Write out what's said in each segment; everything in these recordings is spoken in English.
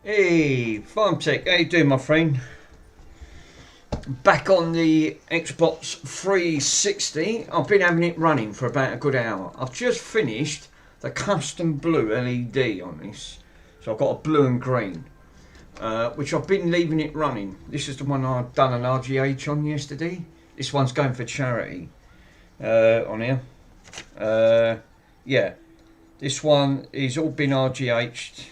Hey, Farm Tech, how you doing, my friend? Back on the Xbox 360. I've been having it running for about a good hour. I've just finished the custom blue LED on this. So I've got a blue and green, which I've been leaving it running. This is the one I've done an RGH on yesterday. This one's going for charity on here. Yeah, this one is all been RGH'd.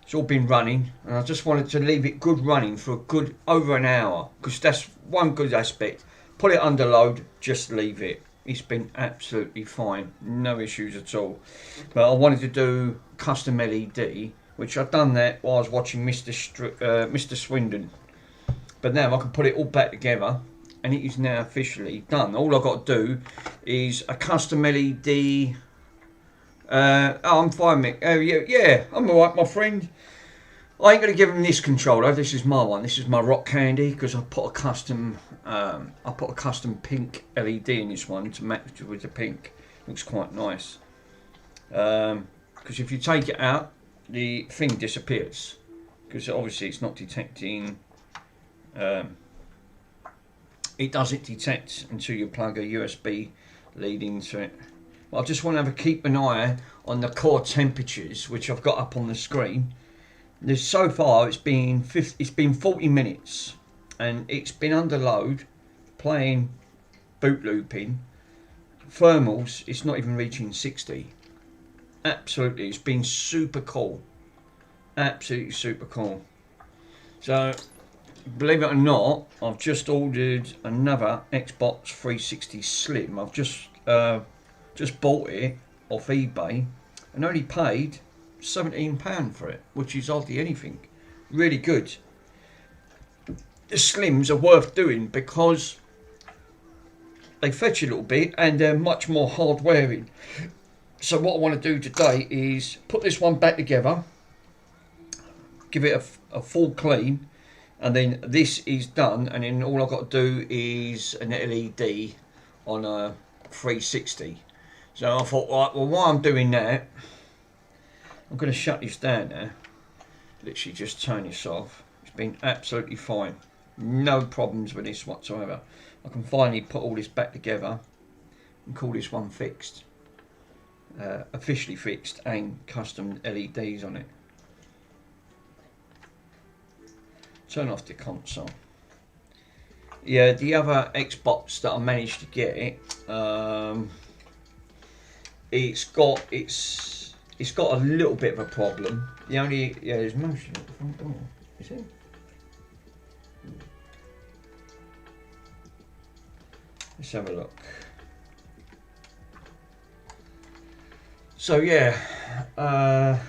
It's all been running, and I just wanted to leave it good running for a good over an hour, because that's one good aspect. Put it under load, just leave it. It's been absolutely fine, no issues at all. But I wanted to do custom LED, which I've done that while I was watching Mr. Swindon. But now I can put it all back together, and it is now officially done. All I've got to do is a custom LED. Oh, I'm fine, Mick. Oh, yeah, I'm alright, my friend. I ain't gonna give him this controller. This is my one. This is my Rock Candy, because I put a custom pink LED in this one to match with the pink. Looks quite nice. Because if you take it out, the thing disappears. Because obviously it's not detecting. It doesn't detect until you plug a USB lead into it. I just want to keep an eye on the core temperatures, which I've got up on the screen. So far it's been 40 minutes, and it's been under load, playing boot looping. Thermals, it's not even reaching 60. Absolutely, it's been super cool. Absolutely super cool. So, believe it or not, I've just ordered another Xbox 360 Slim. I've just bought it off eBay and only paid £17 for it, which is hardly anything. Really good. The Slims are worth doing because they fetch a little bit and they're much more hard wearing. So what I want to do today is put this one back together, give it a full clean, and then this is done, and then all I've got to do is an LED on a 360. So I thought, right, well, while I'm doing that, I'm going to shut this down now. Literally just turn this off. It's been absolutely fine. No problems with this whatsoever. I can finally put all this back together and call this one fixed. Officially fixed, and custom LEDs on it. Turn off the console. Yeah, the other Xbox that I managed to get, it's got a little bit of a problem. There's motion at the front door. Is it? Let's have a look. So yeah, let's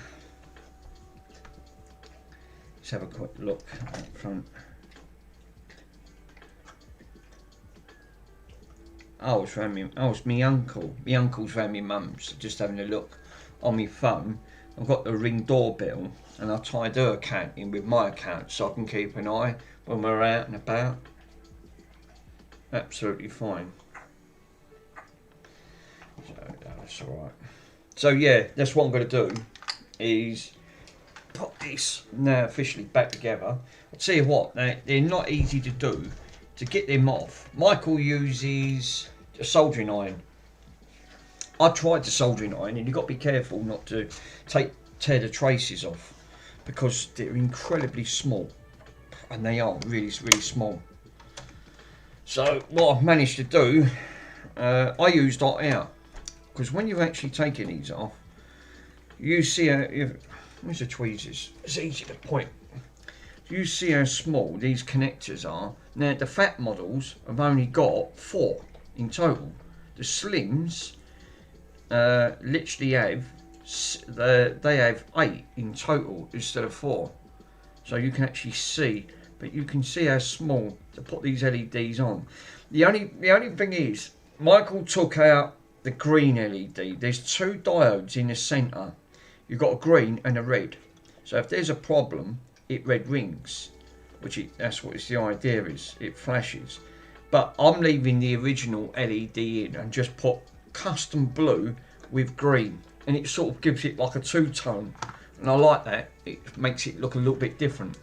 have a quick look at the front. I was my uncle. My uncle's round my mum's, just having a look on my phone. I've got the Ring doorbell, and I tied her account in with my account so I can keep an eye when we're out and about. Absolutely fine. So that's alright. So yeah, that's what I'm going to do, is put this now officially back together. I'll tell you what, they're not easy to do. To get them off, Michael uses a soldering iron. I tried the soldering iron, and you've got to be careful not to tear the traces off, because they're incredibly small, and they are really small. So what I've managed to do, I used hot air, because when you're actually taking these off, you see where's the tweezers? It's easy to point. You see how small these connectors are. Now the fat models have only got 4 in total. The Slims literally have they have 8 in total instead of 4. So you can actually see, but you can see how small to put these LEDs on. The only thing is, Michael took out the green LED. There's 2 diodes in the centre. You've got a green and a red. So if there's a problem, it red rings, that's what the idea is. It flashes. But I'm leaving the original LED in and just put custom blue with green, and it sort of gives it like a 2-tone, and I like that. It makes it look a little bit different.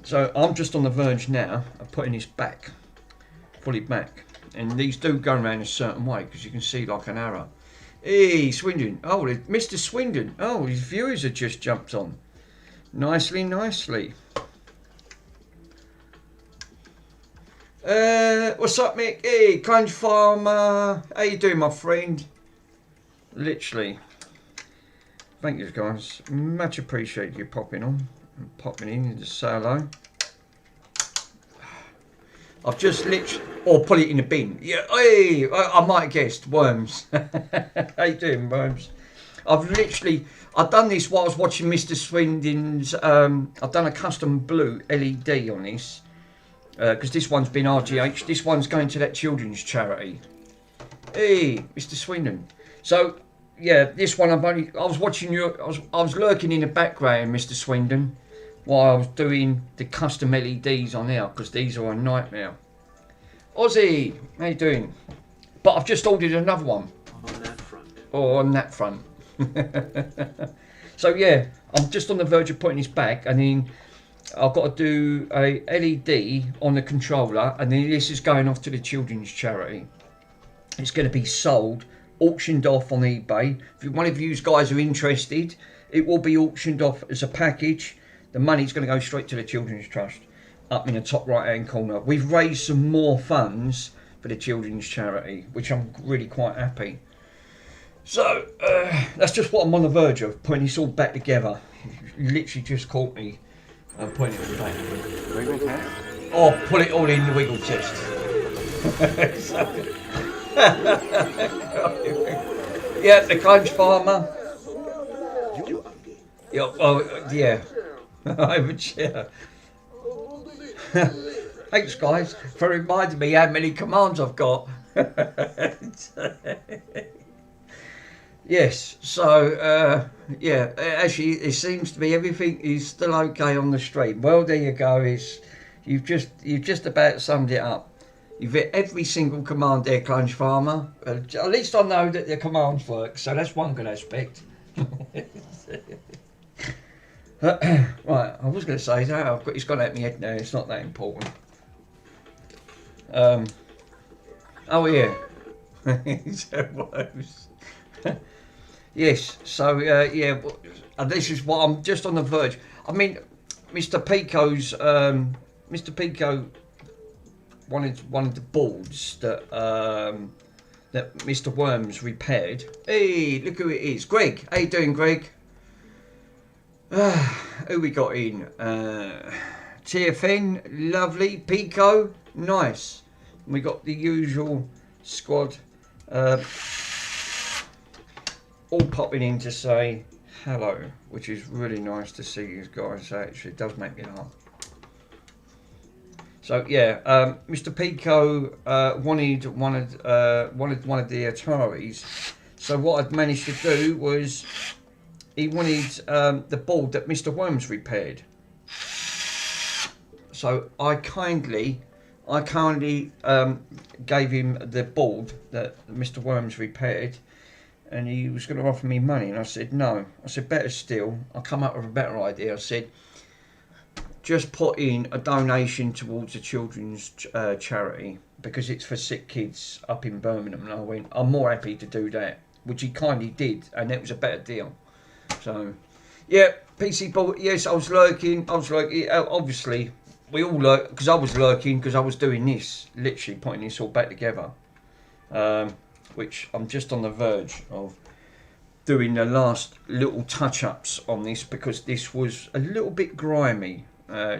So I'm just on the verge now of putting this back, fully back, and these do go around a certain way because you can see like an arrow. Hey, Swindon! Oh, Mr. Swindon! Oh, his viewers have just jumped on. Nicely, nicely. What's up, Mick? Hey, Crunch Farmer. How you doing, my friend? Literally. Thank you, guys. Much appreciated you popping on and popping in to say hello. I've just literally, or put it in the bin. Yeah, hey, I might have guessed Worms. How you doing, Worms? I've done this while I was watching Mr. Swindon's. I've done a custom blue LED on this because this one's been RGH. This one's going to that children's charity. Hey, Mr. Swindon. So yeah, this one I was watching you. I was lurking in the background, Mr. Swindon, while I was doing the custom LEDs on there because these are a nightmare. Ozzy, how you doing? But I've just ordered another one. On that front. Oh, on that front. So yeah, I'm just on the verge of putting this back, and then I've got to do a LED on the controller, and then this is going off to the children's charity. It's going to be sold, auctioned off on eBay. If one of you guys are interested, it will be auctioned off as a package. The money's going to go straight to the Children's Trust, up in the top right hand corner. We've raised some more funds for the children's charity, which I'm really quite happy. So that's just what I'm on the verge of, putting this all back together. You literally just caught me putting it back. Wiggle test? Oh, put it all in the wiggle test. Yeah, the Crunch Farmer. Yeah, oh, yeah. I would share. Thanks, guys, for reminding me how many commands I've got. Yes, so yeah, actually, it seems to be everything is still okay on the stream. Well, there you go. You've just about summed it up. You've hit every single command there, Crunch Farmer. At least I know that the commands work, so that's one good aspect. Right, I was going to say that it's gone out my head now. It's not that important. Oh yeah, it was. Yes, so yeah, this is what I'm just on the verge. I mean, Mr. Pico wanted one of the boards that that Mr. Worms repaired. Hey, look who it is, Greg. How you doing, Greg? Who we got in? TFN, lovely. Pico, nice. We got the usual squad. All popping in to say hello, which is really nice to see you guys. Actually, it does make me laugh. So yeah, Mr. Pico wanted one of the Ataris. So what I'd managed to do was he wanted the board that Mr. Worms repaired. So I kindly gave him the board that Mr. Worms repaired. And he was going to offer me money, and I said no. I said better still, I'll come up with a better idea. I said just put in a donation towards a children's charity because it's for sick kids up in Birmingham. And I went, I'm more happy to do that, which he kindly did, and it was a better deal. So yeah, PC ball. Yes, I was lurking. Obviously, we all lurk because I was lurking because I was doing this, literally putting this all back together. Which I'm just on the verge of doing the last little touch-ups on this because this was a little bit grimy. I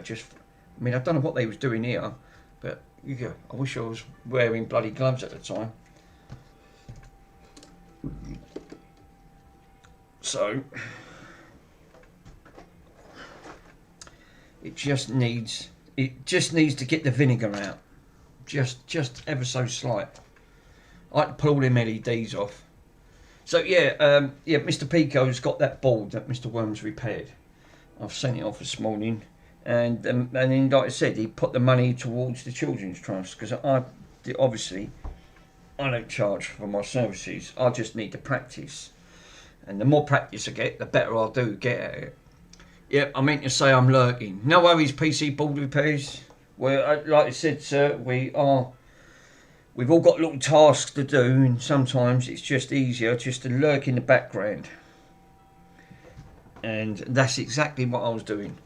mean, I don't know what they was doing here, but yeah, I wish I was wearing bloody gloves at the time. So it just needs to get the vinegar out, just ever so slight. I had to pull all them LEDs off. So yeah, yeah, Mr. Pico's got that board that Mr. Worms repaired. I've sent it off this morning, and then like I said, he put the money towards the Children's Trust because obviously I don't charge for my services. I just need to practice, And the more practice I get, the better I do get at it. Yep, I meant to say I'm lurking. No worries, PC board repairs. Well, like I said, sir, we've all got little tasks to do, and sometimes it's just easier just to lurk in the background. And that's exactly what I was doing.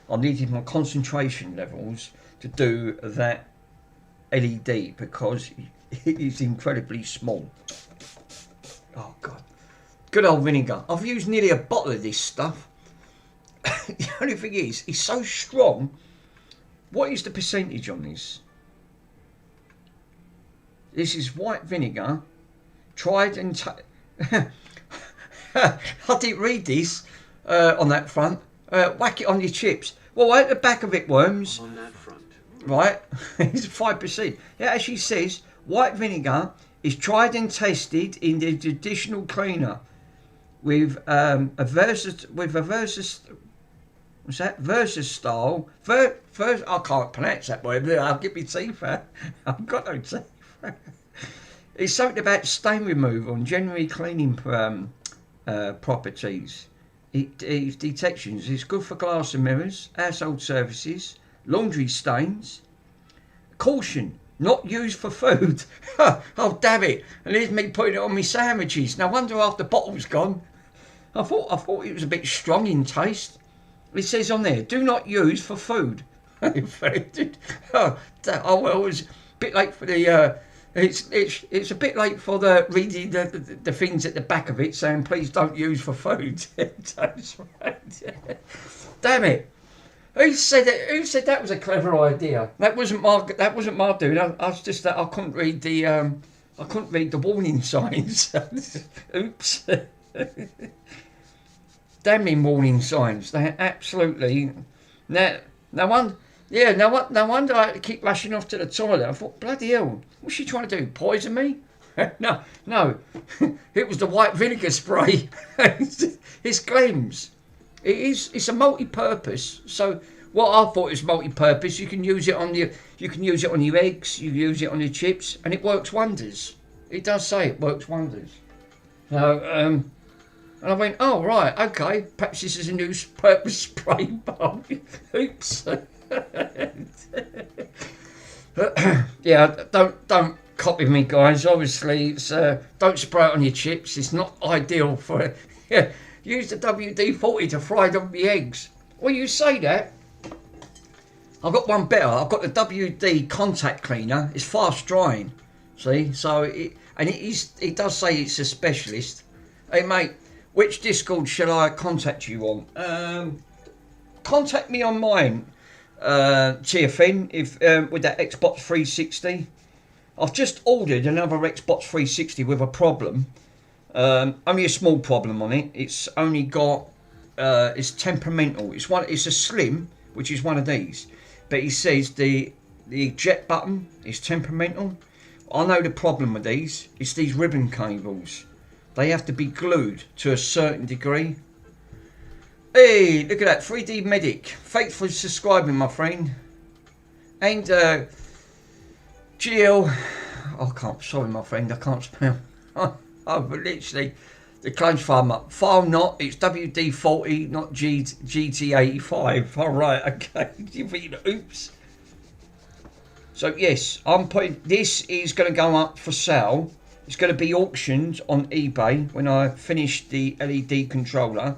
I needed my concentration levels to do that LED because it is incredibly small. Oh God. Good old vinegar. I've used nearly a bottle of this stuff. The only thing is, it's so strong. What is the percentage on this? This is white vinegar. Tried and... I didn't read this on that front. Whack it on your chips. Well, at the back of it, Worms. On that front. Right? It's 5%. It actually says, white vinegar is tried and tested in the traditional cleaner with a versus style. I can't pronounce that word. I'll get my teeth out. I've got no teeth. It's something about stain removal and generally cleaning properties. Its detections. It's good for glass and mirrors, household surfaces, laundry stains. Caution. Not used for food. Oh damn it! And here's me putting it on my sandwiches. No wonder half the bottle's gone. I thought it was a bit strong in taste. It says on there, do not use for food. Oh well, it's a bit late for the. It's a bit late for the reading the things at the back of it saying please don't use for food. That's right. Damn it! Who said that? Who said that was a clever idea? That wasn't my doing. I was just that I couldn't read the warning signs. Oops. Damning warning signs. They're absolutely no wonder I had to keep rushing off to the toilet. I thought, bloody hell, what's she trying to do? Poison me? No, it was the white vinegar spray. It's Glem's. It's a multi-purpose. So what I thought is multi-purpose, you can use it on your eggs, you use it on your chips, and it works wonders. It does say it works wonders. So and I went, oh right, okay, perhaps this is a new purpose spray bulb. Oops. Yeah, don't copy me, guys. Obviously, it's don't spray it on your chips. It's not ideal for. Yeah, use the WD-40 to fry up the eggs. Well, you say that. I've got one better. I've got the WD contact cleaner. It's fast drying. See, so it does say it's a specialist. Hey mate, which Discord shall I contact you on? Contact me on mine. TFN if with that Xbox 360. I've just ordered another Xbox 360 with a problem. Only a small problem on it. It's only got it's temperamental. It's a slim, which is one of these. But he says the eject button is temperamental. I know the problem with these. It's these ribbon cables. They have to be glued to a certain degree. Hey, look at that, 3D Medic. Thanks for subscribing, my friend. And GL, sorry my friend, I can't spell. I've literally, the close farm up. File not, it's WD-40, not GT85. Alright, okay, oops. So yes, I'm putting, this is going to go up for sale. It's going to be auctioned on eBay when I finish the LED controller.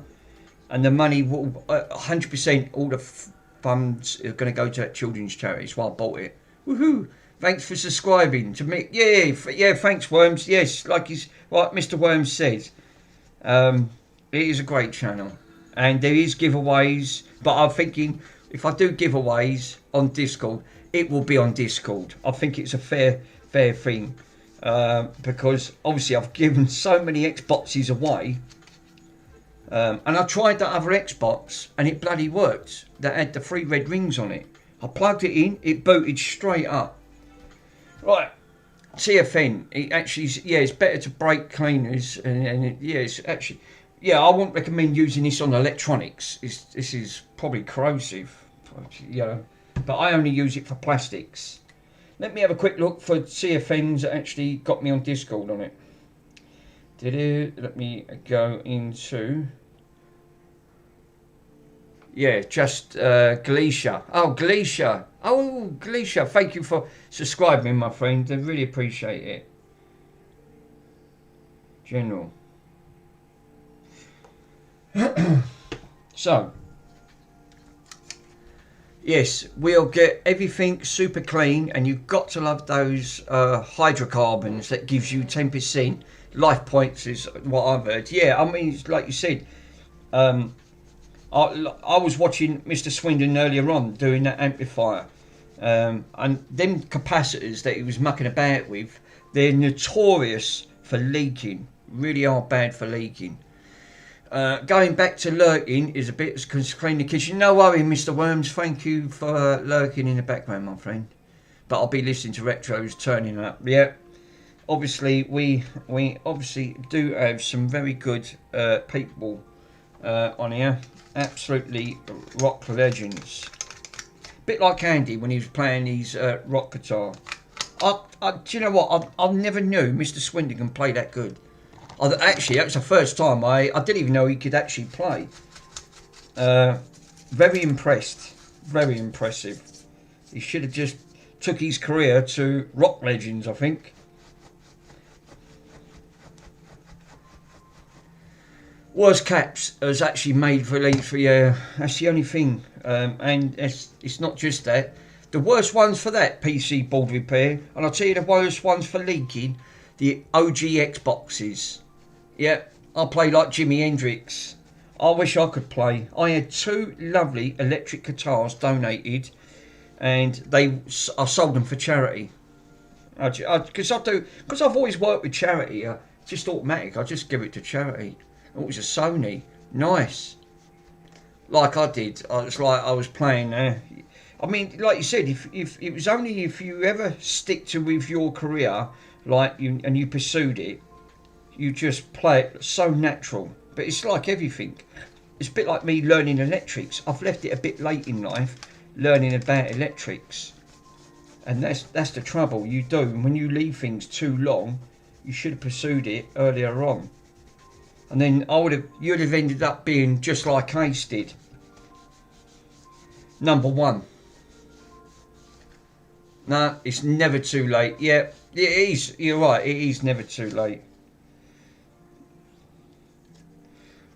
And the money will, 100%, all the funds are going to go to that children's charity. That's why I bought it. Woohoo! Thanks for subscribing to me. Yeah, thanks, Worms. Yes, like Mr. Worms said, it is a great channel. And there is giveaways. But I'm thinking, if I do giveaways on Discord, it will be on Discord. I think it's a fair thing. Because, obviously, I've given so many Xboxes away. And I tried that other Xbox and it bloody worked. That had the 3 red rings on it. I plugged it in, it booted straight up. Right, TFN. It actually, it's better to break cleaners it's actually, I wouldn't recommend using this on electronics. This is probably corrosive, but I only use it for plastics. Let me have a quick look for CFNs that actually got me on Discord on it. Let me go into. Yeah, just Galicia. Oh, Galicia. Oh, Galicia. Thank you for subscribing, my friend. I really appreciate it. General. So, yes, we'll get everything super clean, and you've got to love those hydrocarbons that gives you 10% life points, is what I've heard. Yeah, I mean, like you said, I was watching Mr. Swindon earlier on doing that amplifier, and them capacitors that he was mucking about with, they're notorious for leaking. Really are bad for leaking. Going back to lurking is a bit as clean the kitchen. No worry, Mr. Worms. Thank you for lurking in the background, my friend. But I'll be listening to retros turning up. Yeah. Obviously, we obviously do have some very good people on here. Absolutely rock legends. Bit like Andy when he was playing his rock guitar. Do you know what? I never knew Mr. Swindon can play that good. Actually, that was the first time I didn't even know he could actually play. Very impressed. Very impressive. He should have just took his career to rock legends, I think. Worst caps is actually made for leaks for yeah. That's the only thing. And it's not just that. The worst ones for that PC board repair, and I'll tell you the worst ones for leaking, the OG Xboxes. Yeah, I play like Jimi Hendrix. I wish I could play. I had 2 lovely electric guitars donated, and I sold them for charity. Because I've always worked with charity. Just automatic. I just give it to charity. It was a Sony. Nice. Like I did. It's like I was playing. I mean, like you said, if it was only if you ever stick to with your career, like you and you pursued it. You just play it so natural. But it's like everything. It's a bit like me learning electrics. I've left it a bit late in life, learning about electrics. And that's the trouble you do. When you leave things too long, you should have pursued it earlier on. And then you'd have ended up being just like Ace did. Number 1. No, it's never too late. Yeah, it is. You're right. It is never too late.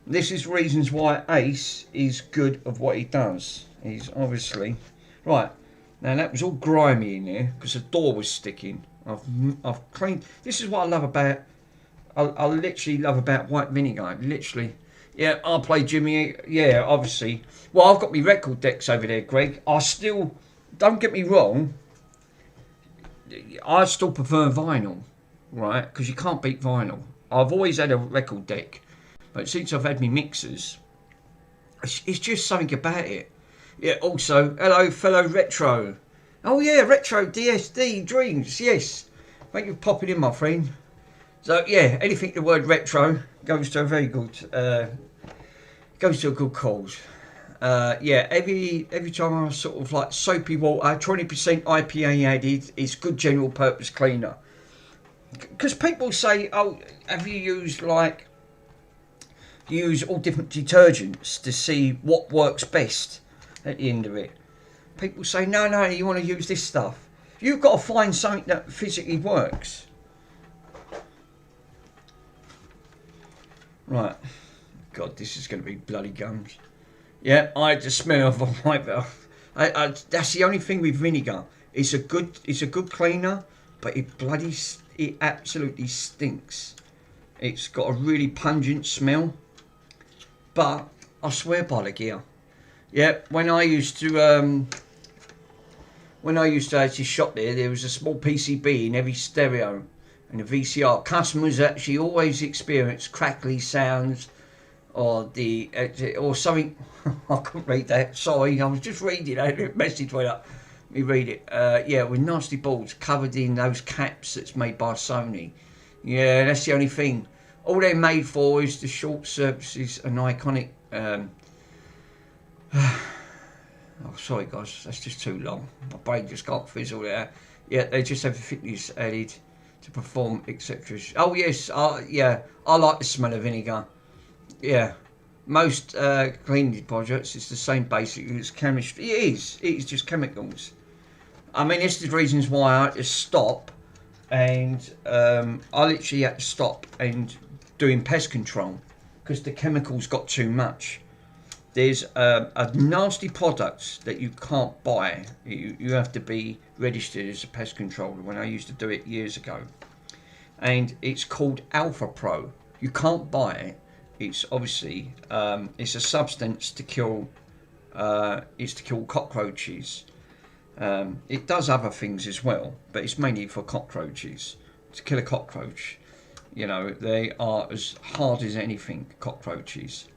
This is reasons why Ace is good of what he does. He's obviously right. Now that was all grimy in there because the door was sticking. I've cleaned. This is what I love about. I literally love about white vinegar. Literally, yeah. I play Jimmy. Yeah, obviously. Well, I've got my record decks over there, Greg. I still don't get me wrong. I still prefer vinyl, right? Because you can't beat vinyl. I've always had a record deck. But since I've had my mixers, it's just something about it. Yeah, also, hello, fellow Retro. Oh, yeah, Retro DSD Dreams, yes. Thank you for popping in, my friend. So, yeah, anything the word retro goes to a very good, goes to a good cause. Yeah, every time I sort of like soapy water, 20% IPA added, it's good general purpose cleaner. Because people say, oh, have you used like, use all different detergents to see what works best at the end of it. People say, no, you want to use this stuff. You've got to find something that physically works. Right. God, this is going to be bloody gums. Yeah, I had the smell of a white belt. That's the only thing with vinegar. It's a good cleaner, but it absolutely stinks. It's got a really pungent smell. But I swear by the gear. Yeah, when I used to actually shop there was a small PCB in every stereo and a VCR. Customers actually always experience crackly sounds or something. I couldn't read that. Sorry, I was just reading it. A message went up. Let me read it. Yeah, with nasty balls covered in those caps that's made by Sony. Yeah, that's the only thing. All they're made for is the short services and iconic. Oh, sorry guys, that's just too long. My brain just can't fizzle there. Yeah, they just have the thickness added to perform, etc. Oh yes, yeah, I like the smell of vinegar. Yeah, most cleaning projects, it's the same basically. It's chemistry. It is just chemicals. I mean, this is the reasons why I had to stop, and I literally had to stop and doing pest control because the chemicals got too much. There's a nasty product that you can't buy. You have to be registered as a pest controller. When I used to do it years ago, and it's called Alpha Pro. You can't buy it. It's obviously it's a substance to kill. It's to kill cockroaches. It does other things as well, but it's mainly for cockroaches. To kill a cockroach, you know, they are as hard as anything. Cockroaches,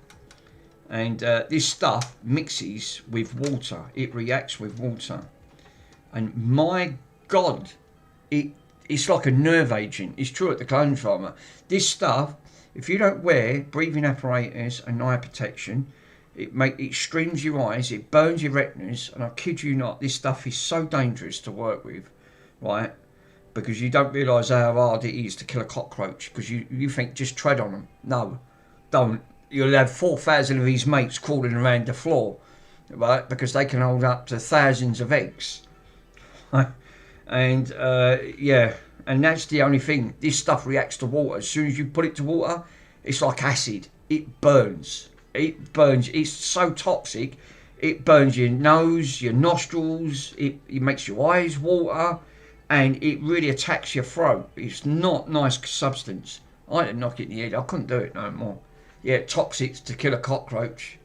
and this stuff mixes with water. It reacts with water, and my God, it's like a nerve agent. It's true at the clone farmer. This stuff, if you don't wear breathing apparatus and eye protection, it streams your eyes, it burns your retinas, and I kid you not, this stuff is so dangerous to work with, right? Because you don't realise how hard it is to kill a cockroach, because you think just tread on them. No, don't. You'll have 4,000 of his mates crawling around the floor, right? Because they can hold up to thousands of eggs. And yeah, and that's the only thing. This stuff reacts to water. As soon as you put it to water, it's like acid. It burns. It burns. It's so toxic. It burns your nose, your nostrils. It makes your eyes water, and it really attacks your throat. It's not nice substance. I had to knock it in the head. I couldn't do it no more. Yeah, toxic to kill a cockroach.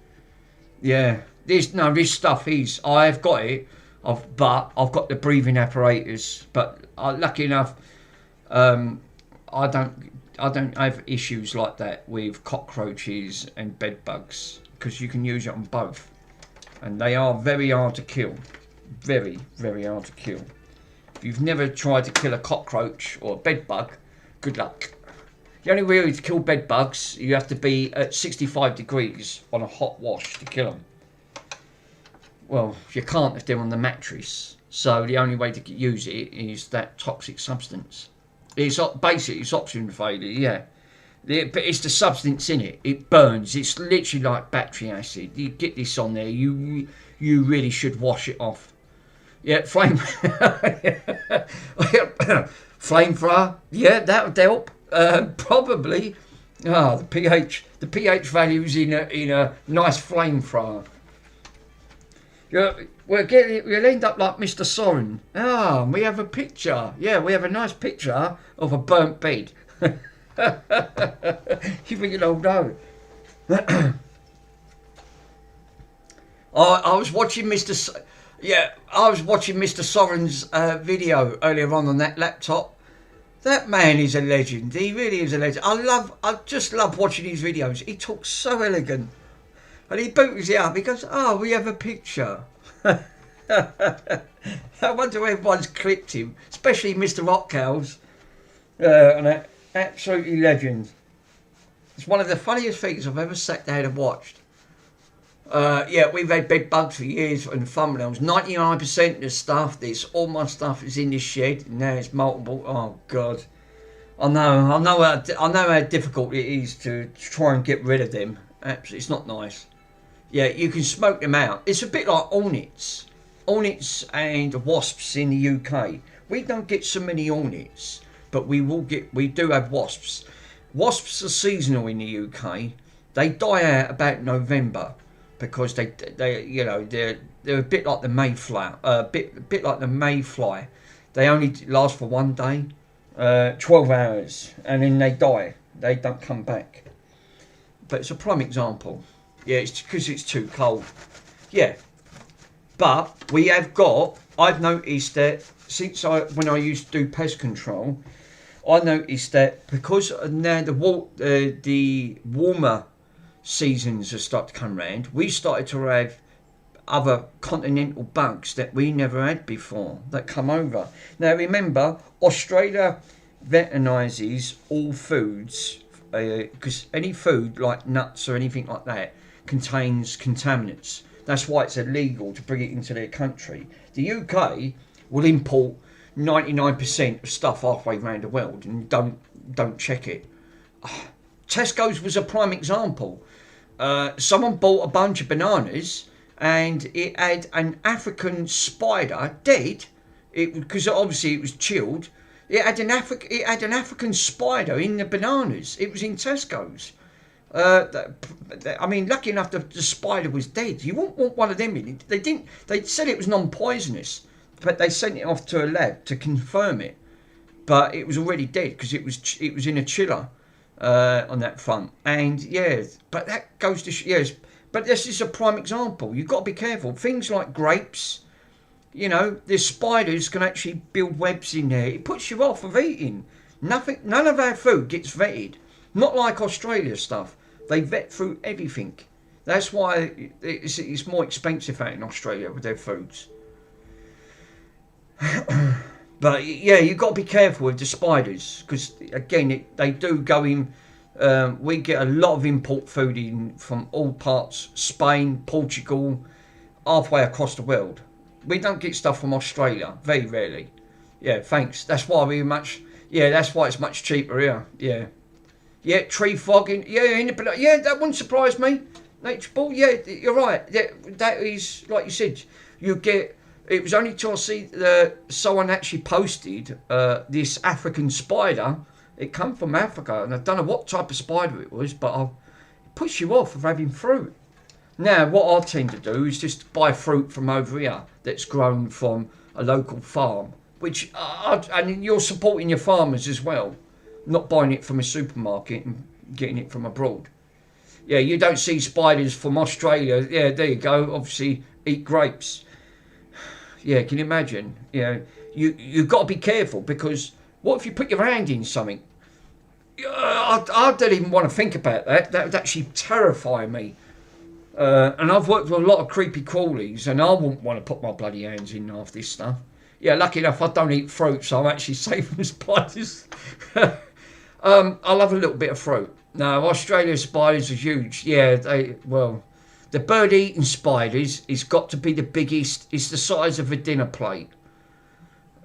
Yeah, this stuff is. I've got it. But I've got the breathing apparatus. But lucky enough, I don't have issues like that with cockroaches and bed bugs, because you can use it on both, and they are very hard to kill. Very, very hard to kill. If you've never tried to kill a cockroach or a bed bug, good luck. The only way to kill bed bugs, you have to be at 65 degrees on a hot wash to kill them. Well, you can't if they're on the mattress. So the only way to use it is that toxic substance. It's basically it's oxygen failure, yeah. But it's the substance in it. It burns. It's literally like battery acid. You get this on there, you really should wash it off. Yeah, flamethrower. Yeah, that would help. Probably. The pH values in a nice flamethrower. We'll end up like Mr. Soren. We have a picture. Yeah, we have a nice picture of a burnt bed. You think you'll know? I was watching I was watching Mr. Soren's video earlier on that laptop. That man is a legend. He really is a legend. I just love watching his videos. He talks so elegant. And he boots it up. He goes, we have a picture. I wonder where everyone's clipped him, especially Mr. Rockcows. And absolutely legend. It's one of the funniest things I've ever sat down and watched. Yeah, we've had bed bugs for years and thumbnails. 99% of the stuff, all my stuff is in this shed, and now it's multiple. Oh God, I know how difficult it is to try and get rid of them. Absolutely, it's not nice. Yeah, you can smoke them out. It's a bit like hornets and wasps in the UK. We don't get so many hornets, but we do have wasps. Wasps are seasonal in the UK. They die out about November because they're a bit like the mayfly. A bit like the mayfly. They only last for one day, 12 hours, and then they die. They don't come back. But it's a prime example. Yeah, it's because it's too cold. Yeah, but I've noticed that when I used to do pest control, I noticed that because now the warmer seasons have started to come round, we started to have other continental bugs that we never had before that come over. Now remember, Australia veterinises all foods because any food like nuts or anything like that contains contaminants. That's why it's illegal to bring it into their country. The UK will import 99% of stuff halfway around the world and don't check it. Tesco's was a prime example. Someone bought a bunch of bananas and it had an African spider dead. Because obviously it was chilled. It had an African spider in the bananas. It was in Tesco's. I mean, lucky enough the spider was dead. You wouldn't want one of them in it. They didn't. They said it was non-poisonous, but they sent it off to a lab to confirm it. But it was already dead because it was in a chiller on that front. And yeah, but that goes to yes. But this is a prime example. You've got to be careful. Things like grapes, you know, the spiders can actually build webs in there. It puts you off of eating. None of our food gets vetted. Not like Australia stuff. They vet through everything. That's why it's more expensive out in Australia with their foods. But yeah, you've got to be careful with the spiders because again, they do go in. We get a lot of import food in from all parts, Spain, Portugal, halfway across the world. We don't get stuff from Australia, very rarely. Yeah, thanks. That's why that's why it's much cheaper here. Yeah. Yeah, tree fogging. Yeah, that wouldn't surprise me. Nature ball. Yeah, you're right. That is like you said. You get. It was only till I see someone actually posted this African spider. It come from Africa, and I don't know what type of spider it was, but it puts you off of having fruit. Now, what I tend to do is just buy fruit from over here that's grown from a local farm, which and you're supporting your farmers as well. Not buying it from a supermarket and getting it from abroad. Yeah, you don't see spiders from Australia. Yeah, there you go. Obviously, eat grapes. Yeah, can you imagine? You know, you've got to be careful because what if you put your hand in something? I don't even want to think about that. That would actually terrify me. And I've worked with a lot of creepy crawlies, and I wouldn't want to put my bloody hands in half this stuff. Yeah, lucky enough, I don't eat fruit, so I'm actually safe from spiders. I love a little bit of fruit. Now, Australia's spiders are huge. Yeah, the bird-eating spiders has got to be the biggest. It's the size of a dinner plate.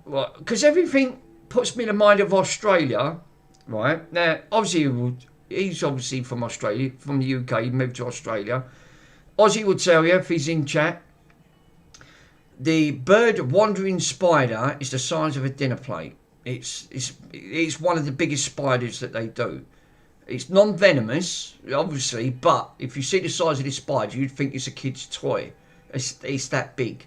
Right, because everything puts me in the mind of Australia. Right, now, obviously, he's obviously from Australia, from the UK, he moved to Australia. Ozzy would tell you, if he's in chat, the bird-wandering spider is the size of a dinner plate. It's one of the biggest spiders that they do. It's non-venomous, obviously, but if you see the size of this spider, you'd think it's a kid's toy. It's that big.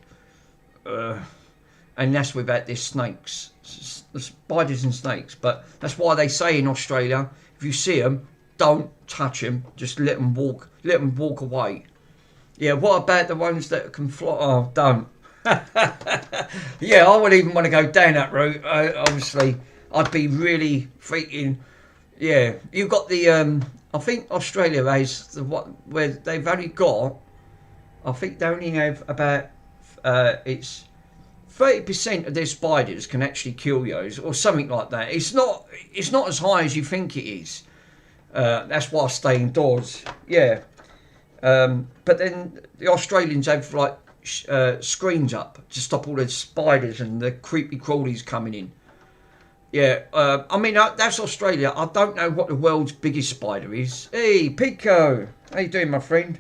And that's without their snakes. Spiders and snakes. But that's why they say in Australia, if you see them, don't touch them. Just let them walk away. Yeah, what about the ones that can fly? Oh, don't. Yeah, I wouldn't even want to go down that route. Obviously, I'd be really freaking. Yeah, you've got the. I think Australia has the what where they've only got. I think they only have about. It's 30% of their spiders can actually kill you, or something like that. It's not as high as you think it is. That's why I stay indoors. Yeah. But then the Australians have like screens up to stop all the spiders and the creepy crawlies coming in. Yeah, I mean that's Australia. I don't know what the world's biggest spider is. Hey, Pico, how you doing, my friend?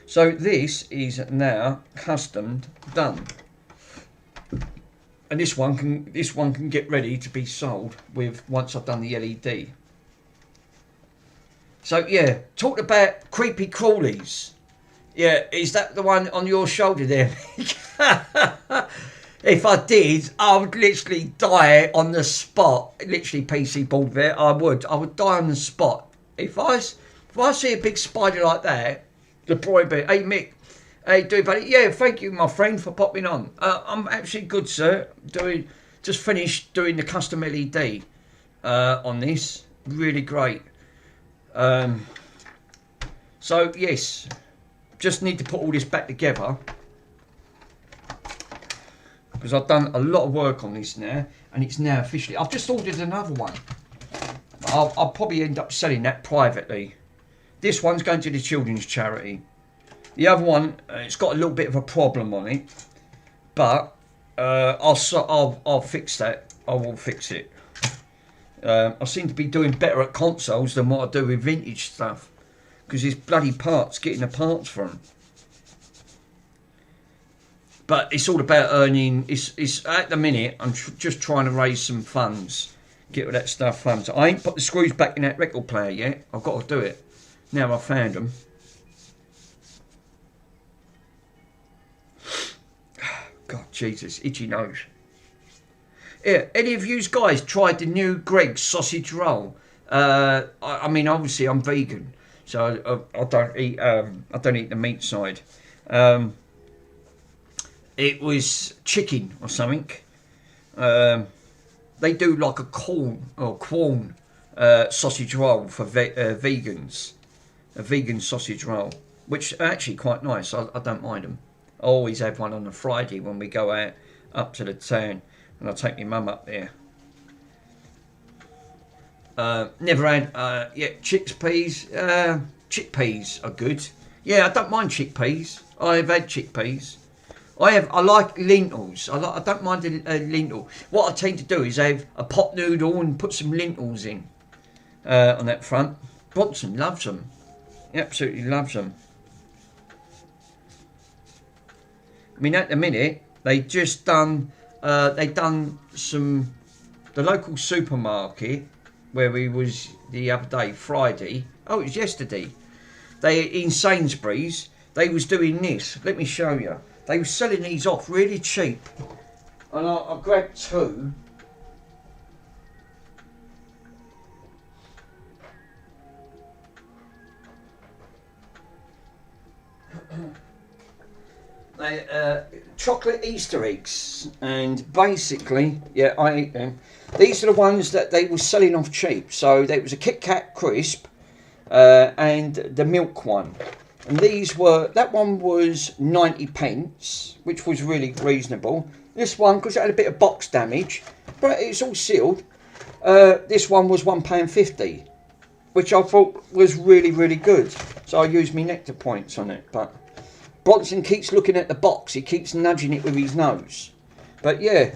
So this is now custom done, and this one can get ready to be sold with once I've done the LED. So yeah, talked about creepy crawlies. Yeah, is that the one on your shoulder there? If I did, I would literally die on the spot. Literally, PC bald there. I would die on the spot. If I see a big spider like that, the boy be, hey Mick, hey do buddy, yeah, thank you my friend for popping on. I'm actually good, sir. Just finished doing the custom LED on this. Really great. So yes, just need to put all this back together because I've done a lot of work on this now, and it's now officially. I've just ordered another one. I'll probably end up selling that privately. This one's going to the children's charity. The other one, it's got a little bit of a problem on it, but I'll fix that. I will fix it. I seem to be doing better at consoles than what I do with vintage stuff, because it's bloody parts, getting the parts for them. But it's all about earning. It's at the minute I'm just trying to raise some funds, get all that stuff funds. I ain't put the screws back in that record player yet. I've got to do it now. I found them. God, Jesus, itchy nose. Yeah, any of you guys tried the new Greg's sausage roll? I mean, obviously I'm vegan, so I don't eat the meat side. It was chicken or something. They do like a corn sausage roll for vegans, a vegan sausage roll, which are actually quite nice. I don't mind them. I always have one on a Friday when we go out up to the town. And I'll take my mum up there. Never had, chickpeas. Chickpeas are good. Yeah, I don't mind chickpeas. I've had chickpeas. I like lentils. I don't mind a lentil. What I tend to do is have a pot noodle and put some lentils in on that front. Bronson loves them. He absolutely loves them. I mean, at the minute, they just done the local supermarket where we was the other day, Friday. Oh, it was yesterday. In Sainsbury's, they was doing this. Let me show you. They were selling these off really cheap. And I grabbed two. Chocolate Easter eggs, and basically, yeah, I eat them. These are the ones that they were selling off cheap. So there was a Kit Kat crisp and the milk one, and that one was 90p, which was really reasonable. This one, because it had a bit of box damage, but it's all sealed. This one was £1.50, which I thought was really, really good. So I used my nectar points on it, but Bronson keeps looking at the box. He keeps nudging it with his nose. But yeah,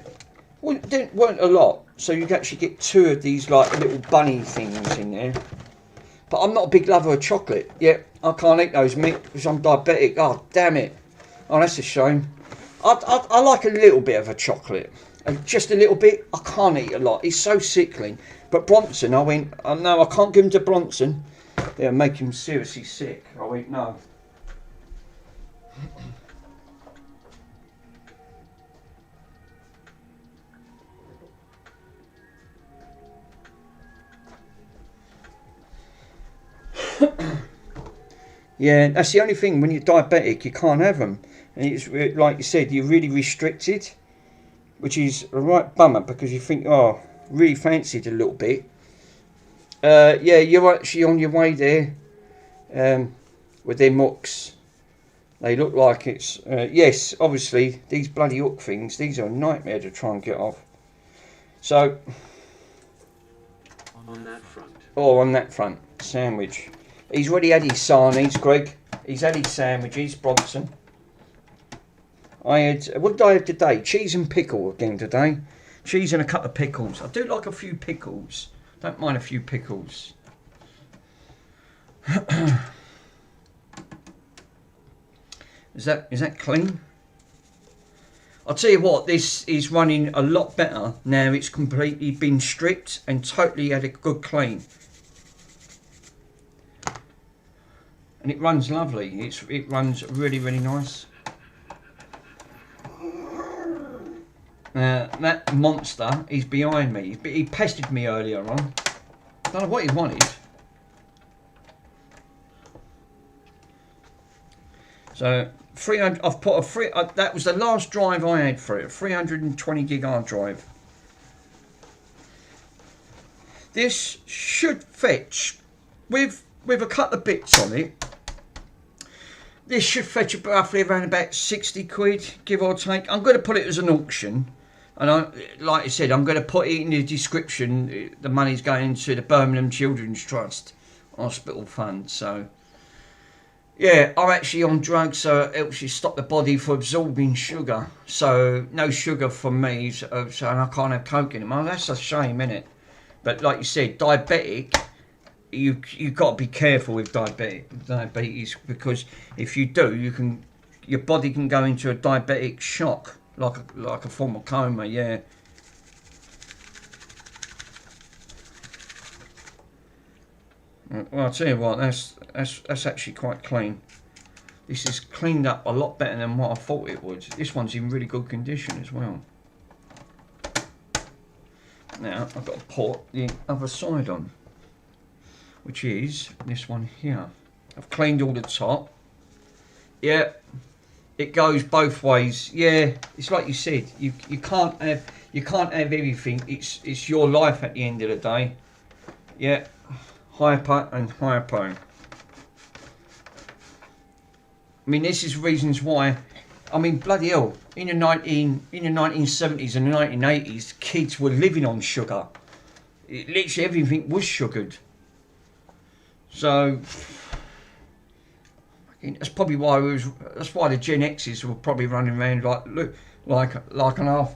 weren't a lot. So you can actually get two of these like little bunny things in there. But I'm not a big lover of chocolate. Yeah, I can't eat those meat because I'm diabetic. Oh, damn it. Oh, that's a shame. I like a little bit of a chocolate. Just a little bit. I can't eat a lot. It's so sickly. But Bronson, I went, oh, no, I can't give him to Bronson. It'll make him seriously sick. I went, no. Yeah, that's the only thing. When you're diabetic, you can't have them, and it's like you said, you're really restricted, which is a right bummer because you think, oh, really fancied a little bit. Yeah, you're actually on your way there with their mucks. They look like it's yes, obviously these bloody hook things. These are a nightmare to try and get off. So on that front. Oh, on that front, sandwich. He's already had his sarnies, Greg. He's had his sandwiches, Bronson. I had, what did I have today? Cheese and pickle again today. Cheese and a couple of pickles. I do like a few pickles. Don't mind a few pickles. Is that clean? I'll tell you what, this is running a lot better now. It's completely been stripped and totally had a good clean. And it runs lovely. It runs really, really nice. That monster is behind me. He pestered me earlier on. I don't know what he wanted. So 300. I've put a free. That was the last drive I had for it. A 320 gig hard drive. This should fetch with a couple of bits on it. This should fetch roughly around about 60 quid, give or take. I'm going to put it as an auction. And like I said, I'm going to put it in the description. The money's going to the Birmingham Children's Trust Hospital Fund. So, Yeah, I'm actually on drugs, so it helps you stop the body from absorbing sugar. So no sugar for me, so and I can't have coke anymore. That's a shame, isn't it? But like you said, diabetic, you got to be careful with diabetes, because if you do, your body can go into a diabetic shock, like a form of coma. Yeah. Well, I'll tell you what, that's actually quite clean. This is cleaned up a lot better than what I thought it would. This one's in really good condition as well. Now I've got to put the other side on, which is this one here. I've cleaned all the top. Yeah, it goes both ways. Yeah, it's like you said. You can't have everything. It's your life at the end of the day. Yeah, hyper and hypo. I mean, this is reasons why. I mean, bloody hell! In the 1970s and the 1980s, kids were living on sugar. Literally everything was sugared. So that's probably why that's why the Gen X's were probably running around like a laugh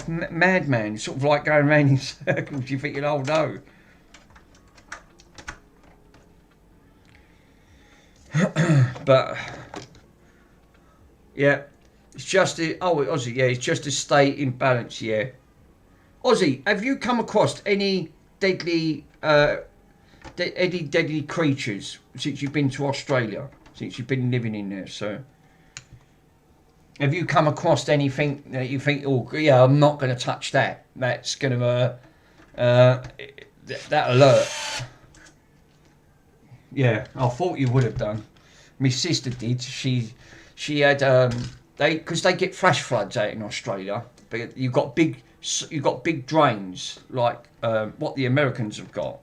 madman, sort of like going around in circles. You thinking, oh no. But yeah, it's just Aussie, yeah, it's just to stay in balance. Yeah, Aussie, have you come across any deadly creatures since you've been to Australia, since you've been living in there? So have you come across anything that you think, oh yeah, I'm not going to touch that, that's going to that alert? Yeah, I thought you would have done. My sister did. She had because they get flash floods out in Australia. But you've got big drains like what the Americans have got.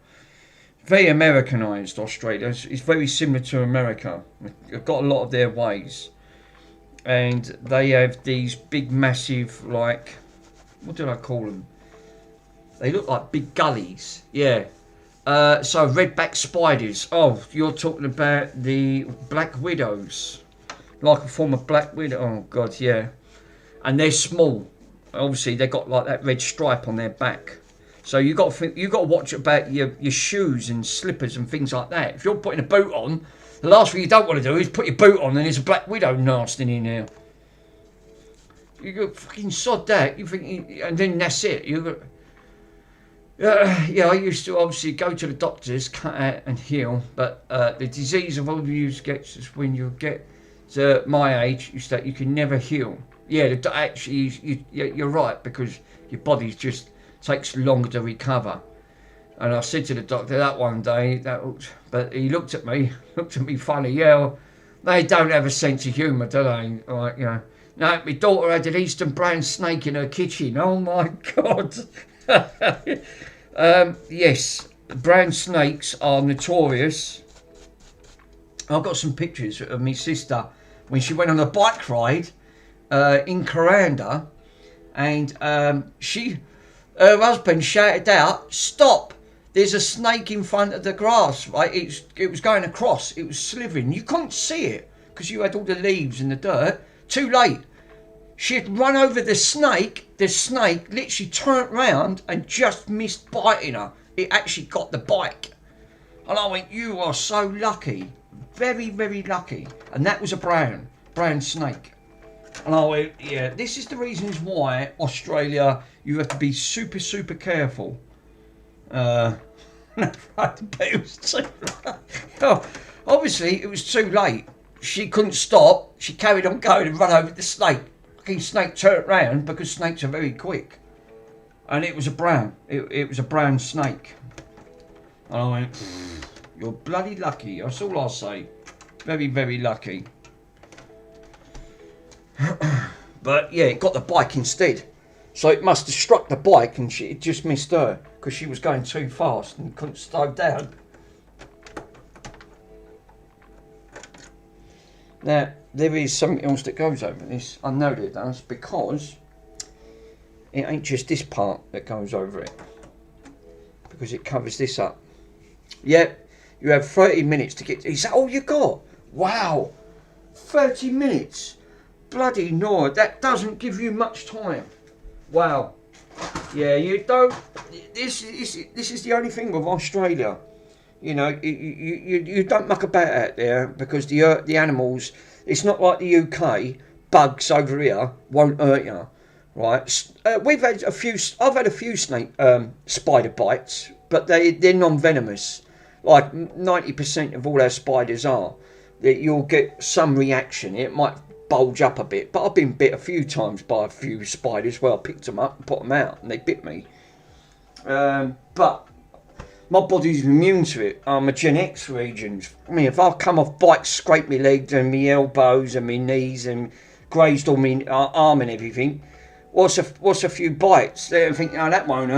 Very Americanized Australia. It's very similar to America. They've got a lot of their ways, and they have these big, massive, like, what do I call them? They look like big gullies. Yeah. So redback spiders. Oh, you're talking about the black widows, like a form of black widow. Oh God, yeah. And they're small. Obviously, they got like that red stripe on their back. So you got to watch about your shoes and slippers and things like that. If you're putting a boot on, the last thing you don't want to do is put your boot on and there's a black widow nasting in there. You go fucking sod that. You think, and then that's it. You got. Yeah, I used to obviously go to the doctors, cut out and heal, but the disease of overuse gets is when you get to my age, you can never heal. Yeah, actually, you're right, because your body just takes longer to recover. And I said to the doctor that one day, but he looked at me funny. Yeah, well, they don't have a sense of humour, do they? Like, you know. No, my daughter had an Eastern brown snake in her kitchen. Oh my God. Yes, brown snakes are notorious. I've got some pictures of my sister when she went on a bike ride in Coranda, and her husband shouted out, "Stop! There's a snake in front of the grass." Right, it was going across. It was slithering. You couldn't see it because you had all the leaves and the dirt. Too late. She had run over the snake. The snake literally turned round and just missed biting her. It actually got the bite. And I went, you are so lucky. Very, very lucky. And that was a brown snake. And I went, yeah, this is the reasons why Australia, you have to be super, super careful. But it was too late. Obviously, it was too late. She couldn't stop. She carried on going and run over the snake. Snake turned round because snakes are very quick, and it was a brown. It was a brown snake, and I went, "You're bloody lucky." That's all I'll say. Very, very lucky. But yeah, it got the bike instead, so it must have struck the bike, and it just missed her because she was going too fast and couldn't slow down. Now, there is something else that goes over this. I know that it does, because it ain't just this part that goes over it, because it covers this up. Yep, You have 30 minutes to get. Is that all you got? Wow, 30 minutes. Bloody no, that doesn't give you much time. Wow. Yeah, you don't. This is the only thing with Australia. You know, you don't muck about out there because the animals. It's not like the UK. Bugs over here won't hurt you, right? We've had a few. I've had a few spider bites, but they're non-venomous. Like 90% of all our spiders are. That you'll get some reaction. It might bulge up a bit, but I've been bit a few times by a few spiders. Well, I picked them up and put them out, and they bit me. But my body's immune to it. I'm a Gen X regions. I mean, if I come off bikes, scrape my legs and my elbows and my knees and grazed all my arm and everything, what's a few bites? They think, oh, that won't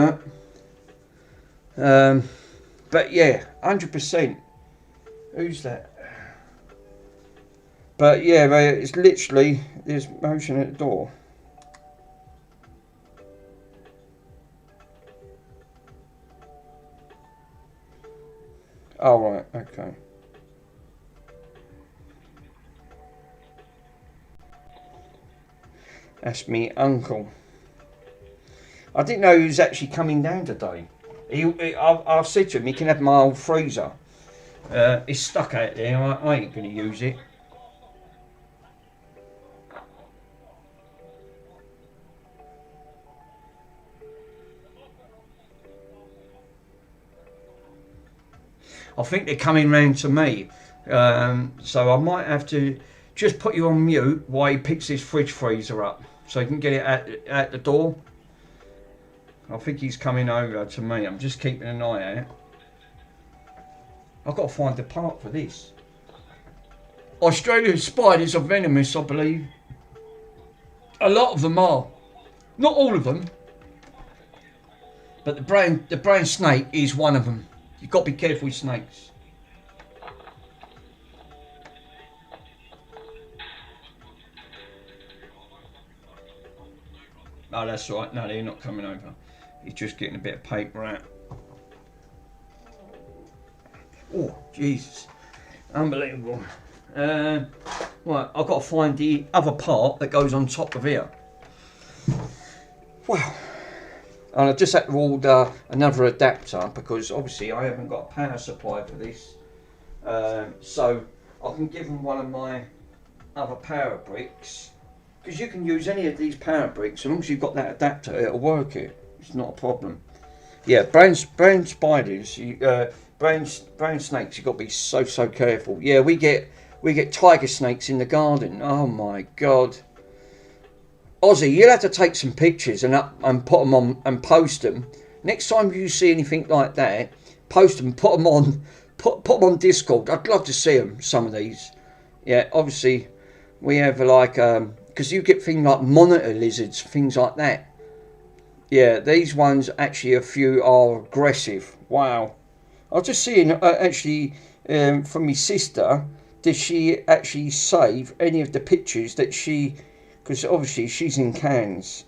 hurt. But yeah, 100%. Who's that? But yeah, it's literally, there's motion at the door. Oh, right, okay. That's me uncle. I didn't know he was actually coming down today. I've said to him, he can have my old freezer. It's stuck out there, I ain't going to use it. I think they're coming round to me, so I might have to just put you on mute while he picks his fridge freezer up, so he can get it at the door. I think he's coming over to me. I'm just keeping an eye out. I've got to find the part for this. Australian spiders are venomous, I believe. A lot of them are. Not all of them, but the brown snake is one of them. You've got to be careful with snakes. Oh, that's right. No, they're not coming over. He's just getting a bit of paper out. Oh, Jesus. Unbelievable. Right, I've got to find the other part that goes on top of here. Well, and I just had to order another adapter because obviously I haven't got a power supply for this. So I can give them one of my other power bricks, because you can use any of these power bricks as long as you've got that adapter, it'll work it. It's not a problem. Yeah, brown spiders, brown snakes, you've got to be so careful. Yeah, we get tiger snakes in the garden. Oh my God. Ozzy, you'll have to take some pictures and put them on and post them. Next time you see anything like that, post them, put them on Discord. I'd love to see them, some of these. Yeah, obviously we have like, because you get things like monitor lizards, things like that. Yeah, these ones actually, a few are aggressive. Wow. I was just seeing actually from my sister, did she actually save any of the pictures that she, because obviously she's in Cairns.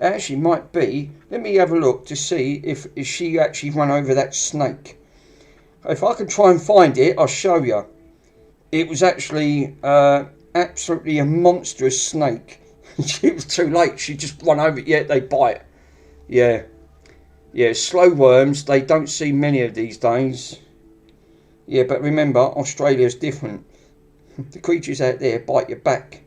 Actually might be, let me have a look to see if she actually run over that snake. If I can try and find it, I'll show you. It was actually absolutely a monstrous snake. It was too late, she just run over it. Yeah, they bite. Yeah, slow worms, they don't see many of these days. Yeah, but remember, Australia's different. The creatures out there bite your back.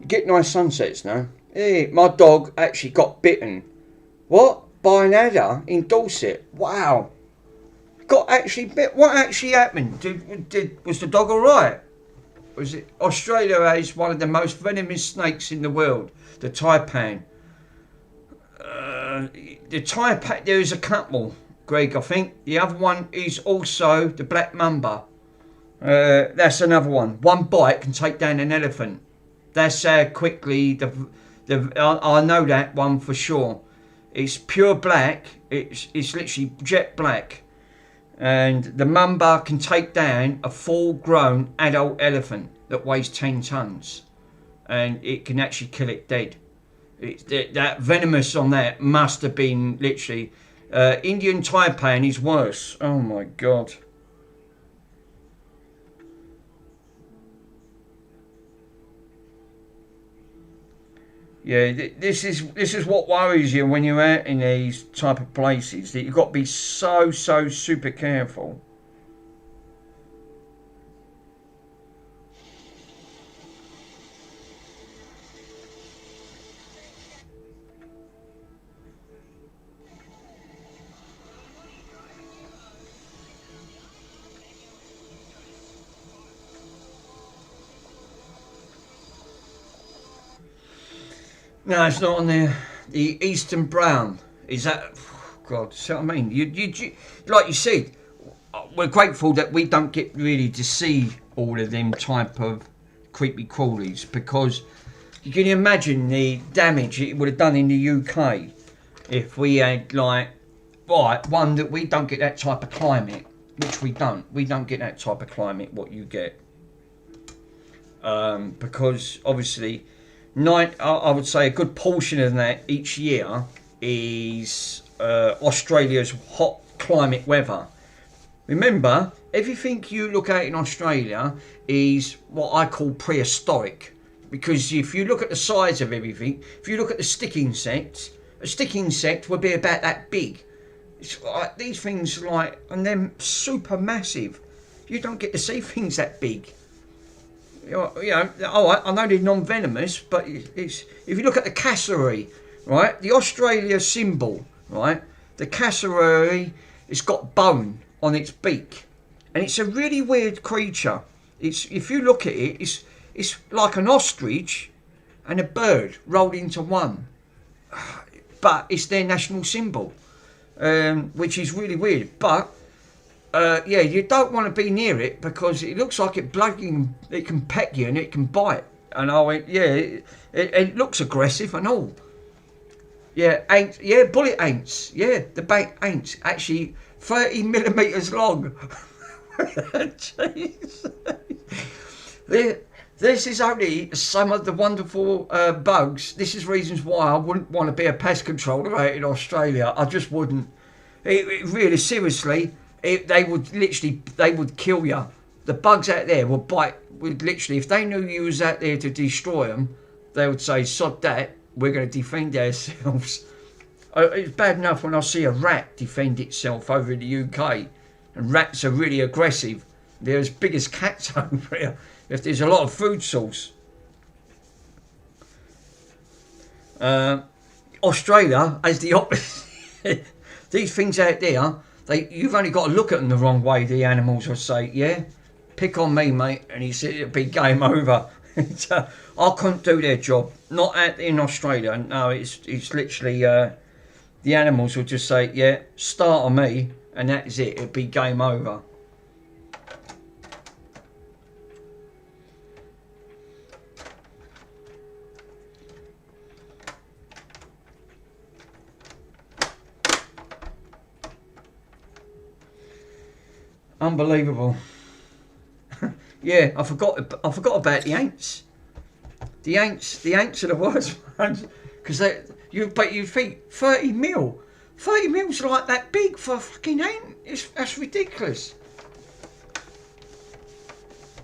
You get nice sunsets now. Hey, my dog actually got bitten. What? by an adder in Dorset. Wow. What actually happened? Was the dog alright? Was it? Australia has one of the most venomous snakes in the world, the taipan. The taipan, there is a couple, Greg, I think. The other one is also the black mamba. That's another one. One bite can take down an elephant. That's how quickly I know that one for sure. It's pure black. It's literally jet black. And the mamba can take down a full-grown adult elephant that weighs 10 tons, and it can actually kill it dead. That venomous on that must have been literally. Indian taipan is worse. Oh my god. Yeah, this is what worries you when you're out in these type of places, that you've got to be so super careful. No, it's not on there. The Eastern Brown. Is that... Oh God, see what I mean? You, like you said, we're grateful that we don't get really to see all of them type of creepy crawlies, because you can imagine the damage it would have done in the UK if we had, like... Right, one, that we don't get that type of climate, which we don't. We don't get that type of climate, what you get. Because, obviously... I would say a good portion of that each year is Australia's hot climate weather. Remember, everything you look at in Australia is what I call prehistoric. Because if you look at the size of everything, if you look at the stick insects, a stick insect would be about that big. It's like these things, like, and they're super massive. You don't get to see things that big. You know, I know they're non-venomous, but it's, if you look at the cassowary, right, the Australia symbol, right, the cassowary, it's got bone on its beak, and it's a really weird creature. It's, if you look at it, it's like an ostrich and a bird rolled into one, but it's their national symbol, which is really weird. But yeah, you don't want to be near it because it looks like it can peck you and it can bite. And I went, yeah, it looks aggressive and all. Yeah, ants, yeah, bullet ants, yeah, the bait ants, actually 30 millimeters long. Jeez. This is only some of the wonderful bugs. This is reasons why I wouldn't want to be a pest controller out in Australia. I just wouldn't. It really, seriously. They would kill you. The bugs out there would bite. Would literally, if they knew you was out there to destroy them, they would say, "Sod that, we're going to defend ourselves." It's bad enough when I see a rat defend itself over in the UK, and rats are really aggressive. They're as big as cats over here. If there's a lot of food source. Australia has the opposite. These things out there. You've only got to look at them the wrong way, the animals will say, yeah, pick on me, mate, and he said it'd be game over. I couldn't do their job, not in Australia. No, it's literally, the animals will just say, yeah, start on me, and that's it, it'd be game over. Unbelievable. Yeah, I forgot about the ants. The ants are the worst ones, because you think 30 mil. 30 mil's like that big for a fucking ant. That's ridiculous.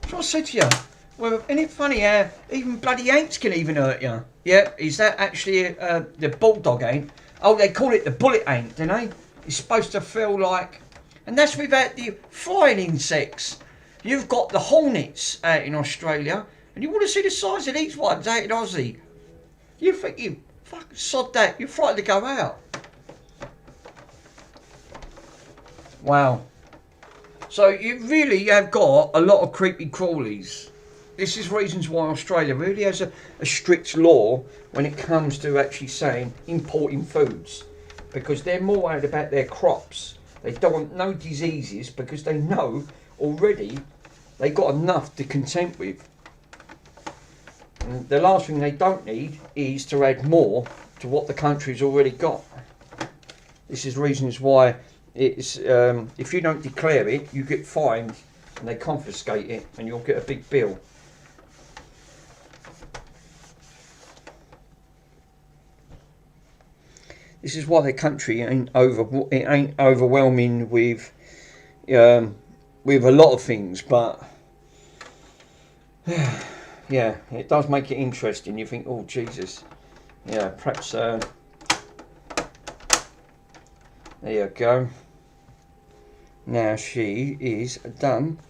That's what I said to you. Well, isn't it funny how even bloody ants can even hurt you? Yeah, is that actually the bulldog ant? Oh, they call it the bullet ant, don't they? It's supposed to feel like... And that's without the flying insects. You've got the hornets out in Australia, and you want to see the size of these ones out in Aussie. You think you fucking sod that, you're frightened to go out. Wow. So you really have got a lot of creepy crawlies. This is reasons why Australia really has a strict law when it comes to actually saying importing foods, because they're more worried about their crops. They don't want no diseases because they know already they got enough to contend with. And the last thing they don't need is to add more to what the country's already got. This is reasons why it's if you don't declare it, you get fined and they confiscate it and you'll get a big bill. This is why the country ain't overwhelming with a lot of things, but yeah, it does make it interesting. You think, oh Jesus, yeah, perhaps there you go. Now she is done.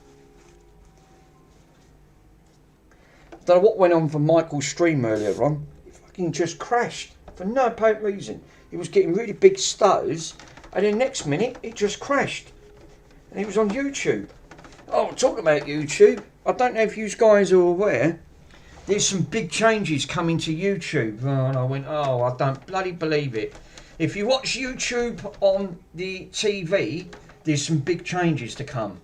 Don't know what went on for Michael's stream earlier on. He fucking just crashed for no apparent reason. He was getting really big stutters, and then next minute it just crashed. And he was on YouTube. Oh, talking about YouTube, I don't know if you guys are aware, there's some big changes coming to YouTube. Oh, and I went, oh, I don't bloody believe it. If you watch YouTube on the TV, there's some big changes to come.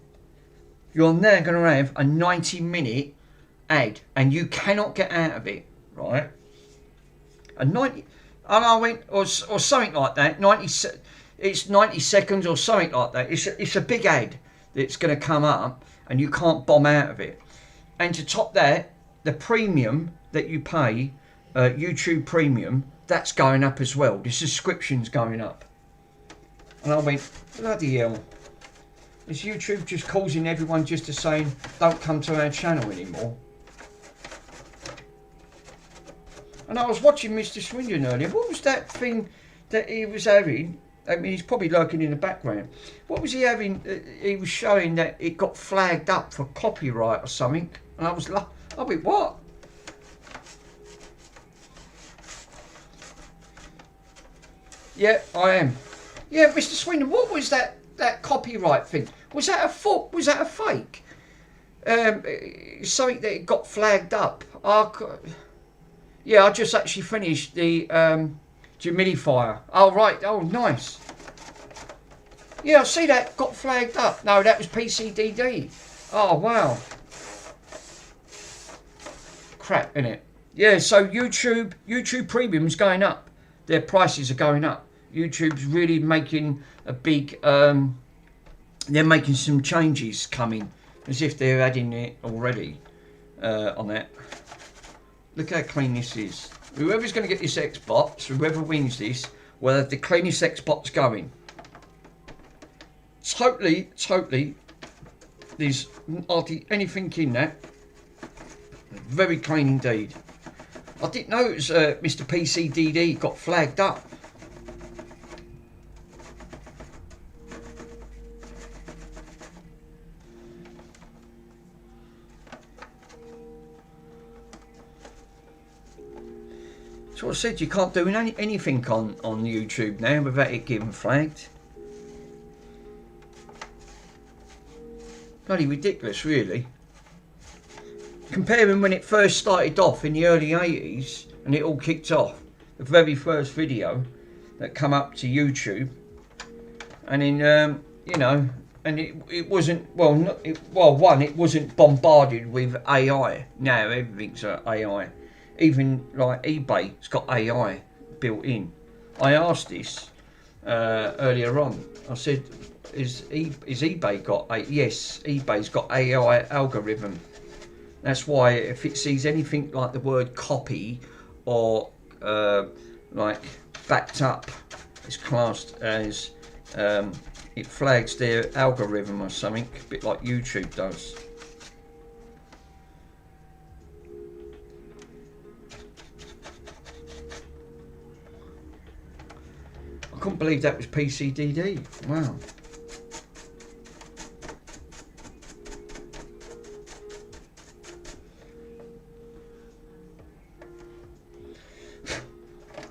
You're now going to have a 90-minute ad, and you cannot get out of it, right? A 90, and I went, or something like that. It's 90 seconds or something like that. It's a big ad that's going to come up, and you can't bomb out of it. And to top that, the premium that you pay, YouTube Premium, that's going up as well. The subscription's going up. And I went, bloody hell. Is YouTube just causing everyone just to saying, don't come to our channel anymore? And I was watching Mr. Swindon earlier. What was that thing that he was having? I mean, he's probably lurking in the background. What was he having? He was showing that it got flagged up for copyright or something. And I was like, I went, what? Yeah, I am. Yeah, Mr. Swindon, what was that copyright thing? Was that a fake? Something that it got flagged up. Yeah, I just actually finished the humidifier. Oh, right. Oh, nice. Yeah, I see that got flagged up. No, that was PCDD. Oh, wow. Crap, innit? Yeah, so YouTube Premium's going up. Their prices are going up. YouTube's really making a big... they're making some changes coming. As if they're adding it already on that. Look how clean this is. Whoever's going to get this Xbox, whoever wins this, will have the cleanest Xbox going. Totally, there's hardly anything in that. Very clean indeed. I didn't know it was Mr. PCDD got flagged up. So I said you can't do anything on YouTube now without it getting flagged. Bloody ridiculous, really. Comparing when it first started off in the early 80s and it all kicked off, the very first video that come up to YouTube, and in you know, and it wasn't it wasn't bombarded with AI. Now everything's AI. Even like eBay's got AI built in. I asked this earlier on. I said, "Is eBay got a?" Yes, eBay's got AI algorithm. That's why if it sees anything like the word copy or like backed up, it's classed as it flags their algorithm or something, a bit like YouTube does. I couldn't believe that was PCDD. Wow.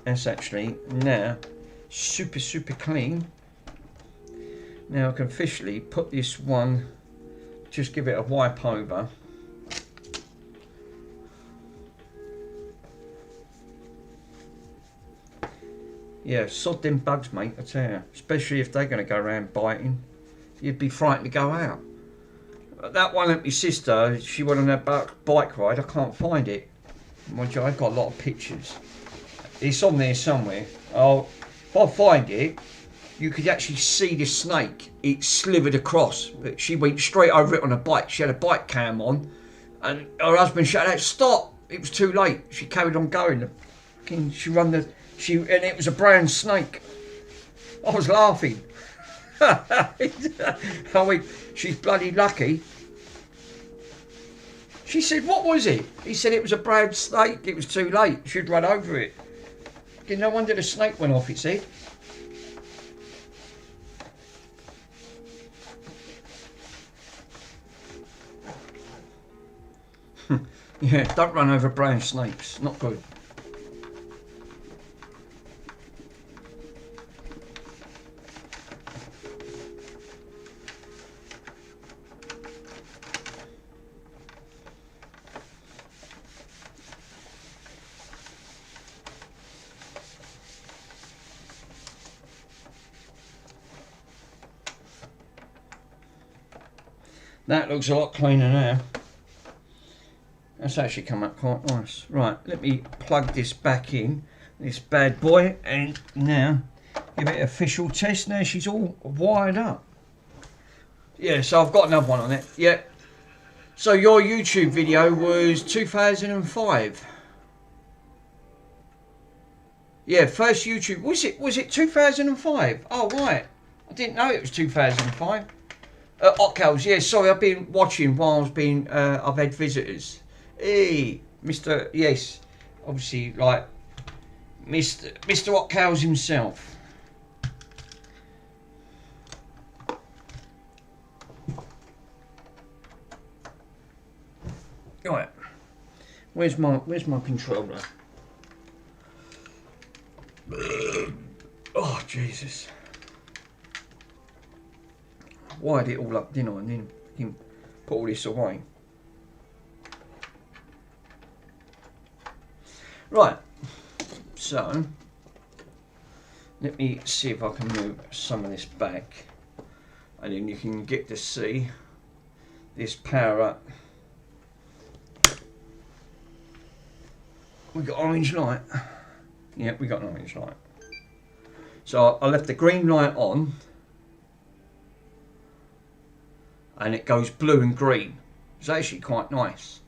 That's actually now super clean. Now I can officially put this one, just give it a wipe over. Yeah, sod them bugs, mate, I tell you. Especially if they're going to go around biting. You'd be frightened to go out. That one at my sister, she went on that bike ride, I can't find it. Mind you, I've got a lot of pictures. It's on there somewhere. If I find it, you could actually see the snake. It slithered across. She went straight over it on a bike. She had a bike cam on. And her husband shouted out, "Stop!" It was too late. She carried on going. She run the... and it was a brown snake. I was laughing. I mean, she's bloody lucky. She said, "What was it?" He said, "It was a brown snake. It was too late. She'd run over it." No wonder the snake went off its head. Yeah, don't run over brown snakes. Not good. That looks a lot cleaner now. That's actually come up quite nice. Right, let me plug this back in, this bad boy, and now give it an official test. Now she's all wired up. Yeah, so I've got another one on it. Yeah. So your YouTube video was 2005. Yeah, first YouTube. Was it 2005? Oh right. I didn't know it was 2005. Ockels, yeah, sorry, I've been watching while I've had visitors. Hey, Mr. Yes, obviously, like, Mr. Ockels himself. Right, where's my controller? Oh, Jesus. Wired it all up, didn't I? And then put all this away. Right, so let me see if I can move some of this back, and then you can get to see this power up. We got orange light. Yeah, we got an orange light. So I left the green light on, and it goes blue and green. It's actually quite nice.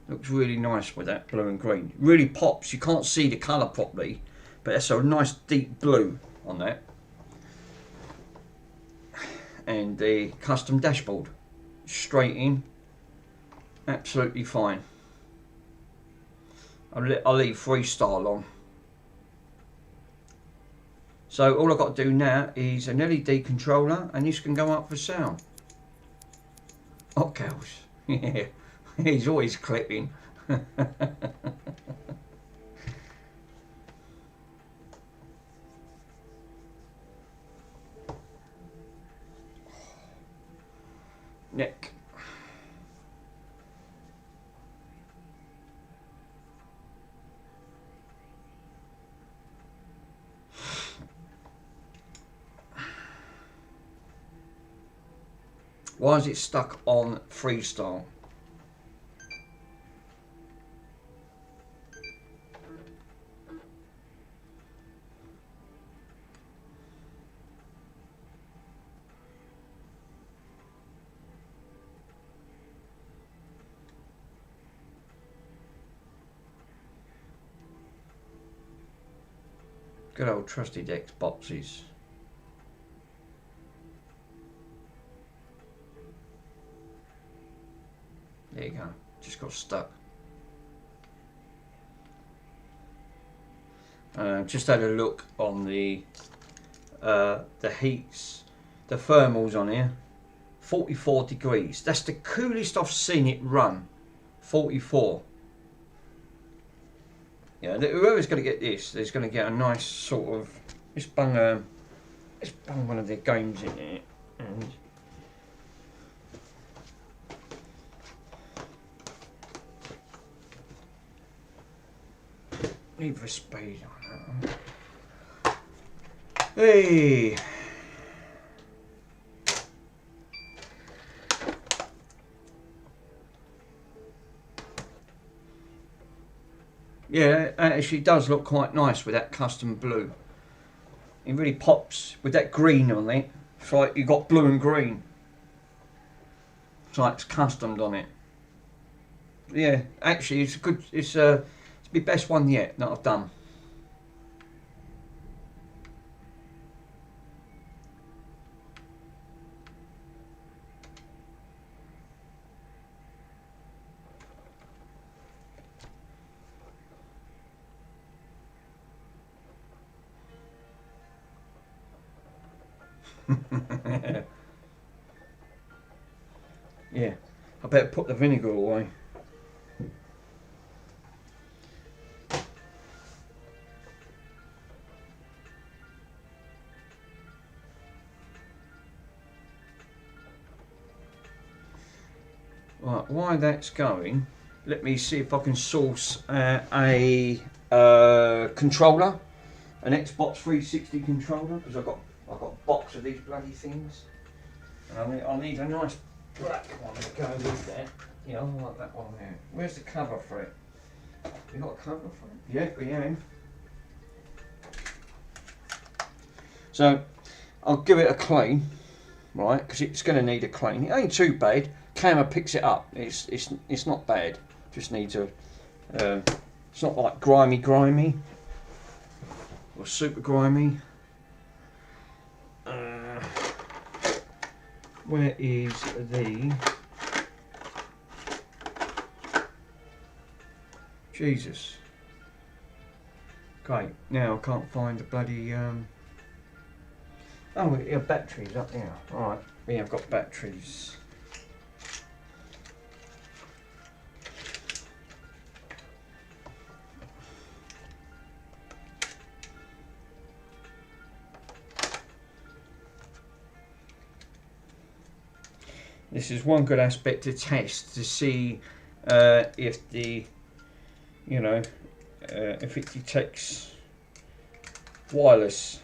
Looks really nice with that blue and green. It really pops. You can't see the colour properly, but that's a nice deep blue on that. And the custom dashboard, straight in, absolutely fine. I'll leave freestyle on. So all I've got to do now is an LED controller, and this can go up for sound. Ockels, yeah, he's always clipping. Neck. Why is it stuck on freestyle? Good old trusted Xboxes. There you go, just got stuck. Just had a look on the heats, the thermals on here, 44 degrees. That's the coolest I've seen it run, 44. Yeah, whoever's going to get this, there's going to get a nice sort of, this bung let's bung one of their games in there. And Need for Speed on that. Hey! Yeah, it actually does look quite nice with that custom blue. It really pops with that green on it. It's like you've got blue and green. It's like it's customed on it. Yeah, actually it's a good, it's the best one yet that I've done. Yeah, I better put the vinegar away. Right, while that's going, let me see if I can source a controller, an Xbox 360 controller, because I've got a box of these bloody things, and I need a nice black one to go with that. Yeah, I like that one there. Where's the cover for it? You got a cover for it? Yeah, we have. So I'll give it a clean, right? Because it's going to need a clean. It ain't too bad. Camera picks it up. It's not bad. Just needs a. It's not like grimy or super grimy. Where is the? Jesus. Great. Now I can't find the bloody. Oh, yeah, batteries up there. All right. Yeah, I've got batteries. This is one good aspect to test to see if the, if it detects wireless.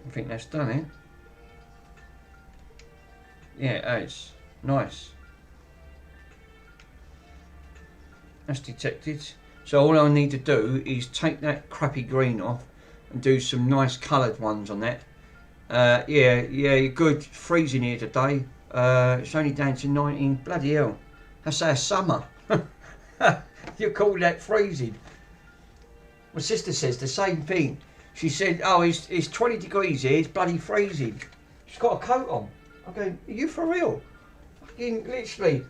I think that's done it. Yeah, it is. Nice. That's detected. So all I need to do is take that crappy green off and do some nice coloured ones on that. Yeah, you're good. Freezing here today. It's only down to 19. Bloody hell. That's our summer. You call that freezing? My sister says the same thing. She said, oh, it's 20 degrees here, it's bloody freezing. She's got a coat on. I'm going, are you for real? Fucking literally.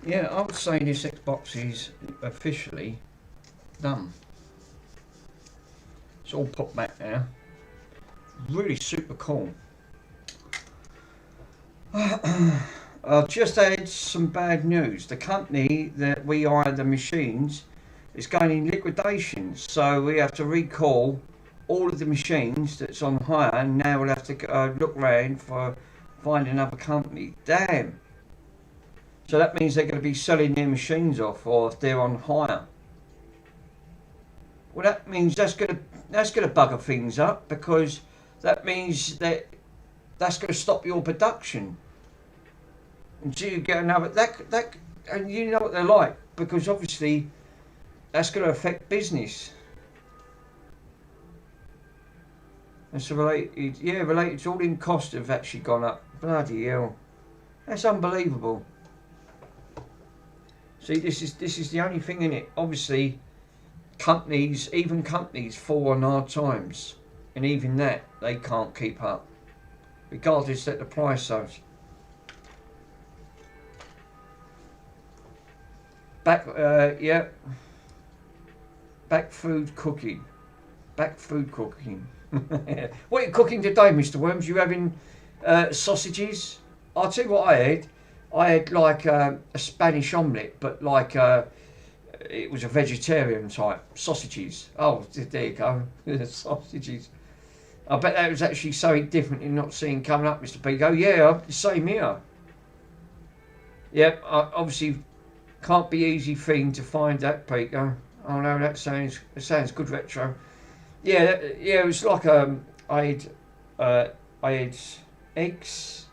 Yeah, I would say this Xbox is officially done. It's all popped back now. Really super cool. I've just had some bad news. The company that we hire the machines is going in liquidation, so we have to recall all of the machines that's on hire, and now we'll have to look around for find another company. Damn. So that means they're going to be selling their machines off, or if they're on hire. Well, that means that's going to bugger things up, because that means that's going to stop your production until you get another. And you know what they're like. because obviously that's going to affect business. And so related to all in costs have actually gone up. Bloody hell. That's unbelievable. See, this is the only thing in it. Obviously, even companies fall on hard times. And even that, they can't keep up. Regardless that the price goes. Back food cooking. What are you cooking today, Mr. Worms? You having sausages? I'll tell you what I had. I had like a Spanish omelette, but like it was a vegetarian type. Sausages. Oh, there you go. Sausages. I bet that was actually something different you're not seeing coming up, Mr. Pico. Yeah, same here. Yep, obviously can't be easy thing to find that, Pico. Oh no, that sounds good, retro. Yeah, it was like I had eggs.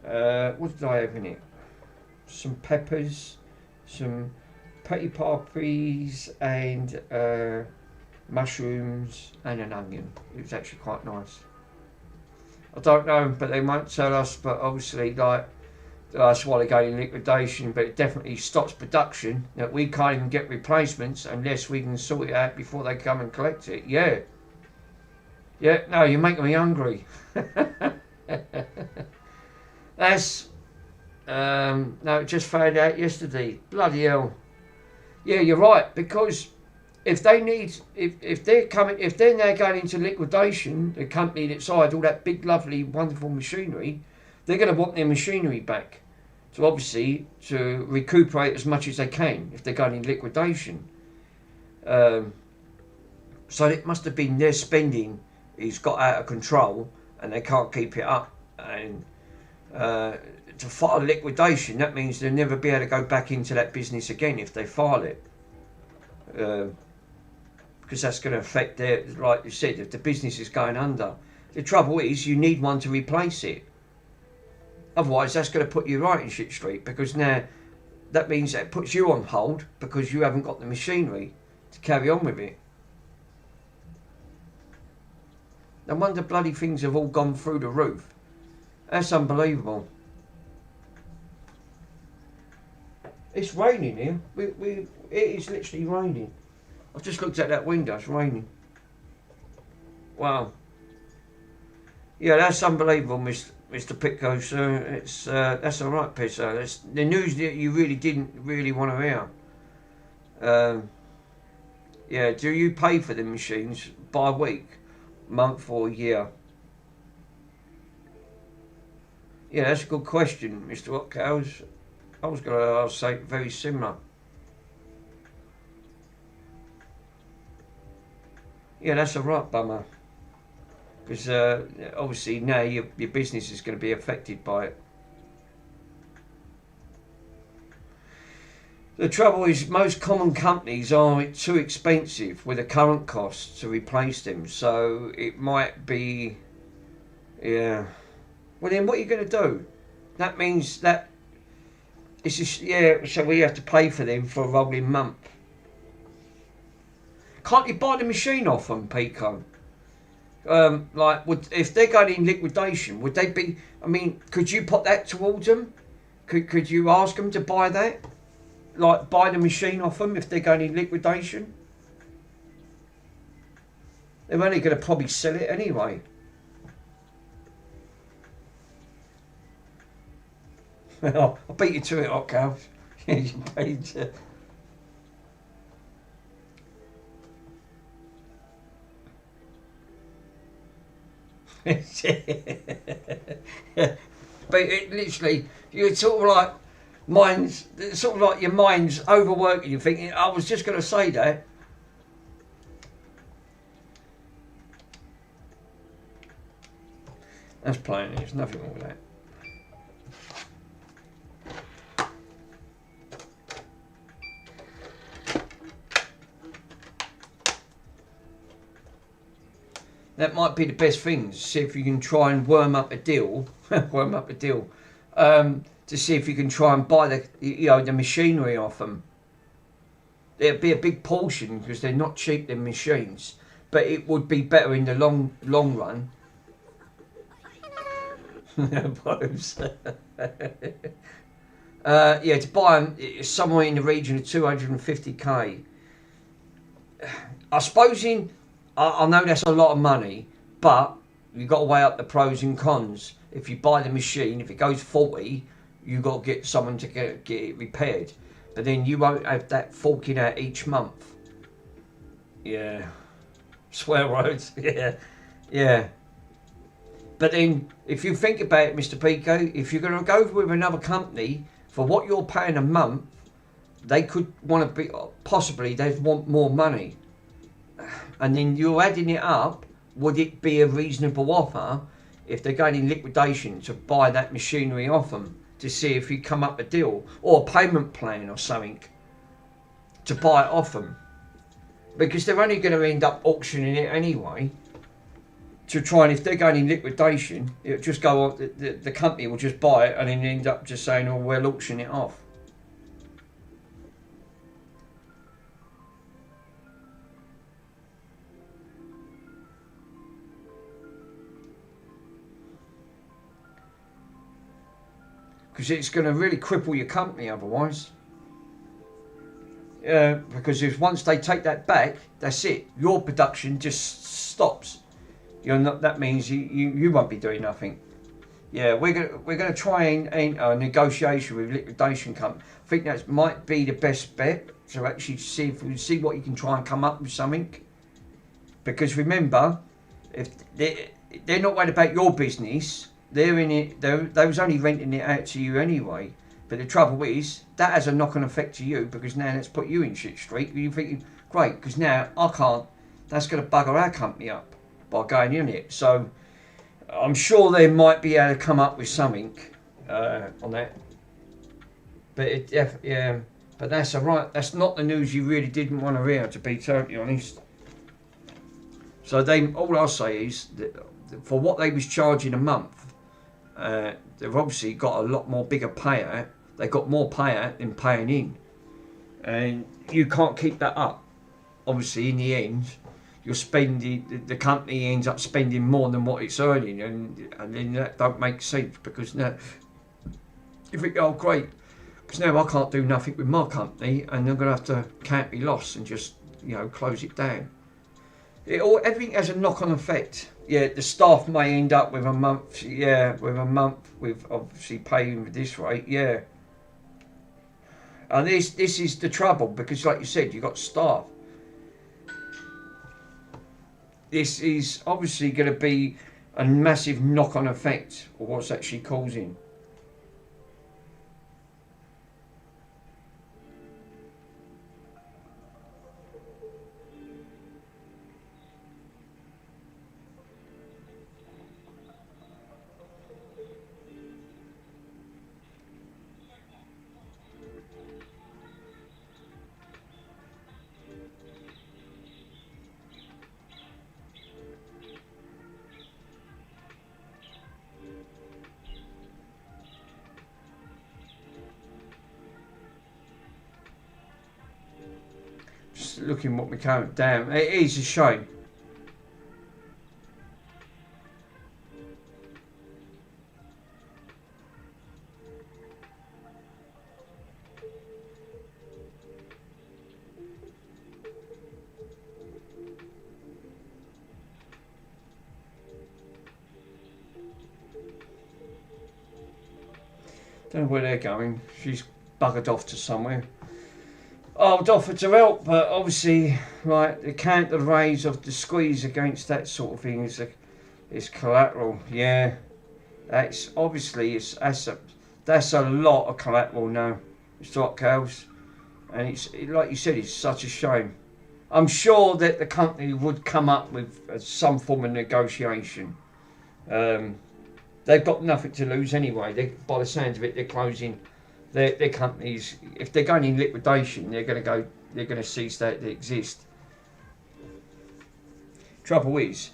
What did I have in it? Some peppers, some petit papris, and mushrooms, and an onion. It was actually quite nice. I don't know, but they won't tell us. But obviously, like that's why they're going in liquidation. But it definitely stops production. That we can't even get replacements unless we can sort it out before they come and collect it. Yeah. No, you're making me hungry. That's no, just found out yesterday. Bloody hell. Yeah, you're right, because if they're now going into liquidation, the company that's hired all that big, lovely, wonderful machinery, they're going to want their machinery back to obviously to recuperate as much as they can if they're going in liquidation. So it must have been their spending is got out of control and they can't keep it up. And to file liquidation, that means they'll never be able to go back into that business again if they file it. Because that's going to affect their, like you said, if the business is going under. The trouble is you need one to replace it. Otherwise that's going to put you right in shit street, because now that means that it puts you on hold because you haven't got the machinery to carry on with it. No wonder bloody things have all gone through the roof. That's unbelievable. It's raining here. It is literally raining. I've just looked at that window. It's raining. Wow. Yeah, that's unbelievable, Mr. Pitco, sir. It's that's all right, Pizzo. That's the news that you really didn't really want to hear. Yeah. Do you pay for the machines by week, month, or year? Yeah, that's a good question, Mr. Watcows. I was going to say very similar. Yeah, that's a right bummer. Because obviously now your business is going to be affected by it. The trouble is most common companies are too expensive with the current costs to replace them. So it might be, yeah. Well then what are you going to do? That means that it's just, yeah, so we have to pay for them for a rolling month. Can't you buy the machine off them, Pico? If they're going in liquidation, would they be, I mean, could you put that towards them? Could you ask them to buy that? Like, buy the machine off them if they're going in liquidation? They're only going to probably sell it anyway. I'll beat you to it, hot cows. You paid to... But it literally, you're sort of like your mind's overworking. You're thinking, I was just going to say that. That's plain. There's nothing wrong with that. That might be the best thing. See if you can try and worm up a deal, to see if you can try and buy the machinery off them. It'd be a big portion because they're not cheap, them machines. But it would be better in the long run. Yeah, to buy them somewhere in the region of 250k. I suppose I know that's a lot of money, but you've got to weigh up the pros and cons. If you buy the machine, if it goes faulty, you've got to get someone to get it repaired. But then you won't have that forking out each month. Yeah. Swear words. Yeah. Yeah. But then, if you think about it, Mr. Pico, if you're going to go with another company, for what you're paying a month, they could want to be, possibly they'd want more money. And then you're adding it up, would it be a reasonable offer if they're going in liquidation to buy that machinery off them to see if you come up a deal or a payment plan or something to buy it off them? Because they're only going to end up auctioning it anyway to try, and if they're going in liquidation, it'll just go on, the company will just buy it and then end up just saying, oh, we'll auction it off. Because it's going to really cripple your company otherwise. Because if once they take that back, that's it. Your production just stops. You're not. That means you won't be doing nothing. Yeah, we're gonna try and a negotiation with liquidation company. I think that might be the best bet to actually see if we see what you can try and come up with something. Because remember, if they're not worried about your business, they're in it. They was only renting it out to you anyway. But the trouble is, that has a knock-on effect to you because now that's put you in shit street. You're thinking, great, because now I can't. That's going to bugger our company up by going in it. So I'm sure they might be able to come up with something on that. But yeah, but that's alright. That's not the news you really didn't want to hear, to be totally honest. So all I'll say is that for what they was charging a month, they've obviously got a lot more bigger payout. They got more payout than paying in, and you can't keep that up. Obviously, in the end, you're spending. The company ends up spending more than what it's earning, and then that don't make sense because now you think, oh great, because now I can't do nothing with my company, and I'm going to have to count my loss and just close it down. Everything has a knock-on effect. Yeah, the staff may end up with a month. Yeah, with obviously paying at this rate. Yeah, and this is the trouble because, like you said, you got staff. This is obviously going to be a massive knock-on effect of what's actually causing. Looking what we count down, it is a shame. Don't know where they're going. She's buggered off to somewhere. I would offer to help, but obviously, right, the counter raise of the squeeze against that sort of thing is collateral. Yeah, that's obviously that's a lot of collateral now. It's like cows, and it's like you said, it's such a shame. I'm sure that the company would come up with some form of negotiation. They've got nothing to lose anyway. By the sounds of it, they're closing. Their companies, if they're going in liquidation, they're going to cease that they exist. Trouble is,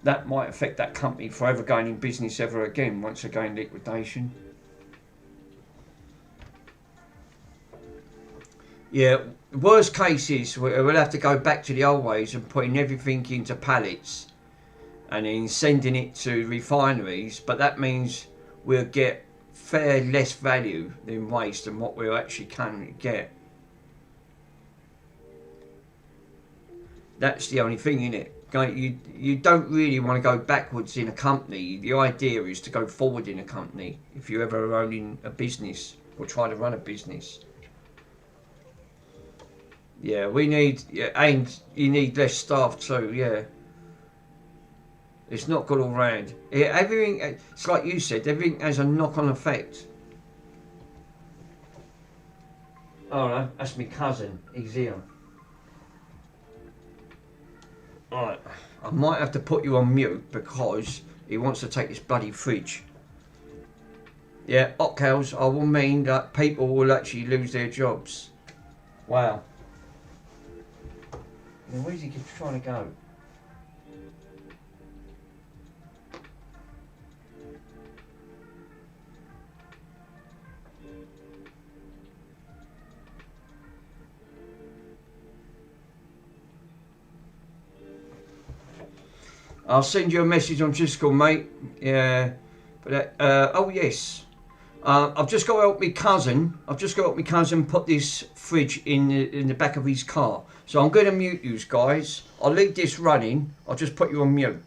that might affect that company forever going in business ever again once they go in liquidation. Yeah, worst case is we'll have to go back to the old ways and putting everything into pallets and then sending it to refineries, but that means we'll get fair less value in waste than what we actually can get. That's the only thing in it. You don't really want to go backwards in a company. The idea is to go forward in a company if you're ever owning a business or try to run a business. Yeah, we need, yeah, and you need less staff too. Yeah, it's not good all round. Yeah, everything. It's like you said. Everything has a knock-on effect. Oh no, that's my cousin. He's here. Alright, I might have to put you on mute because he wants to take this bloody fridge. Yeah, cows, I will mean that people will actually lose their jobs. Wow. Now, where's he trying to go? I'll send you a message on Discord, mate. Yeah, but oh yes, I've just got to help my cousin. I've just got to help my cousin put this fridge in the back of his car. So I'm going to mute you guys. I'll leave this running. I'll just put you on mute.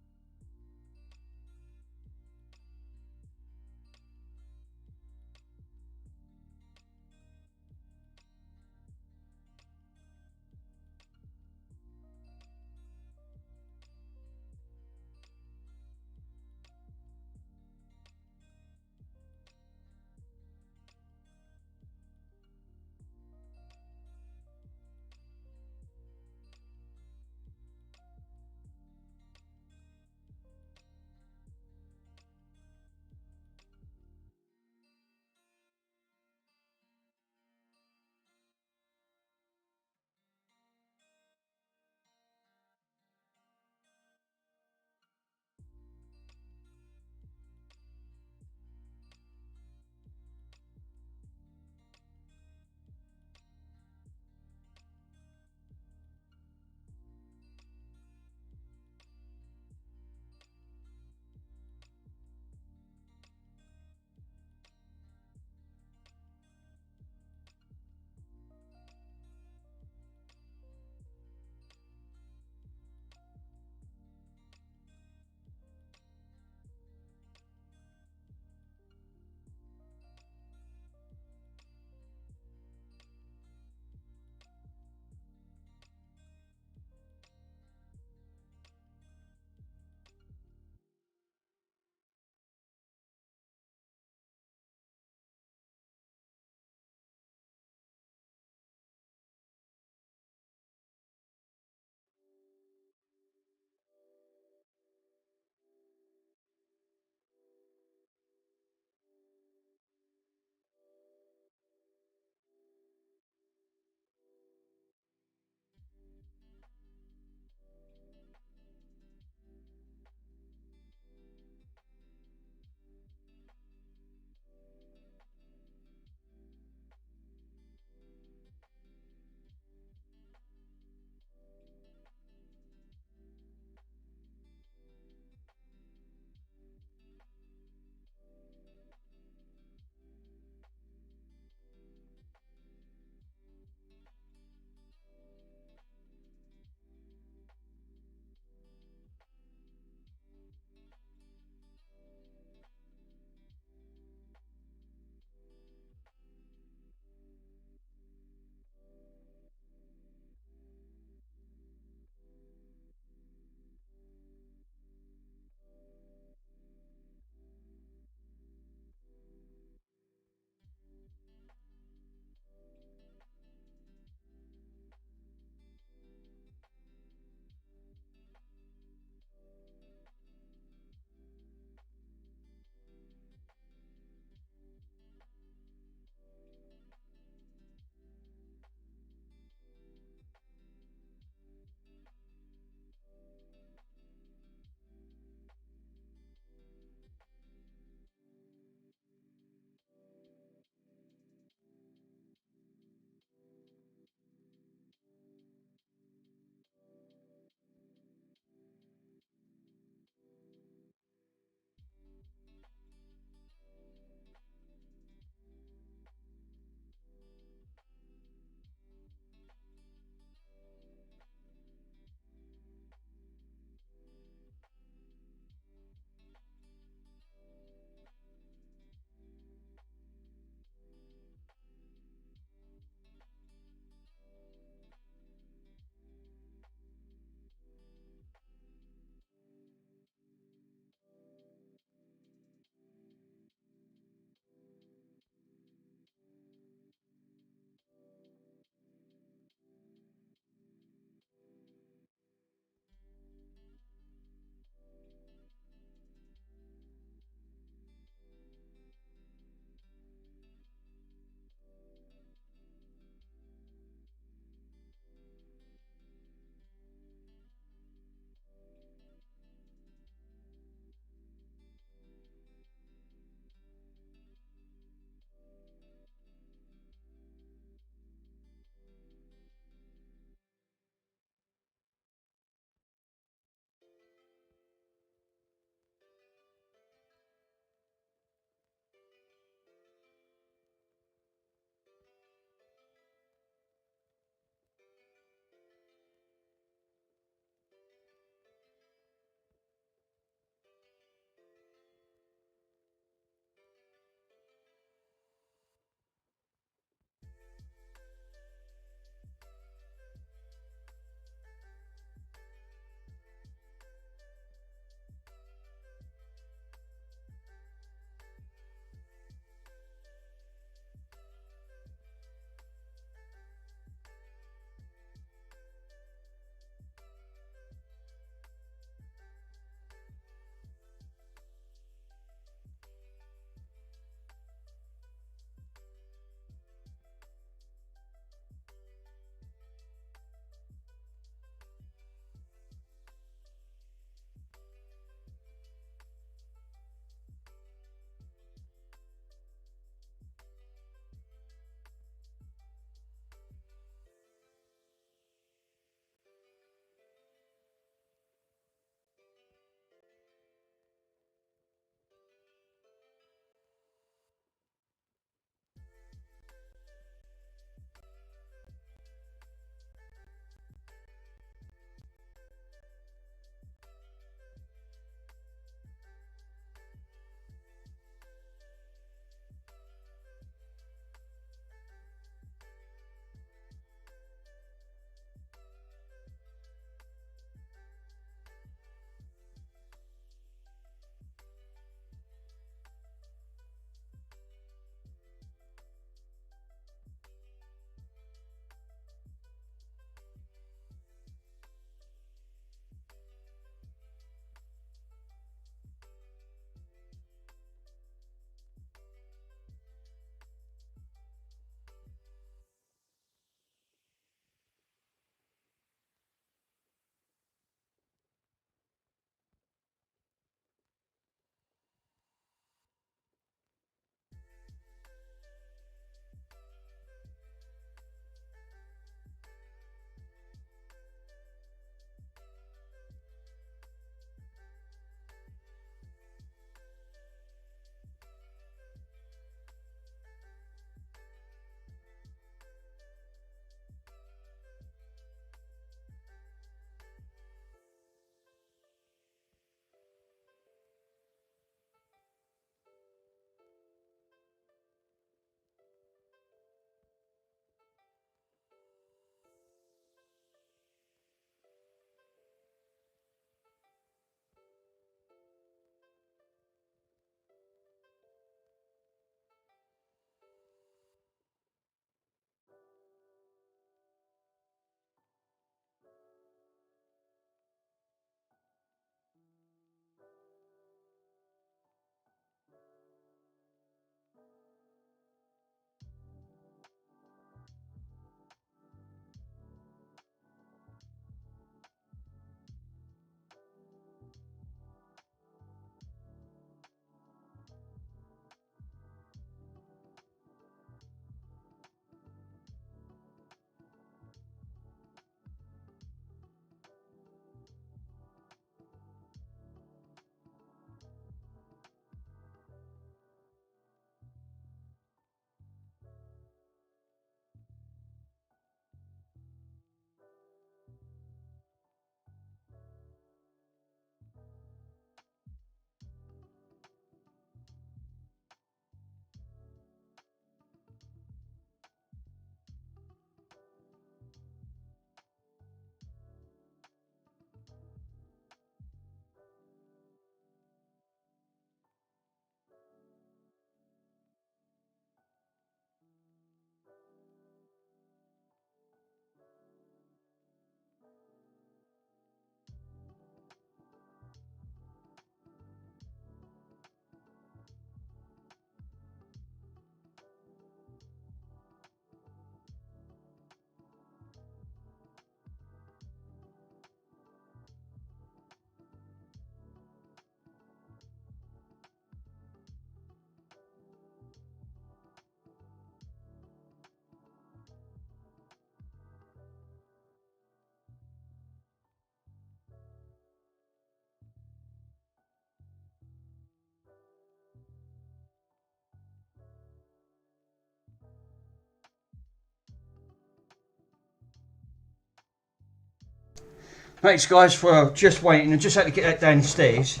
Thanks guys for just waiting. I just had to get that down the stairs.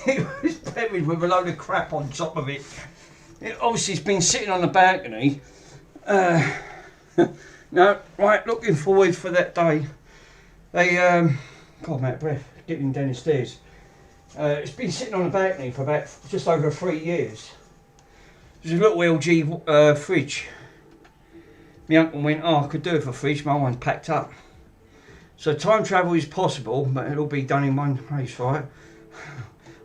It was buried with a load of crap on top of it. Obviously it's been sitting on the balcony. No, right, looking forward for that day. They, God, I'm out of breath, getting down the stairs. It's been sitting on the balcony for about just over 3 years. There's a little LG fridge. My uncle went, oh, I could do it for a fridge, my one's packed up. So time travel is possible, but it'll be done in one place, right?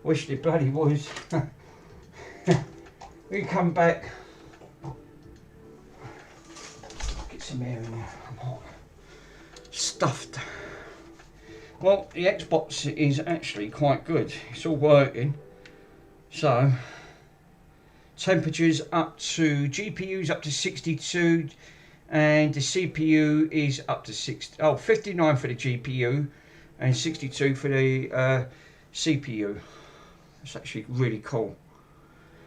Wish it bloody was. We come back. Get some air in there. I'm hot. Stuffed. Well, the Xbox is actually quite good. It's all working. So, temperatures up to, GPU's up to 62, and the CPU is up to 59 for the GPU, and 62 for the CPU. It's actually really cool.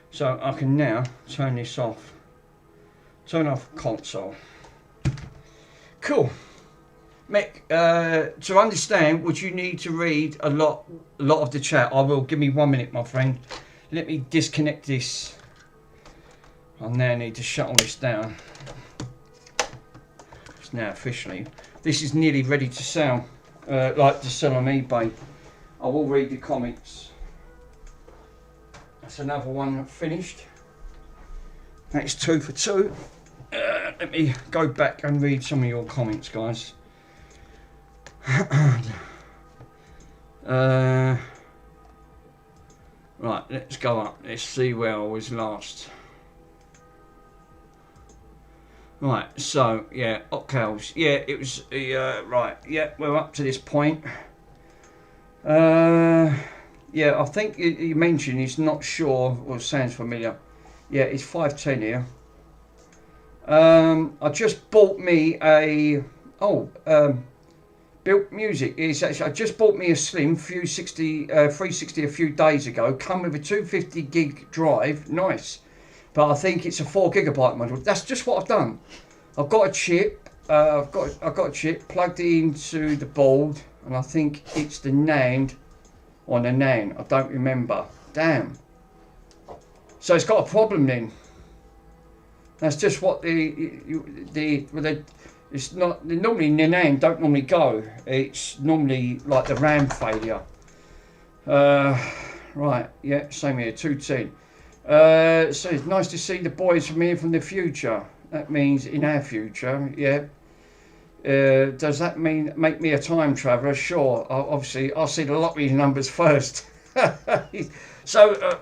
So I can now turn this off. Turn off console. Cool. Mick, to understand, would you need to read a lot of the chat? I will. Give me 1 minute, my friend. Let me disconnect this. I now need to shut all this down. It's now officially. This is nearly ready to sell. Like to sell on eBay. I will read the comments. That's another one finished. That's 2 for 2. Let me go back and read some of your comments, guys. Right, let's go up. Let's see where I was last. Right, so yeah, Octales. Yeah, it was right. Yeah, we're up to this point. Yeah, I think you mentioned he's not sure, or sounds familiar. Yeah, it's 510 here. I just bought me a Built Music. It's actually, I just bought me a Slim 360 a few days ago. Come with a 250 gig drive, nice. But I think it's a 4 gigabyte model. That's just what I've done. I've got a chip. I've got a chip plugged it into the board, and I think it's the NAND on the NAND. I don't remember. Damn. So it's got a problem then. That's just what it's not normally the NAND don't normally go. It's normally like the RAM failure. Right. Yeah. Same here. 210. So it's nice to see the boys from here from the future. That means in our future, yeah. Does that mean make me a time traveller? Sure. Obviously, I'll see the lottery numbers first. So,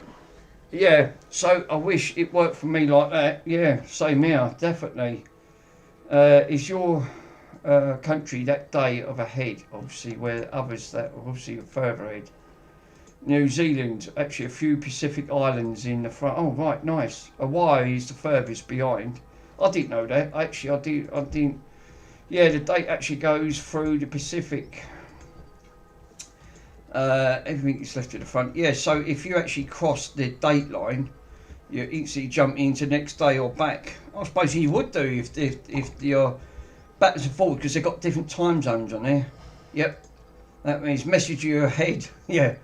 yeah. So I wish it worked for me like that. Yeah. Same here. Definitely. Is your country that day of ahead? Obviously, where others that are obviously further ahead. New Zealand, actually a few Pacific islands in the front. Oh right, nice. Hawaii is the furthest behind. I didn't know that. Actually, I didn't. Yeah, the date actually goes through the Pacific. Everything is left to the front. Yeah, so if you actually cross the date line, you instantly jump into next day or back. I suppose you would do if you're backwards and forwards, because they've got different time zones on there. Yep, that means message you ahead. Yeah.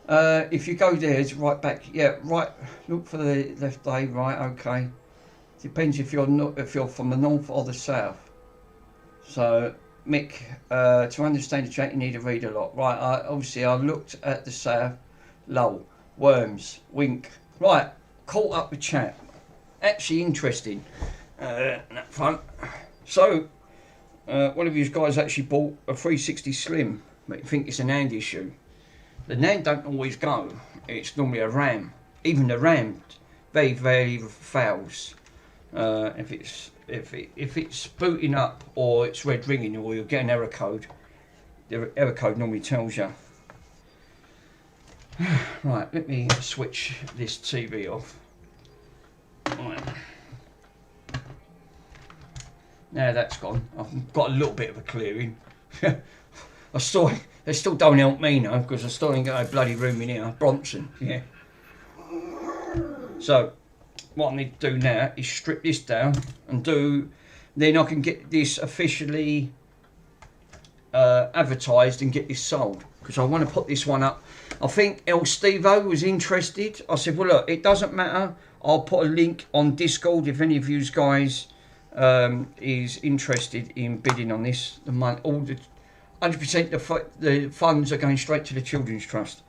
If you go there, it's right back. Yeah, right. Look for the left day. Right. Okay. Depends if you're from the north or the south. So, Mick, to understand the chat, you need to read a lot. Right. Obviously, I looked at the south. Lol. Worms. Wink. Right. Caught up with chat. Actually interesting. That front. So, one of you guys actually bought a 360 Slim, but you think it's an NAND issue. The NAND don't always go. It's normally a RAM. Even the RAM very, very fails. If it's booting up or it's red ringing or you'll get an error code. The error code normally tells you. Right, let me switch this TV off. Right. Now that's gone. I've got a little bit of a clearing. They still don't help me now because I still ain't got a bloody room in here. Bronson, yeah. So, what I need to do now is strip this down and then I can get this officially advertised and get this sold, because I want to put this one up. I think El Stevo was interested. I said, well, look, it doesn't matter. I'll put a link on Discord if any of you guys is interested in bidding on this. The money, all the 100% the funds are going straight to the Children's Trust.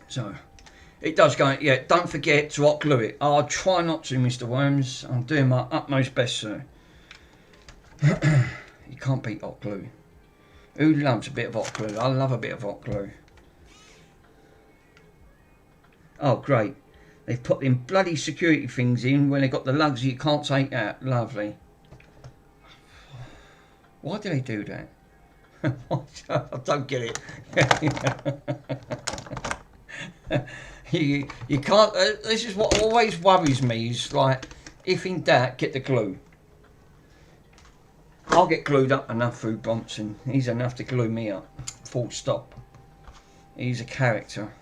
So it does go. Yeah, don't forget to hot glue it. I'll try not to, Mr. Worms. I'm doing my utmost best, sir. You can't beat hot glue. Who loves a bit of hot glue? I love a bit of hot glue. Oh, great. They've put them bloody security things in when they got the lugs you can't take out. Lovely. Why do they do that? I don't get it. you can't... this is what always worries me, is like, if in doubt, get the glue. I'll get glued up enough through Bronson. He's enough to glue me up. Full stop. He's a character.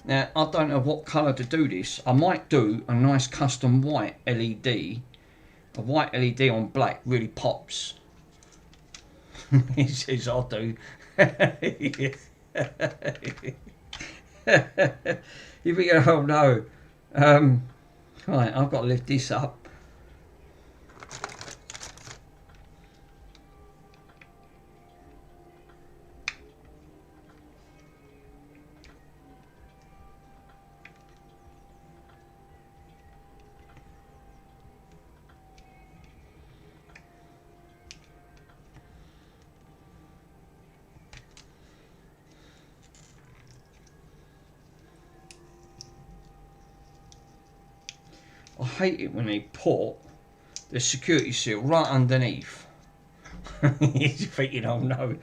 Now, I don't know what colour to do this. I might do a nice custom white LED. A white LED on black really pops. He says, I'll do. You think, oh no. Right, I've got to lift this up. I hate it when they put the security seal right underneath. You're thinking, oh no.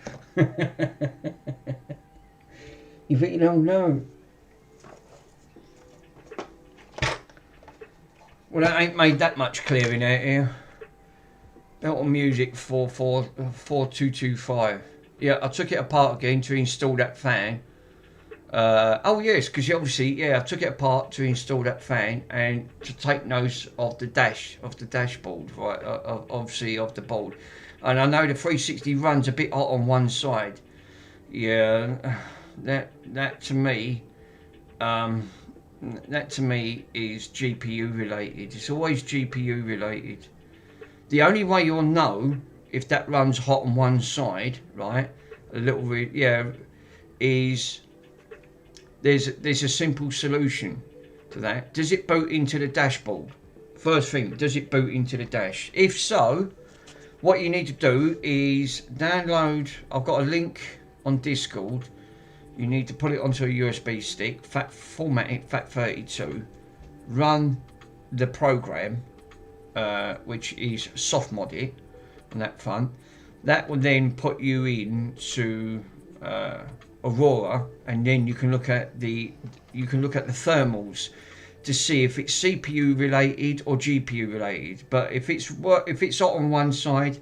You're thinking, oh no. Well, that ain't made that much clearing out here. Belt on Music 4225. Yeah, I took it apart again to install that fan. Oh yes, because obviously, yeah, I took it apart to install that fan and to take notes of the dashboard, right? Obviously of the board, and I know the 360 runs a bit hot on one side. Yeah, that to me is GPU related. It's always GPU related. The only way you'll know if that runs hot on one side, right? A little bit, yeah, is. There's a simple solution to that. Does it boot into the dashboard? First thing, does it boot into the dash? If so, what you need to do is download. I've got a link on Discord. You need to put it onto a USB stick, format it FAT32, run the program, which is soft mod it on that front. That will then put you into Aurora, and then you can look at the thermals to see if it's CPU related or GPU related. But if it's hot on one side,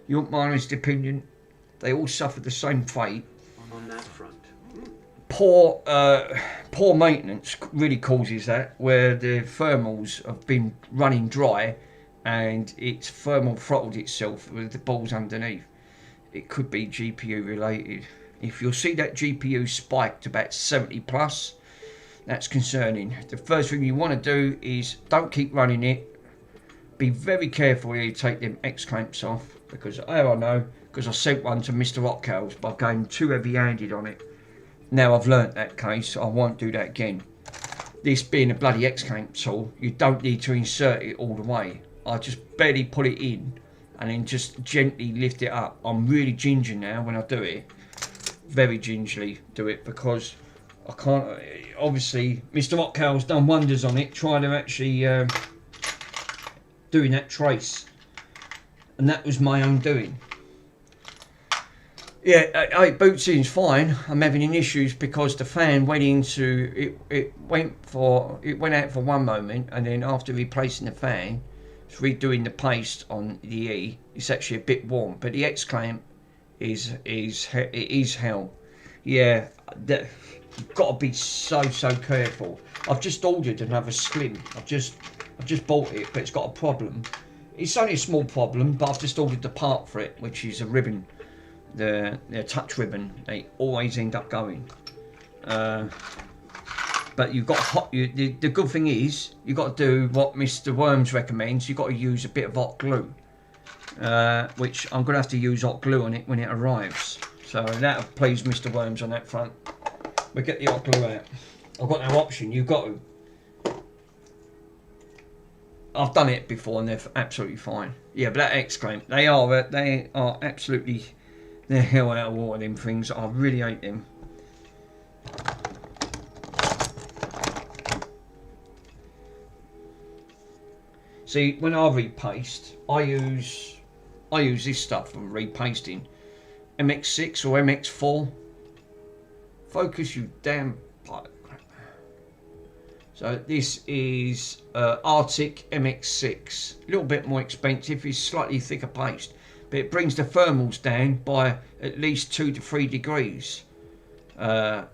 you want my honest opinion, they all suffer the same fate. On that front. Poor maintenance really causes that, where the thermals have been running dry and it's thermal throttled itself with the balls underneath. It could be GPU related. If you'll see that GPU spike to about 70 plus, that's concerning. The first thing you want to do is don't keep running it. Be very careful when you take them X clamps off, because I know, because I sent one to Mr. Rockhouse by going too heavy-handed on it. Now I've learnt that case, I won't do that again. This being a bloody X clamp tool, you don't need to insert it all the way. I just barely put it in and then just gently lift it up. I'm really ginger now when I do it. Very gingerly do it, because I can't. Obviously, Mr. Rockhouse done wonders on it, trying to actually doing that trace, and that was my own doing. Yeah, it boots in fine. I'm having issues because the fan went into it. It went out for one moment, and then after replacing the fan, it's redoing the paste on the E. It's actually a bit warm, but the X clamp is hell. Yeah, you've got to be so careful. I've just ordered another slim. I've just bought it, but it's got a problem. It's only a small problem, but I've just ordered the part for it, which is a ribbon, the touch ribbon. They always end up going. But you've got the good thing is you've got to do what Mr. Worms recommends. You've got to use a bit of hot glue, which I'm gonna have to use hot glue on it when it arrives. So that'll please Mr. Worms on that front. We'll get the hot glue out. I've got no option. You've got to. I've done it before and they're absolutely fine. Yeah, but that X clamp, they are absolutely, they're hell out of water. Them things, I really hate them. See, when I repaste, I use this stuff for repasting. MX6 or MX4. Focus, you damn pipe. So this is Arctic MX6. A little bit more expensive. It's slightly thicker paste, but it brings the thermals down by at least 2 to 3 degrees. But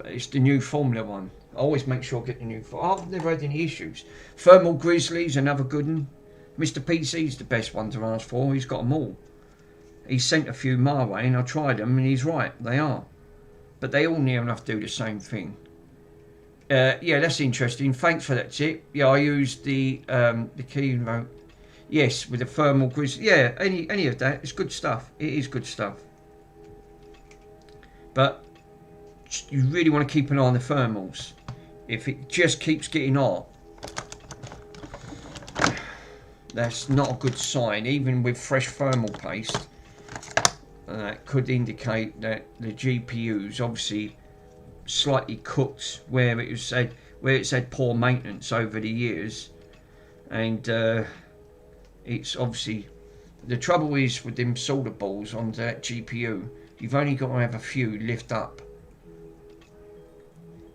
it's the new formula one. I always make sure I get the new. I've never had any issues. Thermal Grizzly's another good one. Mr. PC's the best one to ask for. He's got them all. He sent a few my way and I tried them and he's right. They are. But they all near enough do the same thing. Yeah, that's interesting. Thanks for that tip. Yeah, I used the key remote. Yes, with the thermal grizzly. Yeah, any of that. It's good stuff. It is good stuff. But you really want to keep an eye on the thermals. If it just keeps getting hot, that's not a good sign. Even with fresh thermal paste, that could indicate that the GPU's obviously slightly cooked where it's had poor maintenance over the years, and it's obviously the trouble is with them solder balls on that GPU. You've only got to have a few lift up.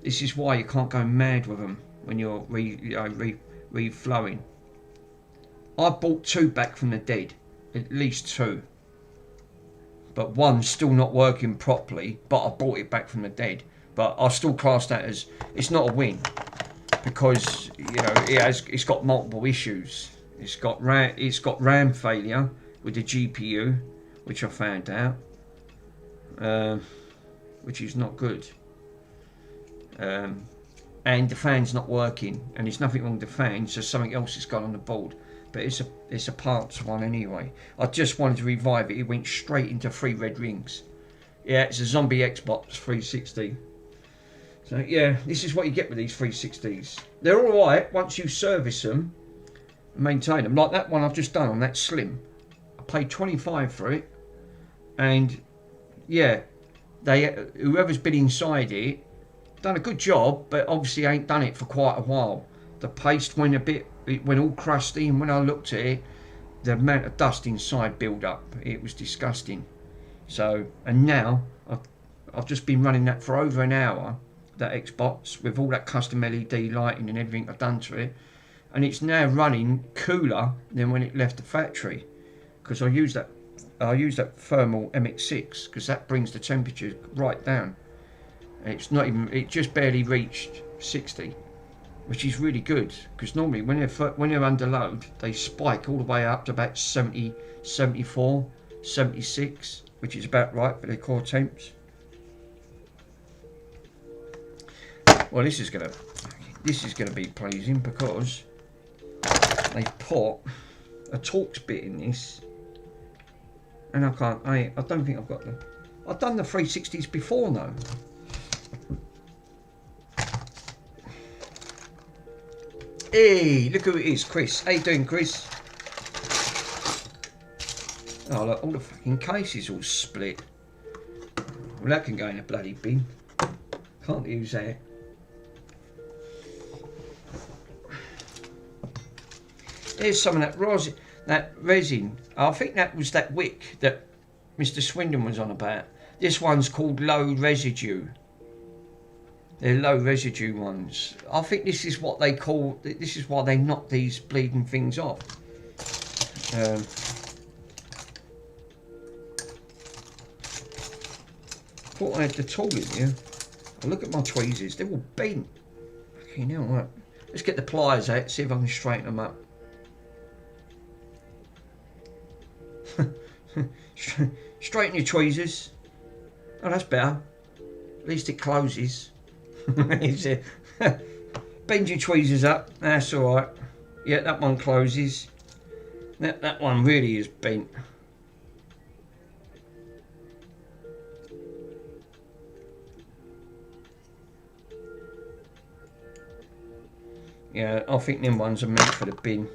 This is why you can't go mad with them when you're reflowing. I bought 2 back from the dead, at least 2. But one's still not working properly, but I bought it back from the dead. But I still class that as, it's not a win, because you know it's got multiple issues. It's got RAM failure with the GPU, which I found out, which is not good. And the fan's not working, and there's nothing wrong with the fan, so something else has gone on the board. But it's a parts one anyway. I just wanted to revive it. It went straight into 3 red rings. Yeah, it's a zombie Xbox 360. So yeah, this is what you get with these 360s. They're all right once you service them, and maintain them. Like that one I've just done on that Slim. I paid 25 for it, and yeah, whoever's been inside it done a good job, but obviously ain't done it for quite a while. The paste went it went all crusty, and when I looked at it, the amount of dust inside built up. It was disgusting. So, and now I've just been running that for over an hour, that Xbox, with all that custom LED lighting and everything I've done to it, and it's now running cooler than when it left the factory, because I use that thermal MX6, because that brings the temperature right down. It's not even, it just barely reached 60, which is really good, because normally when they're under load, they spike all the way up to about 70, 74, 76, which is about right for their core temps. Well, this is gonna be pleasing, because they've put a Torx bit in this, and I don't think I've got them. I've done the 360s before though. Hey, look who it is, Chris. How you doing, Chris? Oh, look, all the fucking cases all split. Well, that can go in a bloody bin. Can't use that. There's some of that resin. I think that was that wick that Mr. Swindon was on about. This one's called low residue. They're low residue ones. I think this is what they call. This is why they knock these bleeding things off. thought I had the tool in here. I look at my tweezers, they're all bent. Okay, now what? Let's get the pliers out, see if I can straighten them up. Straighten your tweezers. Oh, that's better. At least it closes. Bend your tweezers up. That's alright. Yeah, that one closes. That one really is bent. Yeah, I think them ones are meant for the bin.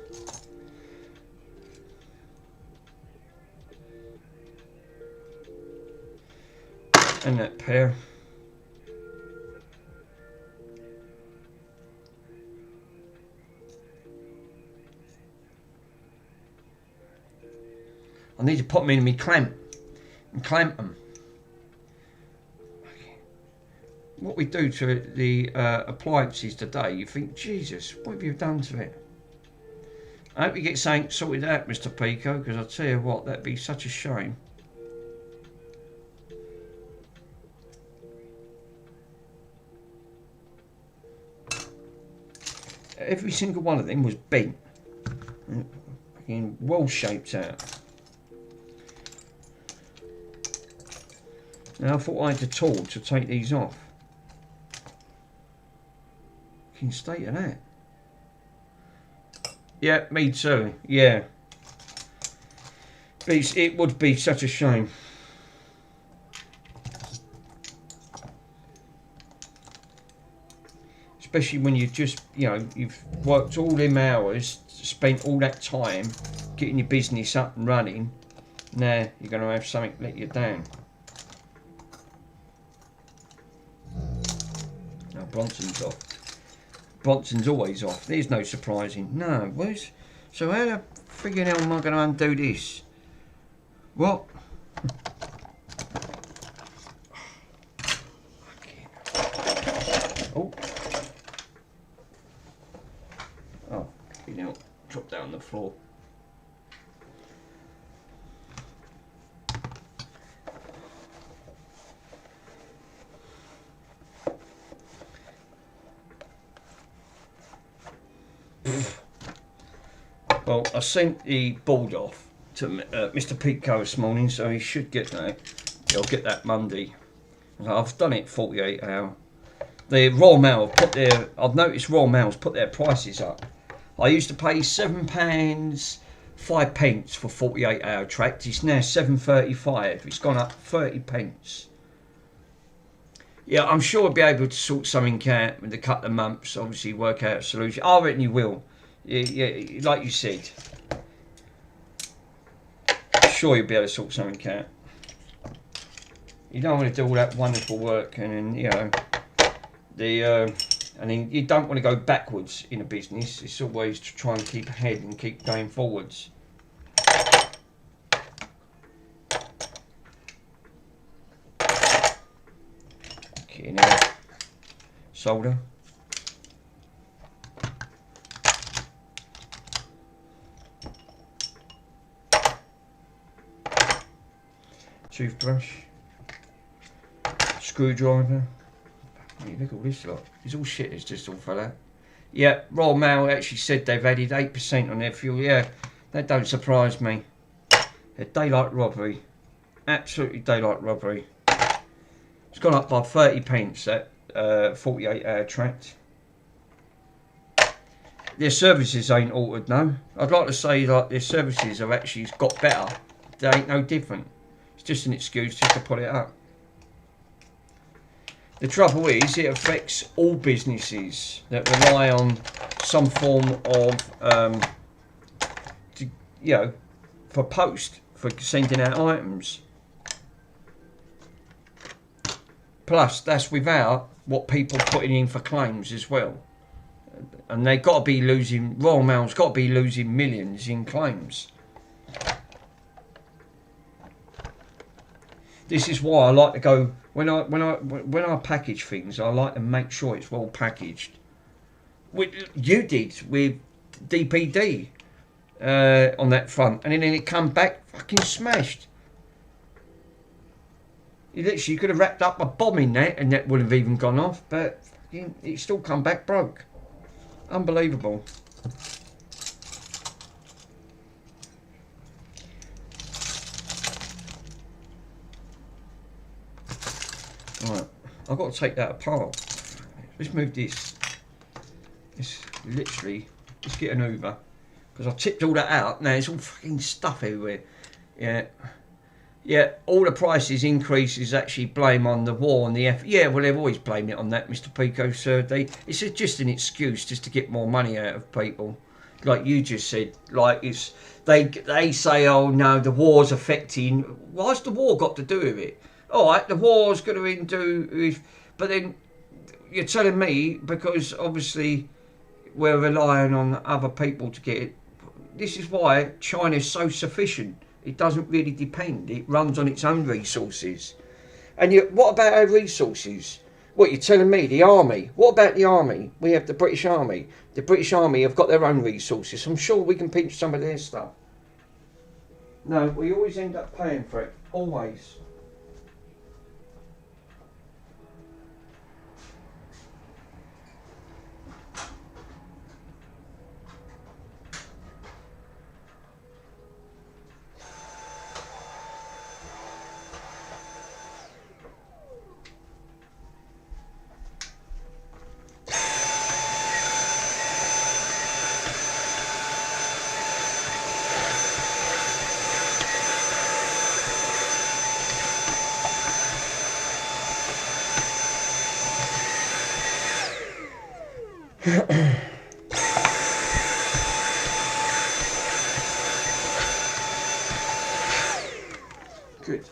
And that pair. I need to put them in my clamp and clamp them. What we do to the appliances today, you think, Jesus, what have you done to it? I hope you get something sorted out, Mr. Pico, because I'll tell you what, that'd be such a shame. Every single one of them was bent. Well shaped out. Now I thought I had the tool to take these off. Fucking state of that. Yeah, me too. Yeah. It would be such a shame. Especially when you just, you know, you've worked all them hours, spent all that time getting your business up and running. Now you're going to have something let you down. Now Bronson's off. Bronson's always off. There's no surprising. No, where's... So how the friggin' hell am I going to undo this? What? Oh. Oh, you know, drop down on the floor. Well, I sent the board off to Mr. Pico this morning, so he should get that. He'll get that Monday. I've done it 48 hour. The Royal Mail put their... I've noticed Royal Mail's put their prices up. I used to pay £7 5 pence for 48 hour tract. It's now £7.35. It's gone up 30 pence. Yeah, I'm sure I'll be able to sort something out with a couple of months. Obviously, work out a solution. I reckon you will. Yeah, like you said. Sure, you'll be able to sort something out. You don't want to do all that wonderful work, and then you know and then you don't want to go backwards in a business. It's always to try and keep ahead and keep going forwards. Okay, now solder. Toothbrush, screwdriver. Hey, look at all this lot. It's all shit. It's just all fell out. Yeah, Royal Mail actually said they've added 8% on their fuel. Yeah, that don't surprise me. A daylight robbery, absolutely daylight robbery. It's gone up by 30 pence that 48 hour tract. Their services ain't altered, no. I'd like to say like their services have actually got better. They ain't no different. Just an excuse just to put it up. The trouble is, it affects all businesses that rely on some form of, you know, for post, for sending out items. Plus, that's without what people putting in for claims as well. And they've got to be losing, Royal Mail's got to be losing millions in claims. This is why I like to go when I package things. I like to make sure it's well packaged. You did with DPD on that front, and then it come back fucking smashed. You literally could have wrapped up a bomb in that and that wouldn't have even gone off, but it still come back broke. Unbelievable. Right, I've got to take that apart. Let's move this. Let's get an Uber. Because I tipped all that out. Now it's all fucking stuff everywhere. Yeah. Yeah, all the prices increase is actually blame on the war and the Yeah, well, they've always blamed it on that, Mr. Pico, sir. It's just an excuse just to get more money out of people. Like you just said, like they say, oh no, the war's affecting. Why's the war got to do with it? All right, the war's going to do with, but then you're telling me because obviously we're relying on other people to get it. This is why China's so sufficient. It doesn't really depend. It runs on its own resources. And what about our resources? What, you're telling me? The army? What about the army? We have the British Army. The British Army have got their own resources. I'm sure we can pinch some of their stuff. No, we always end up paying for it. Always. Good.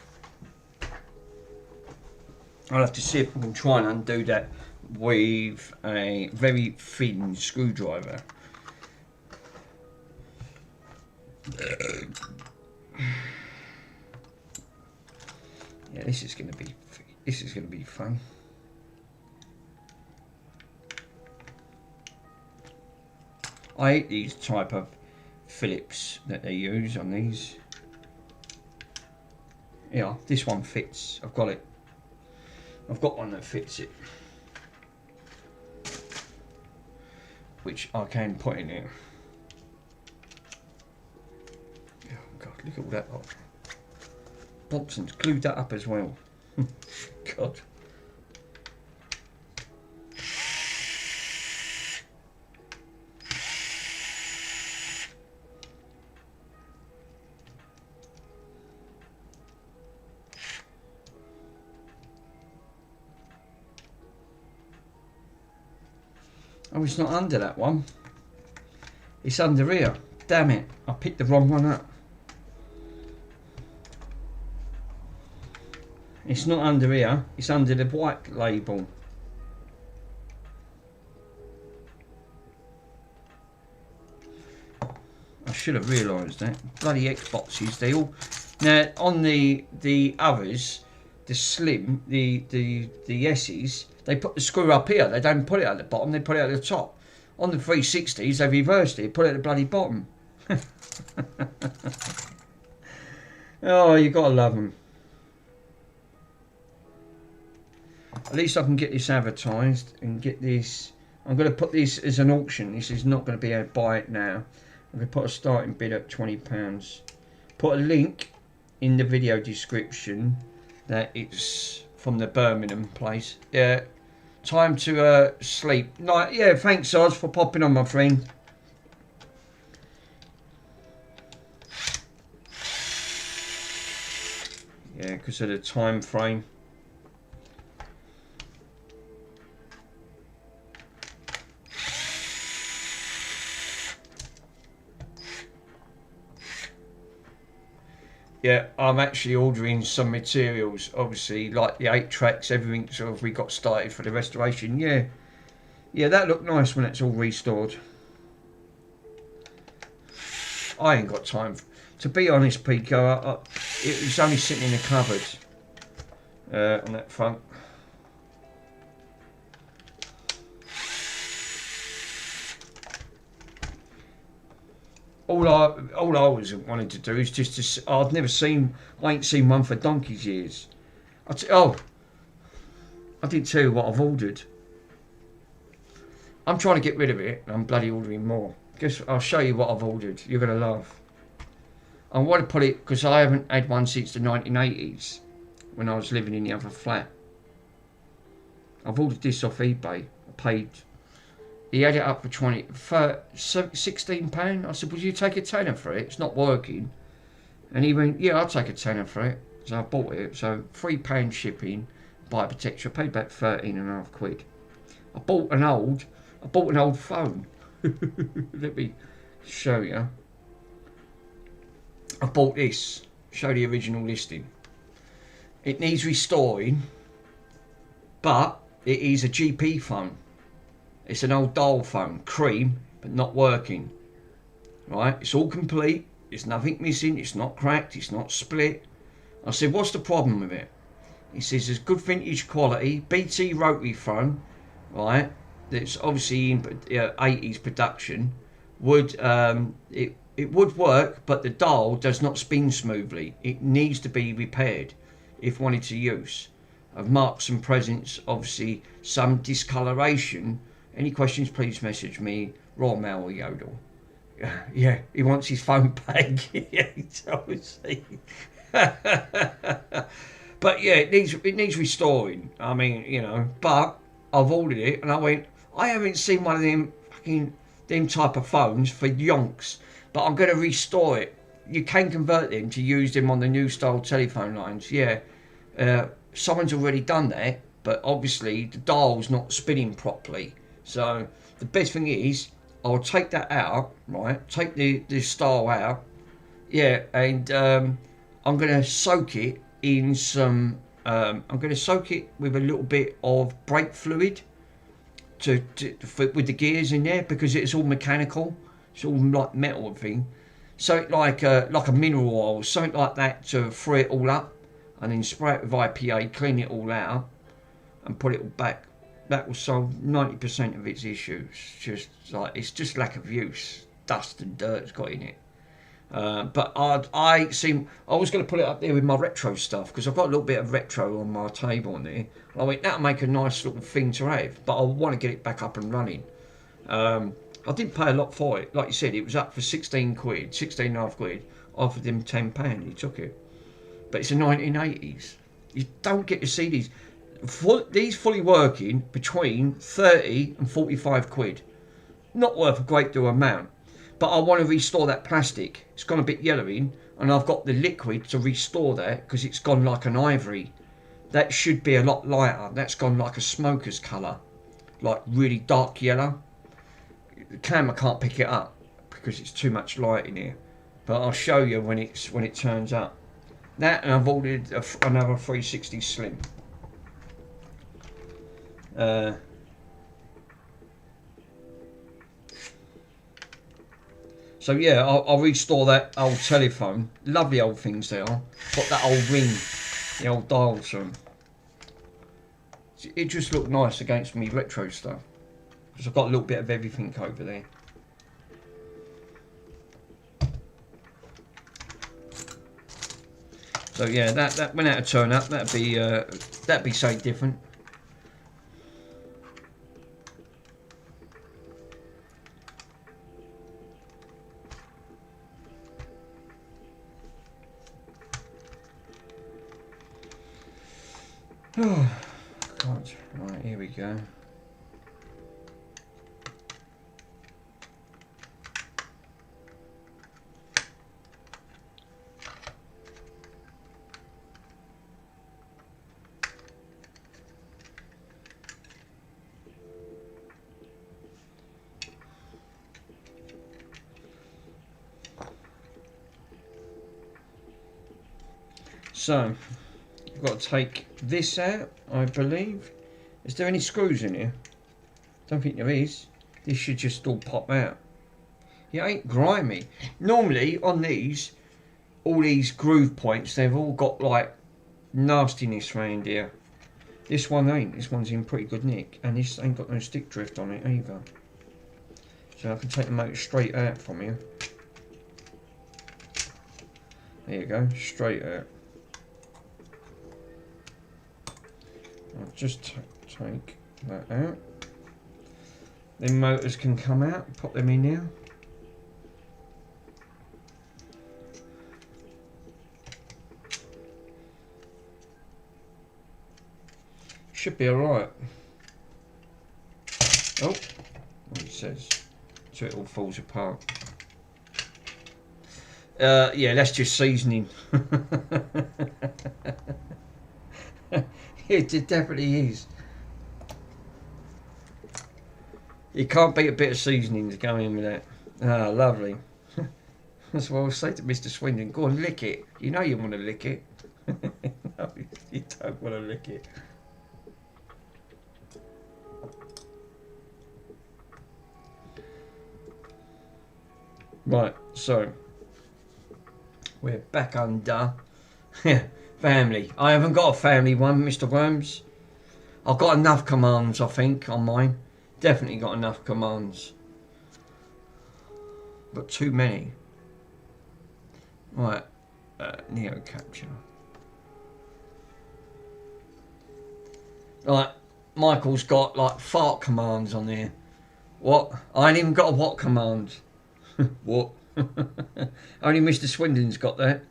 I'll have to see if I can try and undo that with a very thin screwdriver. Yeah, this is going to be fun. I hate these type of Phillips that they use on these. Yeah, this one fits. I've got it. I've got one that fits it, which I can put in here. Oh God, look at all that lot. Bobson's glued that up as well. God. Oh, it's not under that one. It's under here. Damn it. I picked the wrong one up. It's not under here. It's under the white label. I should have realised that. Bloody Xboxes, they all... Now, on the others, the Slim, the S's, they put the screw up here. They don't put it at the bottom, they put it at the top. On the 360s, they reversed it, put it at the bloody bottom. Oh, you gotta love them. At least I can get this advertised and get this. I'm going to put this as an auction. This is not going to be a buy it now. I'm going to put a starting bid at £20. Put a link in the video description that it's from the Birmingham place. Yeah. Time to sleep. Night. Yeah, thanks, Oz, for popping on, my friend. Yeah, because of the time frame. Yeah, I'm actually ordering some materials, obviously, like the 8 tracks, everything sort of we got started for the restoration. Yeah, yeah, that looked nice when it's all restored. I ain't got time. To be honest, Pico, it was only sitting in the cupboard on that front. All I always wanted to do is just to. I ain't seen one for donkey's years. Oh, I didn't tell you what I've ordered. I'm trying to get rid of it, and I'm bloody ordering more. Guess I'll show you what I've ordered. You're going to laugh. I want to put it, because I haven't had one since the 1980s, when I was living in the other flat. I've ordered this off eBay. I paid... He had it up for £16. I said, would you take a tenner for it? It's not working. And he went, yeah, I'll take a tenner for it. So I bought it. So £3 shipping, buy protection. I paid about 13.5 quid. I bought an old phone. Let me show you. I bought this. Show the original listing. It needs restoring, but it is a GP phone. It's an old dial phone, cream, but not working. Right? It's all complete. There's nothing missing. It's not cracked. It's not split. I said, what's the problem with it? He says, there's good vintage quality, BT rotary phone, right? That's obviously in 80s production. It would work, but the dial does not spin smoothly. It needs to be repaired if wanted to use. I've marked some presents, obviously some discoloration. Any questions, please message me, Royal Mail or Yodel. Yeah, he wants his phone back. Yeah, obviously. But yeah, it needs restoring. I mean, you know, but I've ordered it and I went, I haven't seen one of them type of phones for yonks, but I'm going to restore it. You can convert them to use them on the new style telephone lines. Yeah, someone's already done that, but obviously the dial's not spinning properly. So the best thing is, I'll take that out, right? Take the style out, yeah, and I'm going to soak it in some. I'm going to soak it with a little bit of brake fluid with the gears in there, because it's all mechanical. It's all like metal thing. So like a mineral oil, something like that, to free it all up, and then spray it with IPA, clean it all out, and put it all back. That will solve 90% of its issues. It's just lack of use. Dust and dirt's got in it. But I was going to put it up there with my retro stuff, because I've got a little bit of retro on my table on there. I went, that'll make a nice little thing to have, but I want to get it back up and running. I didn't pay a lot for it. Like you said, it was up for 16 quid, 16.5 quid. I offered him £10, he took it. But it's the 1980s. You don't get to see these. These fully working between 30 and 45 quid. Not worth a great deal amount. But I want to restore that plastic. It's gone a bit yellowing, and I've got the liquid to restore that, because it's gone like an ivory. That should be a lot lighter. That's gone like a smoker's colour, like really dark yellow. The camera can't pick it up because it's too much light in here. But I'll show you when it turns up. That, and I've ordered another 360 Slim. So yeah, I'll restore that old telephone. Lovely old things they are. Got that old ring, the old dial to them. It just looked nice against me retro stuff, because I've got a little bit of everything over there. So yeah, that went out of turn up. That'd be something different. Oh God! Right, here we go. So, I've got to take this out, I believe. Is there any screws in here? Don't think there is. This should just all pop out. It ain't grimy. Normally, on these, all these groove points, they've all got like nastiness around here. This one ain't. This one's in pretty good nick. And this ain't got no stick drift on it either. So I can take the motor straight out from here. There you go, straight out. I'll just take that out. Then motors can come out, pop them in now. Should be alright. Oh, what it says. So it all falls apart. Yeah, that's just seasoning. It definitely is. You can't beat a bit of seasoning to go in with that. Ah, lovely. That's what I'll say to Mr. Swindon. Go and lick it. You know you want to lick it. No, you don't want to lick it. Right, so we're back under family. I haven't got a family one, Mr. Worms. I've got enough commands, I think, on mine. Definitely got enough commands. But too many. Right, Neo Capture. Right, Michael's got like fart commands on there. What? I ain't even got a what command. What? Only Mr. Swindon's got that.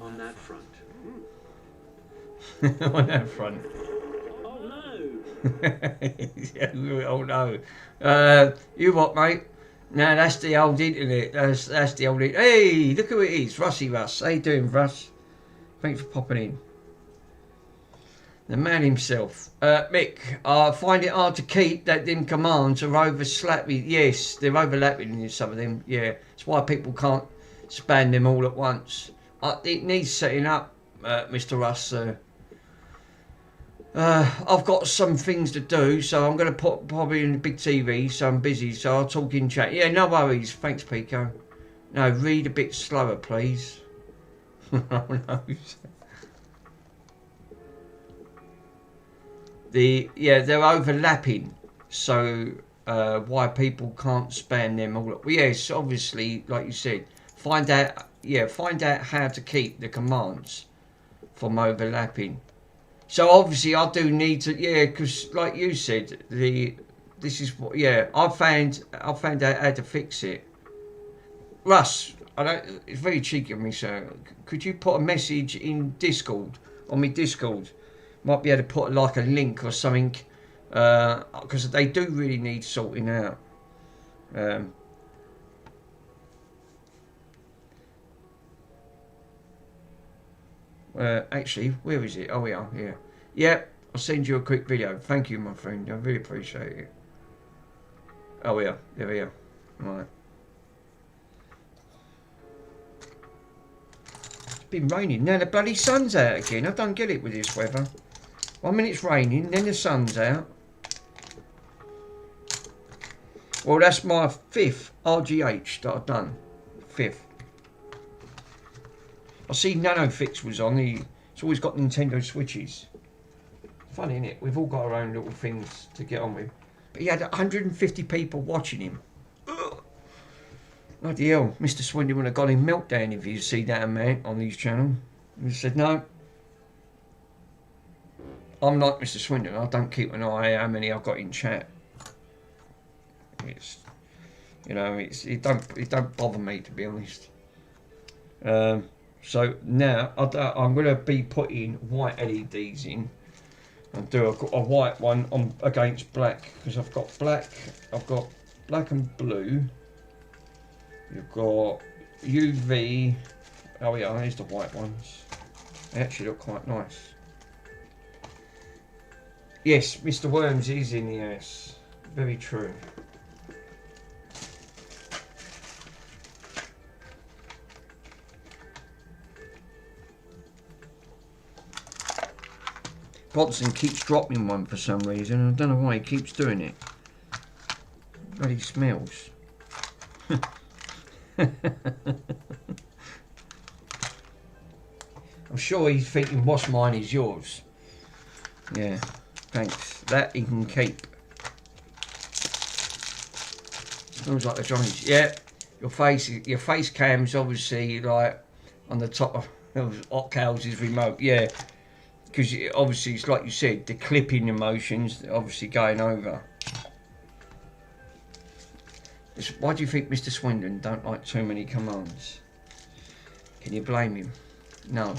On that front. On that front. Oh no! Yeah, oh no. You what, mate? No, that's the old internet. That's the old internet. Hey, look who it is. Rusty Russ. How you doing, Russ? Thanks for popping in. The man himself. Mick, I find it hard to keep that them commands are overlapping. Yes, they're overlapping in some of them. Yeah, that's why people can't span them all at once. It needs setting up, Mr. Russ. I've got some things to do, so I'm going to put probably in the big TV, so I'm busy, so I'll talk in chat. Yeah, no worries. Thanks, Pico. No, read a bit slower, please. Oh, no. They're overlapping, so why people can't span them all up. Well, yes, obviously, like you said, find out how to keep the commands from overlapping. So obviously I do need to, because like you said, this is what, I found out how to fix it. Russ, it's very cheeky of me, sir. Could you put a message in Discord, on my Discord? Might be able to put like a link or something, because they do really need sorting out. Actually, where is it? Oh, we are here. Yep, I'll send you a quick video. Thank you, my friend. I really appreciate it. Oh, yeah, there we are. Right. It's been raining. Now the bloody sun's out again. I don't get it with this weather. 1 minute it's raining, then the sun's out. Well, that's my 5th RGH that I've done. 5th. I see NanoFix was on. It's always got Nintendo Switches. Funny, innit? We've all got our own little things to get on with. But he had 150 people watching him. Ugh. Bloody hell, Mr. Swindon would have got him meltdown if you see that man on his channel. He said, no. I'm like Mr. Swindon. I don't keep an eye how many I've got in chat. It's, it don't bother me, to be honest. So now I'm going to be putting white LEDs in and do a white one on against black, because I've got black and blue. You've got UV. Oh yeah, here's the white ones. They actually look quite nice. Yes, Mr. Worms is in the house. Very true. Bronson keeps dropping one for some reason. I don't know why he keeps doing it. Bloody smells. sure he's thinking, what's mine is yours. Yeah, thanks. That he can keep. Smells like the Johnny's. Yeah, your face cam's obviously like on the top of Hot Cow's remote. Yeah, because obviously it's like you said, the clipping emotions obviously going over. Why do you think Mr. Swindon don't like too many commands? Can you blame him? No.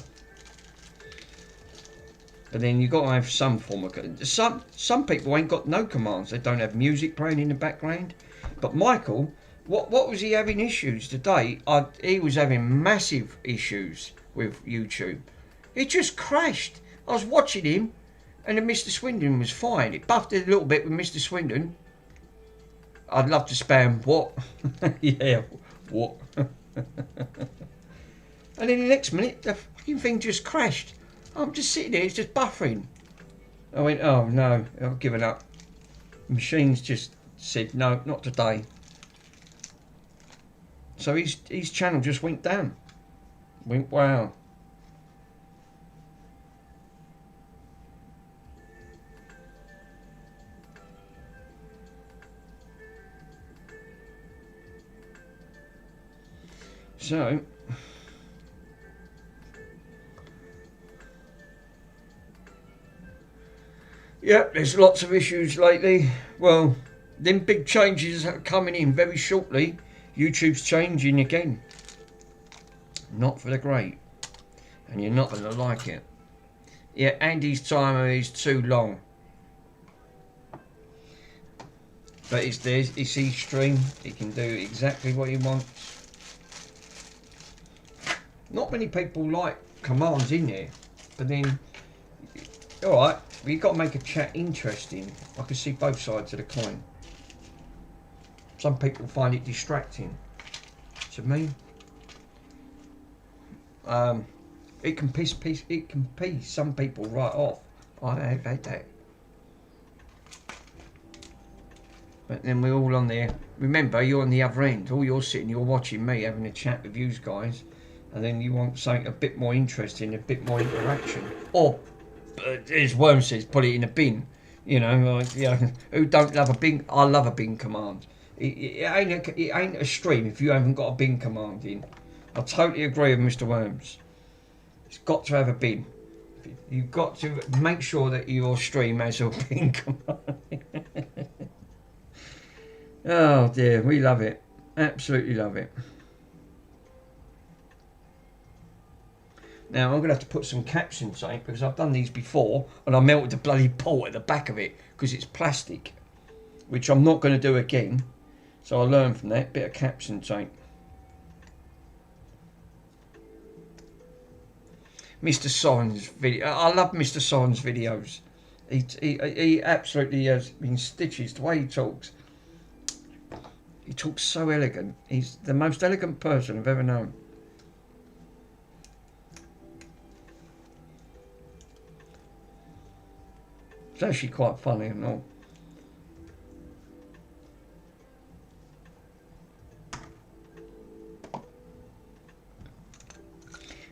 But then you got to have some form of... Some people ain't got no commands. They don't have music playing in the background. But Michael, what was he having issues today? He was having massive issues with YouTube. It just crashed. I was watching him, and then Mr. Swindon was fine. It buffed it a little bit with Mr. Swindon. I'd love to spam what? Yeah, what? And then the next minute, the fucking thing just crashed. I'm just sitting there, it's just buffering. I went, oh no, I've given up. The machine's just said, no, not today. So his channel just went down. Went, wow. So, yeah, there's lots of issues lately. Well, them big changes are coming in very shortly. YouTube's changing again. Not for the great. And you're not going to like it. Yeah, Andy's timer is too long. But it's his stream. He can do exactly what he wants. Not many people like commands in there. But then, alright, you've got to make a chat interesting. I can see both sides of the coin. Some people find it distracting. To me, it can piss some people right off. I hate that. But then we're all on there. Remember, you're on the other end. All you're sitting, you're watching me having a chat with you guys, and then you want something a bit more interesting, a bit more interaction. Or, as Worm says, put it in a bin. You know, like, who don't love a bin? I love a bin command. It ain't a stream if you haven't got a bin command in. I totally agree with Mr. Worms. It's got to have a bin. You've got to make sure that your stream has a bin command. Oh dear, we love it. Absolutely love it. Now I'm going to have to put some caps in something because I've done these before and I melted the bloody port at the back of it because it's plastic, which I'm not going to do again. So I learned from that, bit of caps and tape. Mr. Soren's video, I love Mr. Soren's videos. He absolutely has been stitches the way he talks. He talks so elegant. He's the most elegant person I've ever known. It's actually quite funny and all.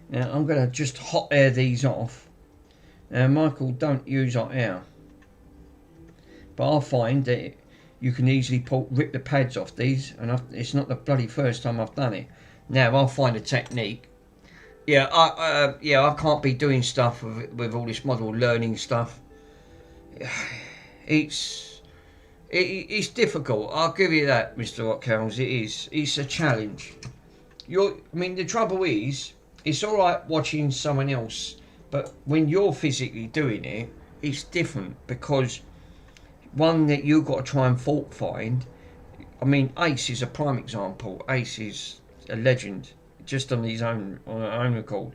Now I'm going to just hot air these off. Now Michael, don't use hot air. But I find that you can easily rip the pads off these, and it's not the bloody first time I've done it. Now I'll find a technique. Yeah, I can't be doing stuff with all this model learning stuff. It's difficult. I'll give you that, Mr. Rockhounds. It is. It's a challenge. I mean, the trouble is, it's all right watching someone else, but when you're physically doing it, it's different because one that you've got to try and fault find. I mean, Ace is a prime example. Ace is a legend, just on his own record.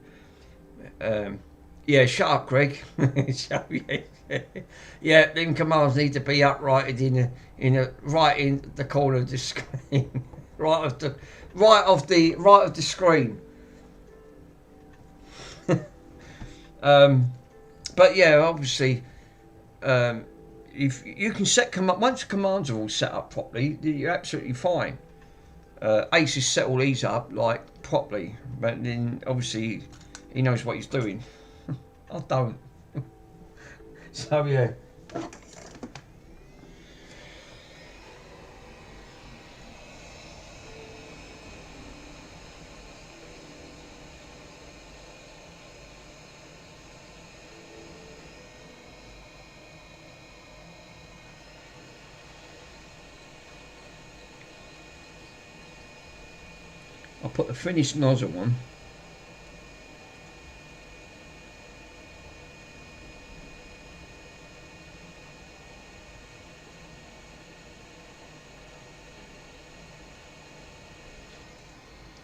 Yeah, shut up, Greg. Yeah, them commands need to be uprighted right in the corner of the screen, right of the screen. But yeah, obviously, if you can set once commands are all set up properly, you're absolutely fine. Ace has set all these up like properly, but then obviously he knows what he's doing. I don't. So yeah. I'll put the finished nozzle on.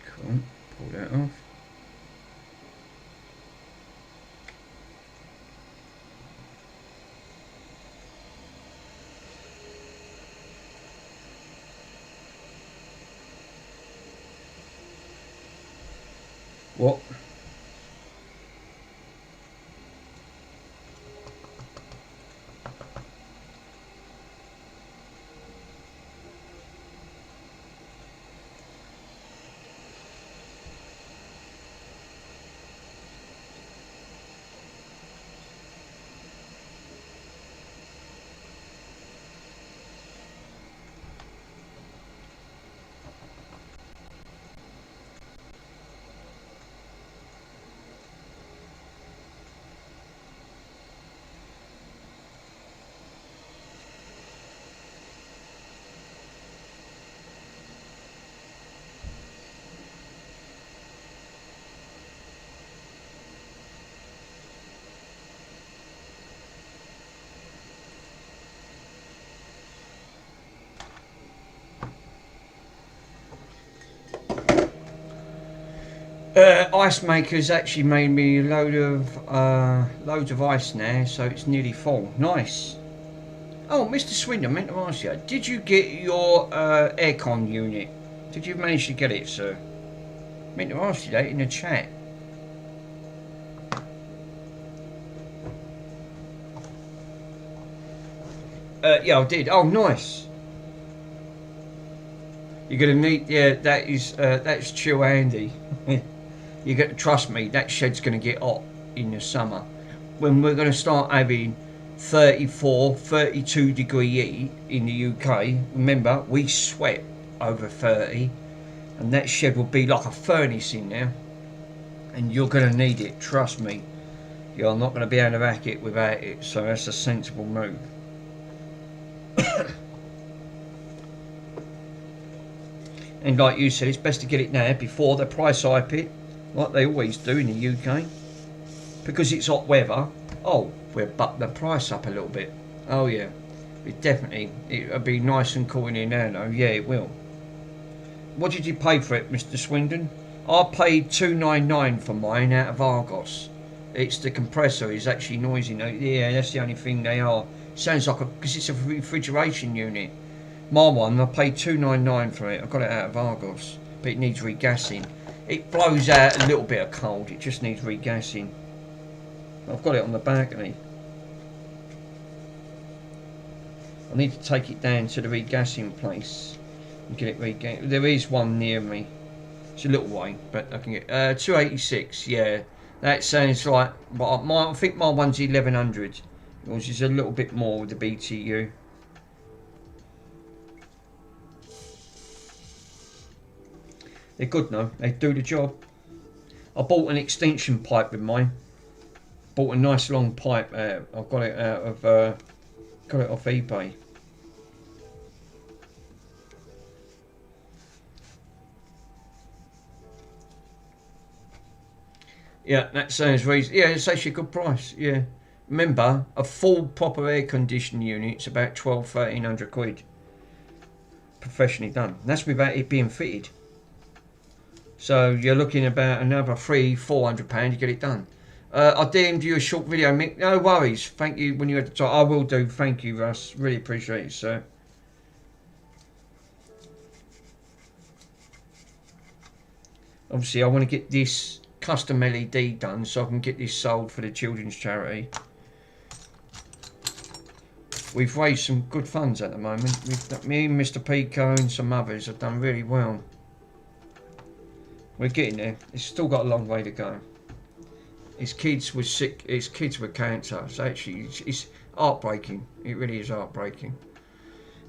Cool. Pull that off. What? Ice maker's actually made me a loads of ice now, so it's nearly full. Nice. Oh, Mr. Swindon, I meant to ask you, did you get your aircon unit? Did you manage to get it, sir? I meant to ask you that in the chat. Yeah, I did. Oh, nice. You're gonna need, yeah, that's chill handy. You got to trust me, that shed's going to get hot in the summer. When we're going to start having 34, 32 degree heat in the UK, remember, we sweat over 30, and that shed will be like a furnace in there. And you're going to need it, trust me. You're not going to be able to hack it without it, so that's a sensible move. And like you said, it's best to get it now before the price hype it. Like they always do in the UK, because it's hot weather. Oh, we'll buck the price up a little bit. Oh yeah, it'll be nice and cool in here now though. Yeah, it will. What did you pay for it, Mr. Swindon? I paid $2.99 for mine out of Argos. It's the compressor is actually noisy now. Yeah, that's the only thing they are. Sounds like because it's a refrigeration unit. My one, I paid $2.99 for it. I got it out of Argos, but it needs regassing. It blows out a little bit of cold, it just needs regassing. I've got it on the balcony. I need to take it down to the regassing place and get it regassed. There is one near me. It's a little way, but I can get 286. Yeah, that sounds like. But I think my one's 1100, which is a little bit more with the BTU. They're good now, they do the job. I bought an extension pipe with mine. Bought a nice long pipe. I've got it out of got it off eBay. Yeah, that sounds reasonable. Yeah, it's actually a good price. Yeah, remember a full proper air conditioning unit's about 1,200–1,300 quid. Professionally done. That's without it being fitted. So you're looking about another £300–400 to get it done. I DM'd you a short video, Mick. No worries. Thank you when you had the time. I will do. Thank you, Russ. Really appreciate it, sir. Obviously, I want to get this custom LED done so I can get this sold for the children's charity. We've raised some good funds at the moment. Me and Mr. Pico and some others have done really well. We're getting there. It's still got a long way to go. His kids were sick. His kids were cancer. So actually, it's heartbreaking. It really is heartbreaking.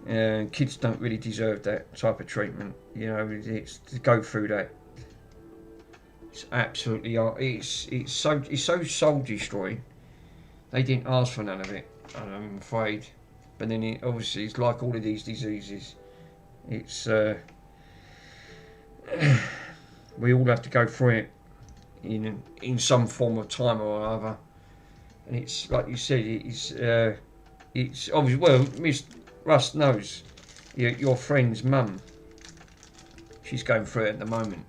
Kids don't really deserve that type of treatment. You know, it's to go through that. It's absolutely. It's so soul destroying. They didn't ask for none of it. I'm afraid. But then obviously it's like all of these diseases. It's we all have to go through it in some form of time or other. And it's like you said. It's obviously, well, Miss Russ knows your friend's mum. She's going through it at the moment.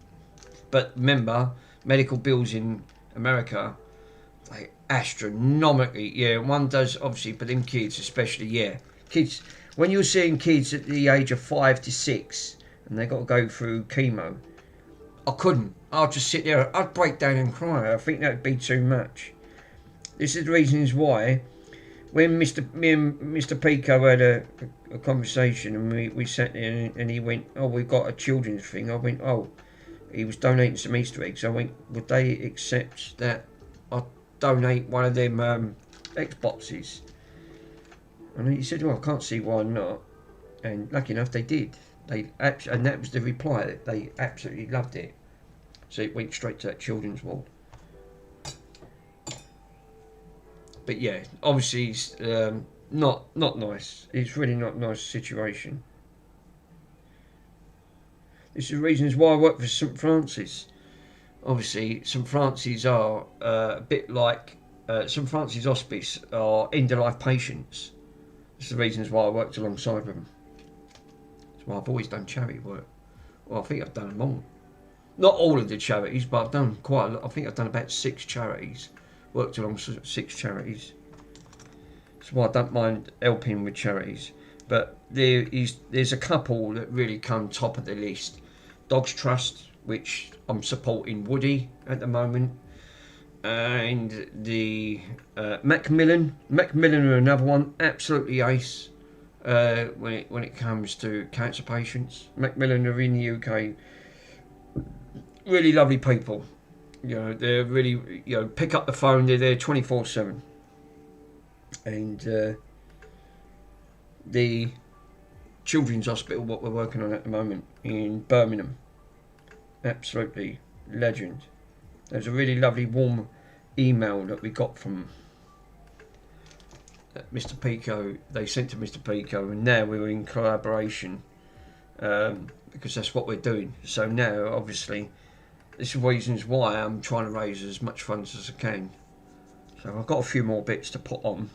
But remember, medical bills in America, like astronomically. Yeah, one does obviously, but them kids especially. Yeah, kids. When you're seeing kids at the age of 5 to 6 and they got to go through chemo, I couldn't. I'd just sit there. I'd break down and cry. I think that'd be too much. This is the reasons why. When me and Mr. Pico had a conversation and we sat there and he went, oh, we've got a children's thing. I went, oh, he was donating some Easter eggs. I went, would they accept that I donate one of them Xboxes? And he said, well, I can't see why not. And lucky enough, they did. And that was the reply. They absolutely loved it. So it went straight to that children's ward. But yeah, obviously it's not nice. It's really not a nice situation. This is the reasons why I work for St Francis. Obviously, St Francis are a bit like St Francis Hospice are end-of-life patients. This is the reasons why I worked alongside them. That's why I've always done charity work. Well, I think I've done them all. Not all of the charities, but I've done quite a lot. I think I've done about 6 charities. Worked along 6 charities. That's why I don't mind helping with charities. But there's a couple that really come top of the list. Dogs Trust, which I'm supporting Woody at the moment. And the Macmillan. Macmillan are another one. Absolutely ace when it comes to cancer patients. Macmillan are in the UK. Really lovely people. You know, they're really, pick up the phone, they're there 24/7. And the children's hospital, what we're working on at the moment in Birmingham, absolutely legend. There's a really lovely warm email that we got from Mr. Pico. They sent to Mr. Pico, and now we're in collaboration because that's what we're doing. So now, obviously, this is reasons why I'm trying to raise as much funds as I can. So I've got a few more bits to put on.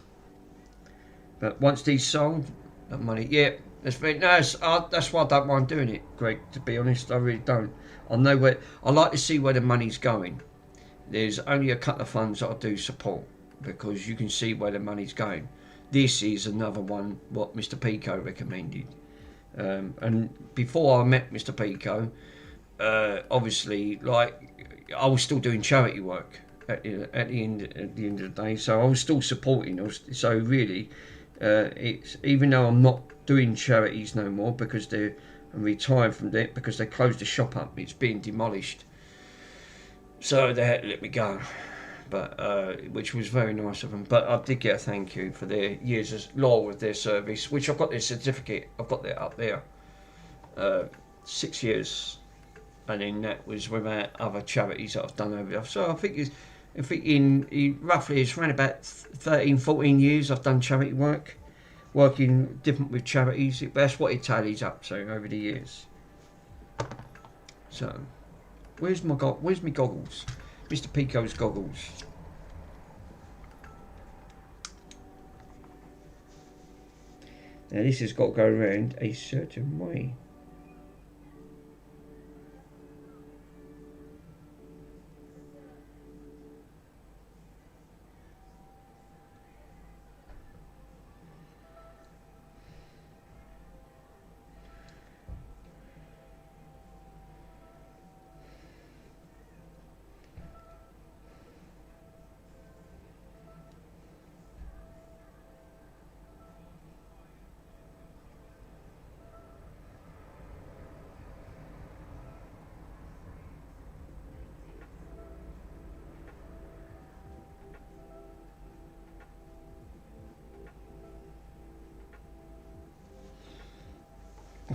But once these sold, that money, yeah, that's why I don't mind doing it, Greg. To be honest, I really don't. I know where I like to see where the money's going. There's only a couple of funds that I do support because you can see where the money's going. This is another one what Mr. Pico recommended. And before I met Mr. Pico, obviously, like I was still doing charity work at the end of the day, so I was still supporting. So really, it's even though I'm not doing charities no more because I'm retired from that because they closed the shop up. It's being demolished, so they had to let me go. But which was very nice of them. But I did get a thank you for their years as loyal with their service, which I've got their certificate. I've got that up there. 6 years. And then that was with other charities that I've done over there. So I think roughly it's around about 13, 14 years I've done charity work, working different with charities. That's what it tallies up to over the years. So, where's my goggles? Mr. Pico's goggles. Now this has got to go around a certain way.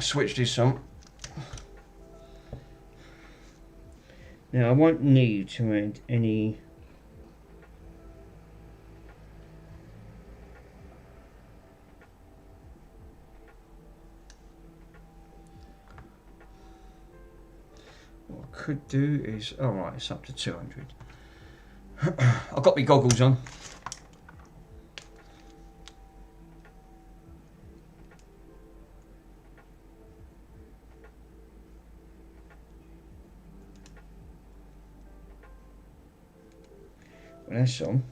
switch this on. Now I won't need to add any what I could do is, alright, it's up to 200. I've got my goggles on. When that's on,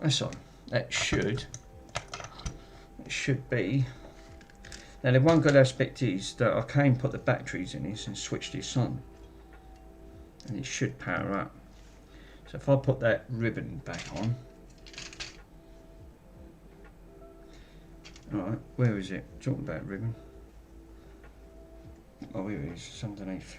that's on. That should be. Now the one good aspect is that I can put the batteries in this and switch this on, and it should power up. So if I put that ribbon back on, alright, where is it? Talking about ribbon. Oh, here it is, it's underneath.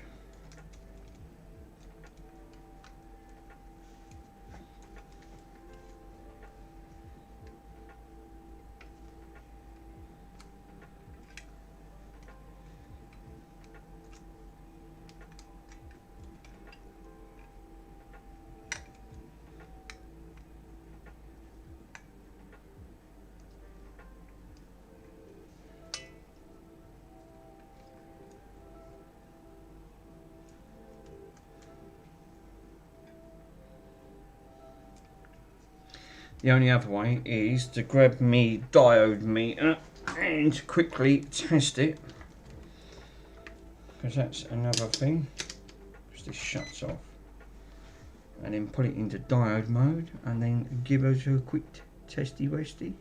The only other way is to grab me diode meter and quickly test it, because that's another thing, because this shuts off, and then put it into diode mode and then give us a quick testy westy.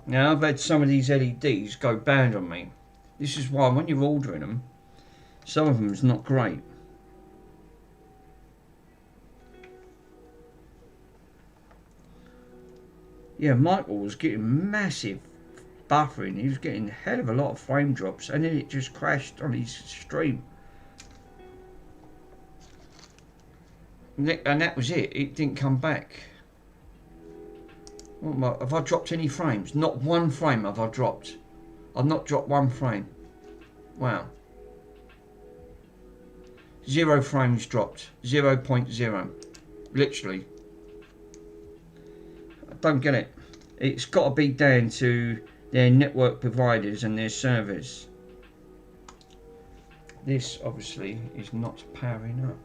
Now I've had some of these LEDs go bad on me. This is why when you're ordering them, some of them is not great. Yeah, Michael was getting massive buffering. He was getting a hell of a lot of frame drops, and then it just crashed on his stream. And that was it. It didn't come back. Have I dropped any frames? Not one frame have I dropped. I've not dropped one frame. Wow. 0 frames dropped. 0.0. Literally. I don't get it. It's got to be down to their network providers and their servers. This obviously is not powering up.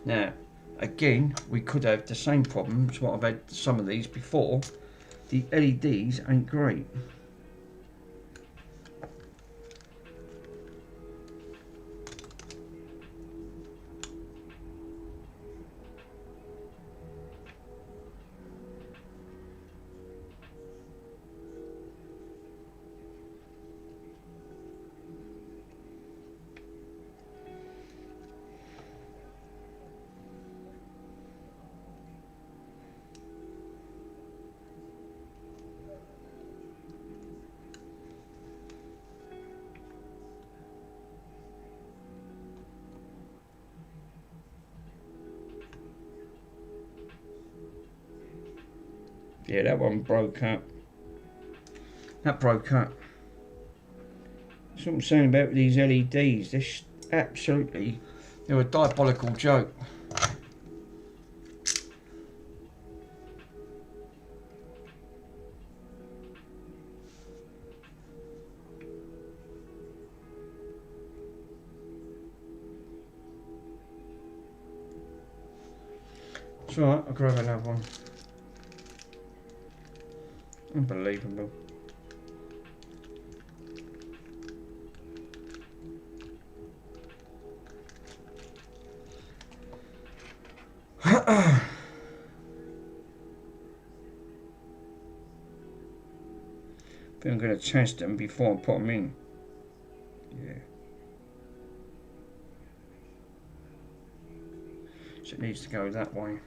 Now, again, we could have the same problems what I've had some of these before. The LEDs ain't great. Yeah, that one broke up. That broke up. That's what I'm saying about these LEDs. They're a diabolical joke. It's alright, I'll grab another one. Unbelievable. think I'm going to test them before I put them in. Yeah. So it needs to go that way.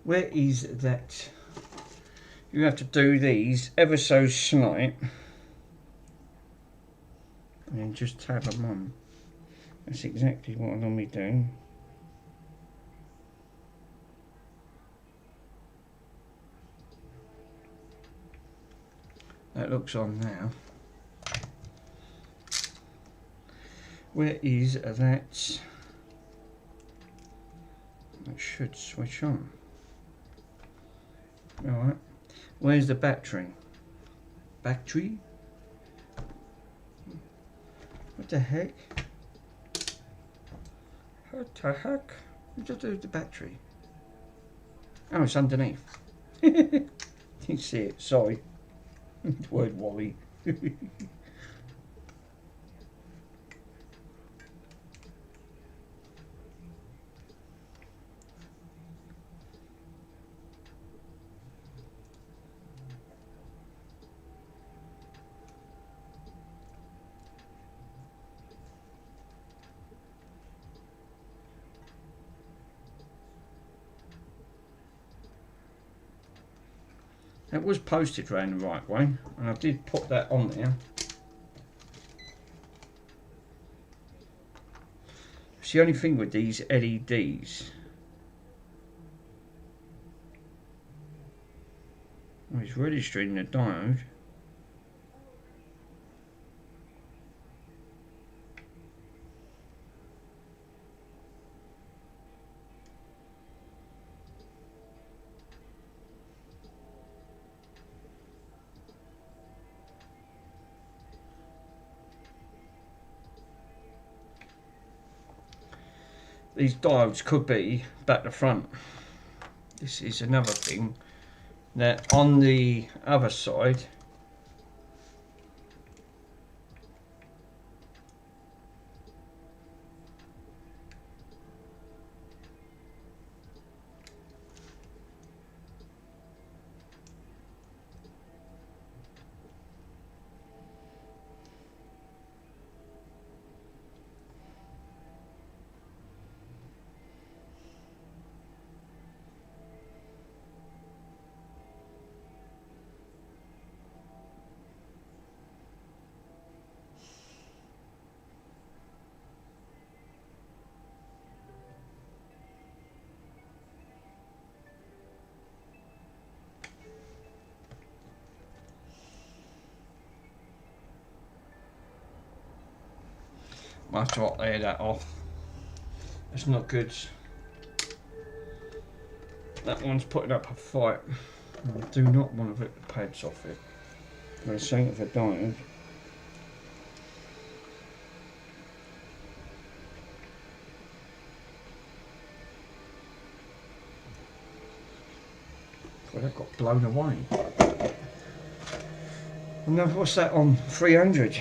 Where is that? You have to do these ever so slight and then just tab them on. That's exactly what I normally do. That looks on now. Where is that? That should switch on. Alright. Where's the battery? Battery? What the heck? What the heck? What did I do with the battery? Oh, it's underneath. Didn't see it, sorry. Word Wally. It was posted round the right way, and I did put that on there. It's the only thing with these LEDs. Oh, it's registering the diode. These diodes could be back to front. This is another thing that on the other side I have to clear that off. It's not good. That one's putting up a fight. I do not want to rip the pads off it. For the sake of a diode. Well, that got blown away. And now what's that on? 300.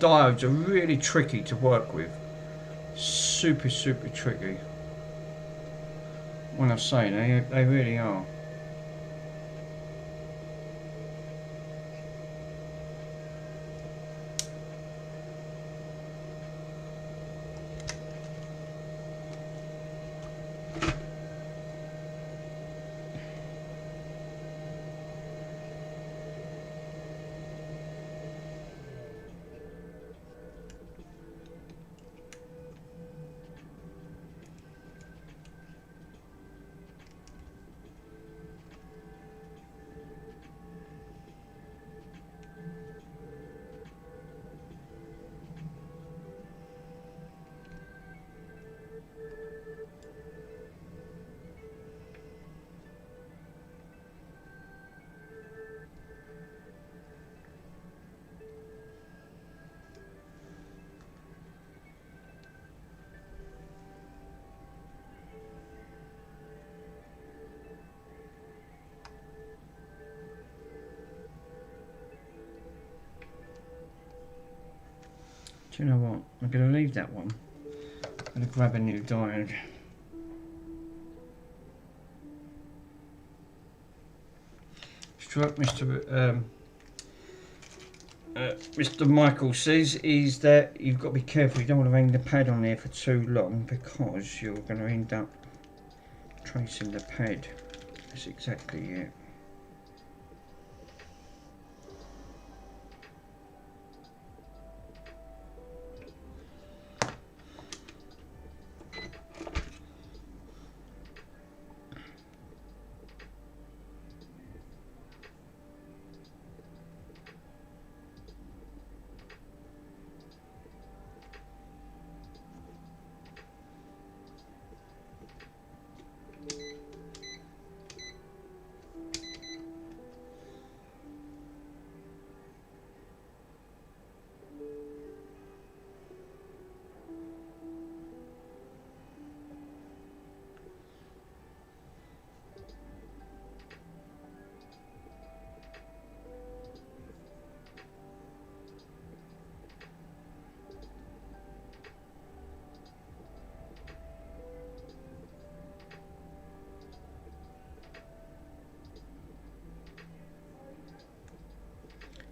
diodes are really tricky to work with. Super tricky. When I say they really are. Do you know what? I'm going to leave that one. I'm going to grab a new diode. What Mr. Michael says is that you've got to be careful. You don't want to hang the pad on there for too long because you're going to end up tracing the pad. That's exactly it.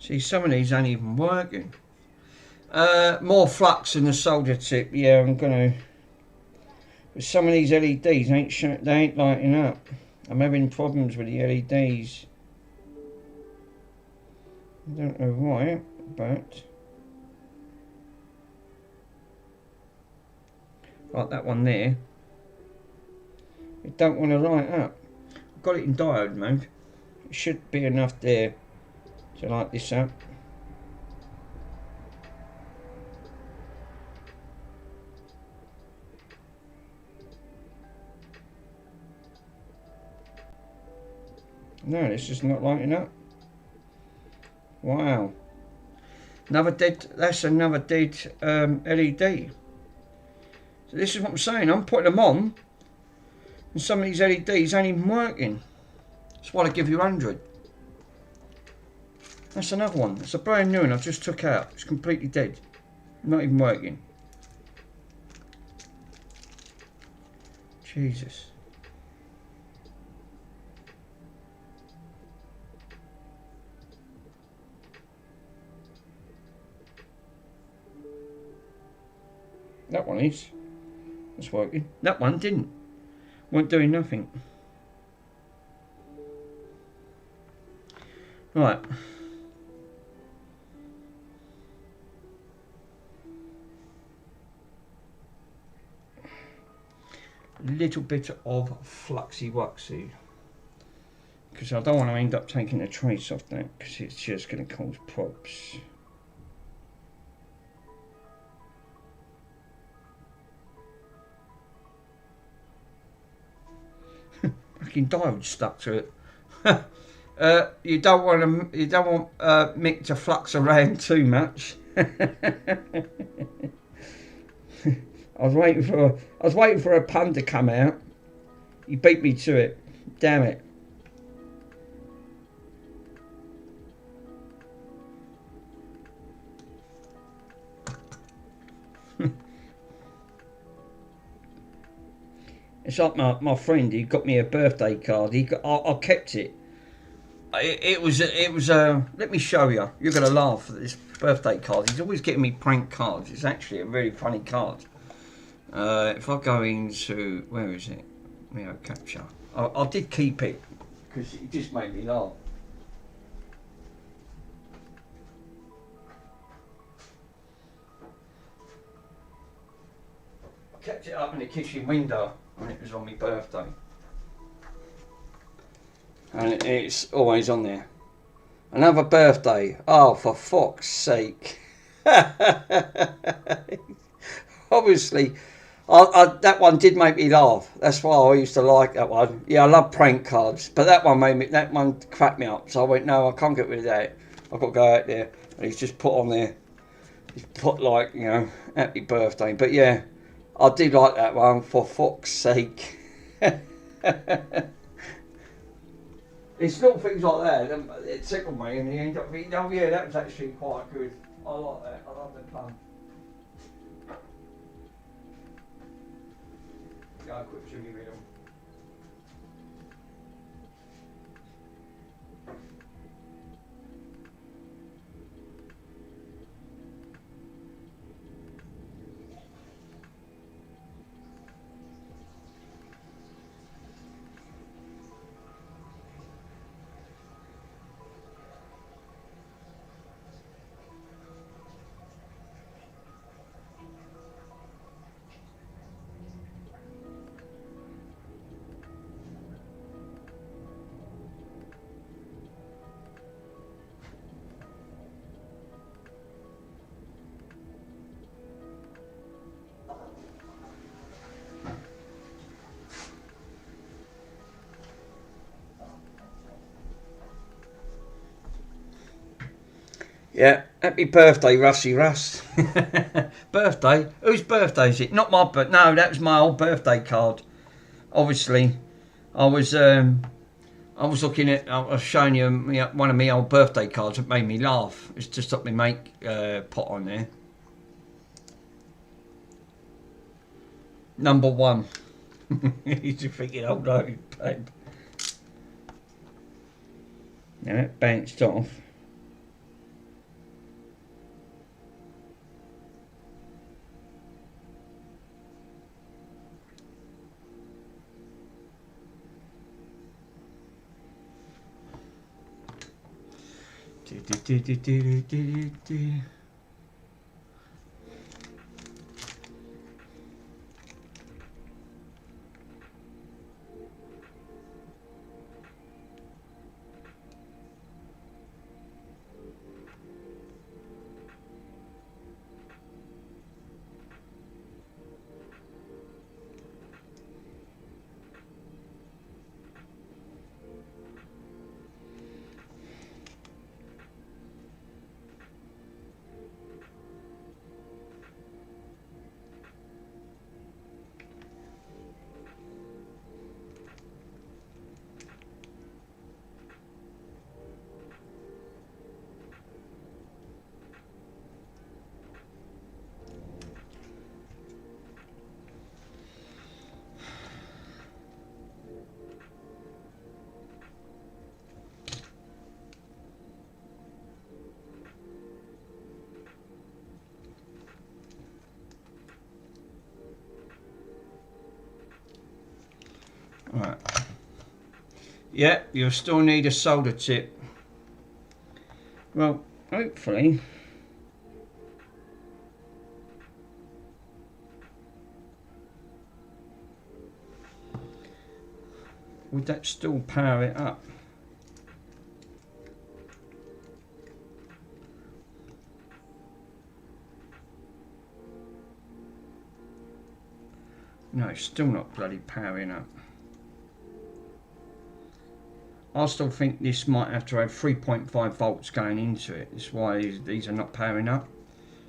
See, some of these ain't even working. More flux in the solder tip. Yeah, I'm gonna. But some of these LEDs they ain't lighting up. I'm having problems with the LEDs. I don't know why, but like that one there, it don't want to light up. I've got it in diode mode. It should be enough there to light this up. No, this is not lighting up. Wow. Another dead, that's another dead LED. So this is what I'm saying, I'm putting them on and some of these LEDs ain't even working. That's why I give you 100. That's another one. It's a brand new one I just took out. It's completely dead. Not even working. Jesus. That one is. It's working. That one didn't. Weren't doing nothing. Right. A little bit of fluxy wuxy. Because I don't want to end up taking a trace off that because it's just going to cause props. Fucking diode stuck to it. You don't want Mick to flux around too much. I was waiting for a pun to come out. He beat me to it. Damn it. It's like my friend. He got me a birthday card. I kept it. It was. Let me show you. You're gonna laugh at this birthday card. He's always getting me prank cards. It's actually a really funny card. If I go into, where is it? Mio capture. I did keep it because it just made me laugh. I kept it up in the kitchen window when it was on my birthday. And it's always on there. Another birthday. Oh, for fuck's sake. Obviously, that one did make me laugh. That's why I used to like that one. Yeah, I love prank cards, but that one cracked me up. So I went, no, I can't get rid of that. I've got to go out there. And he's just put on there. He's put like, you know, happy birthday. But yeah, I did like that one, for fuck's sake. It's little things like that, it tickled me, and you end up thinking, oh yeah, that was actually quite good. I like that, I love the pun. Go quick chimney riddle. Yeah, happy birthday, Rusty Russ. Birthday? Whose birthday is it? Not my birthday. No, that was my old birthday card. Obviously, I was looking at. I was showing you one of my old birthday cards that made me laugh. It's just up my mate put on there. Number 1. He's thinking, oh no, babe. Now that bounced off. Right. Yeah, you'll still need a solder tip. Well, hopefully. Would that still power it up? No, it's still not bloody powering up. I still think this might have to have 3.5 volts going into it. That's why these are not powering up.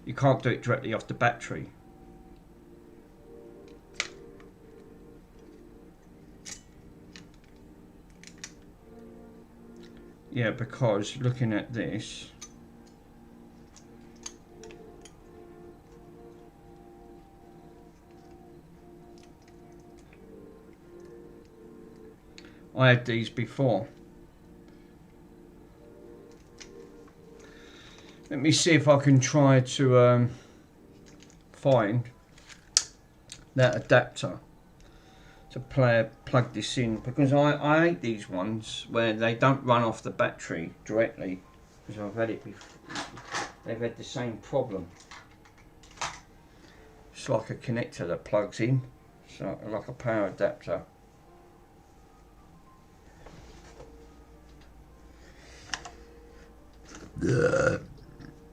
You can't do it directly off the battery. Yeah, because looking at this, I had these before. Let me see if I can try to find that adapter to plug this in, because I hate these ones where they don't run off the battery directly, because I've had it before. They've had the same problem. It's like a connector that plugs in, so like a power adapter.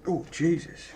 Oh Jesus.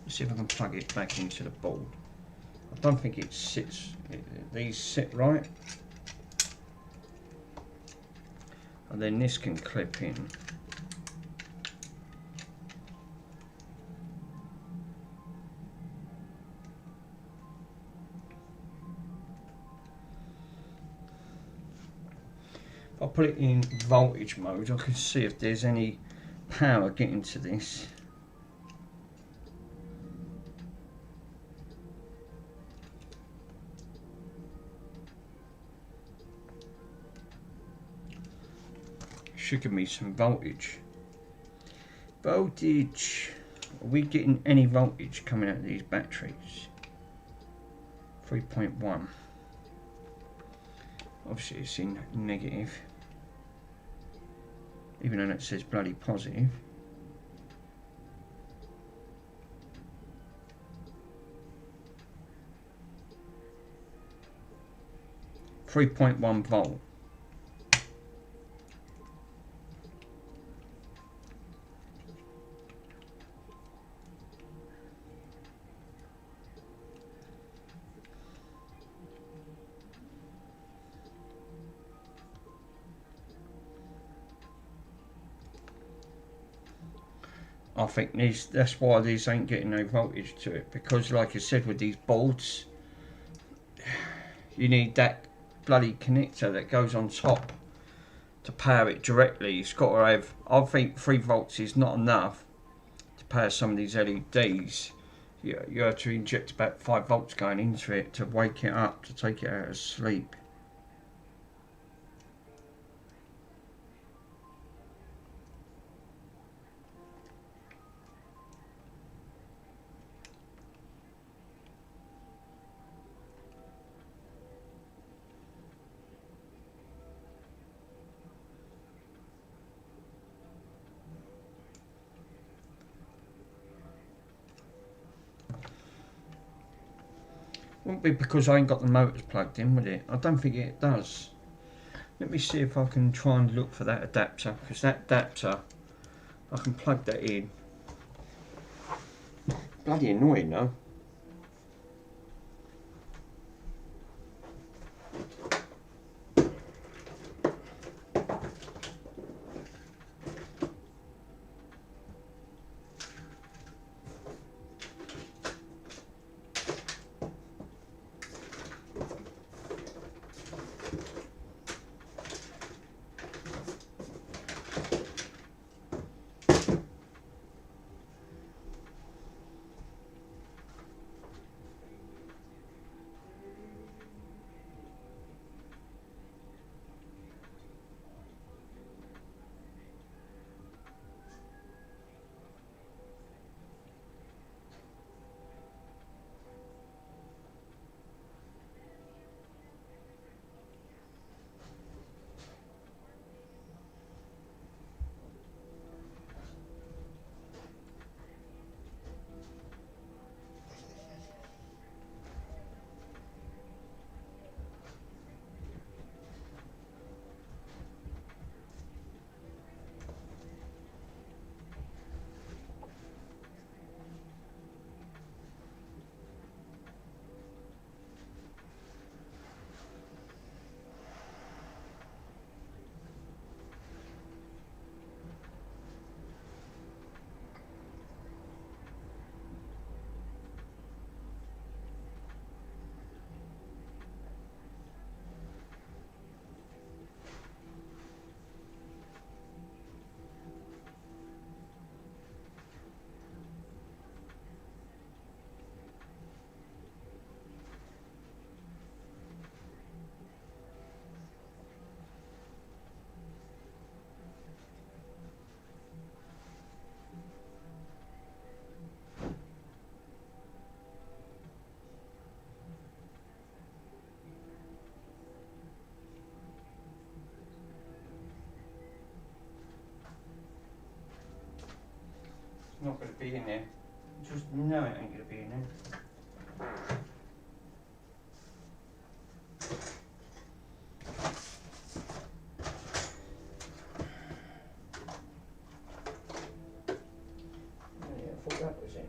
Let's see if I can plug it back into the board. I don't think it sits. These sit right, and then this can clip in. I'll put it in voltage mode. I can see if there's any power getting to this. Should give me some voltage. Voltage. Are we getting any voltage coming out of these batteries? 3.1. Obviously it's in negative, even though it says bloody positive. .1 volt. I think that's why these ain't getting no voltage to it, because like I said, with these boards, you need that bloody connector that goes on top to power it directly. It's got to have, I think 3 volts is not enough to power some of these LEDs. You have to inject about 5 volts going into it to wake it up, to take it out of sleep. Wouldn't be because I ain't got the motors plugged in, would it? I don't think it does. Let me see if I can try and look for that adapter, because that adapter, I can plug that in. Bloody annoying though. not going to be in there. Just know it ain't going to be in there. Yeah, I thought that was it.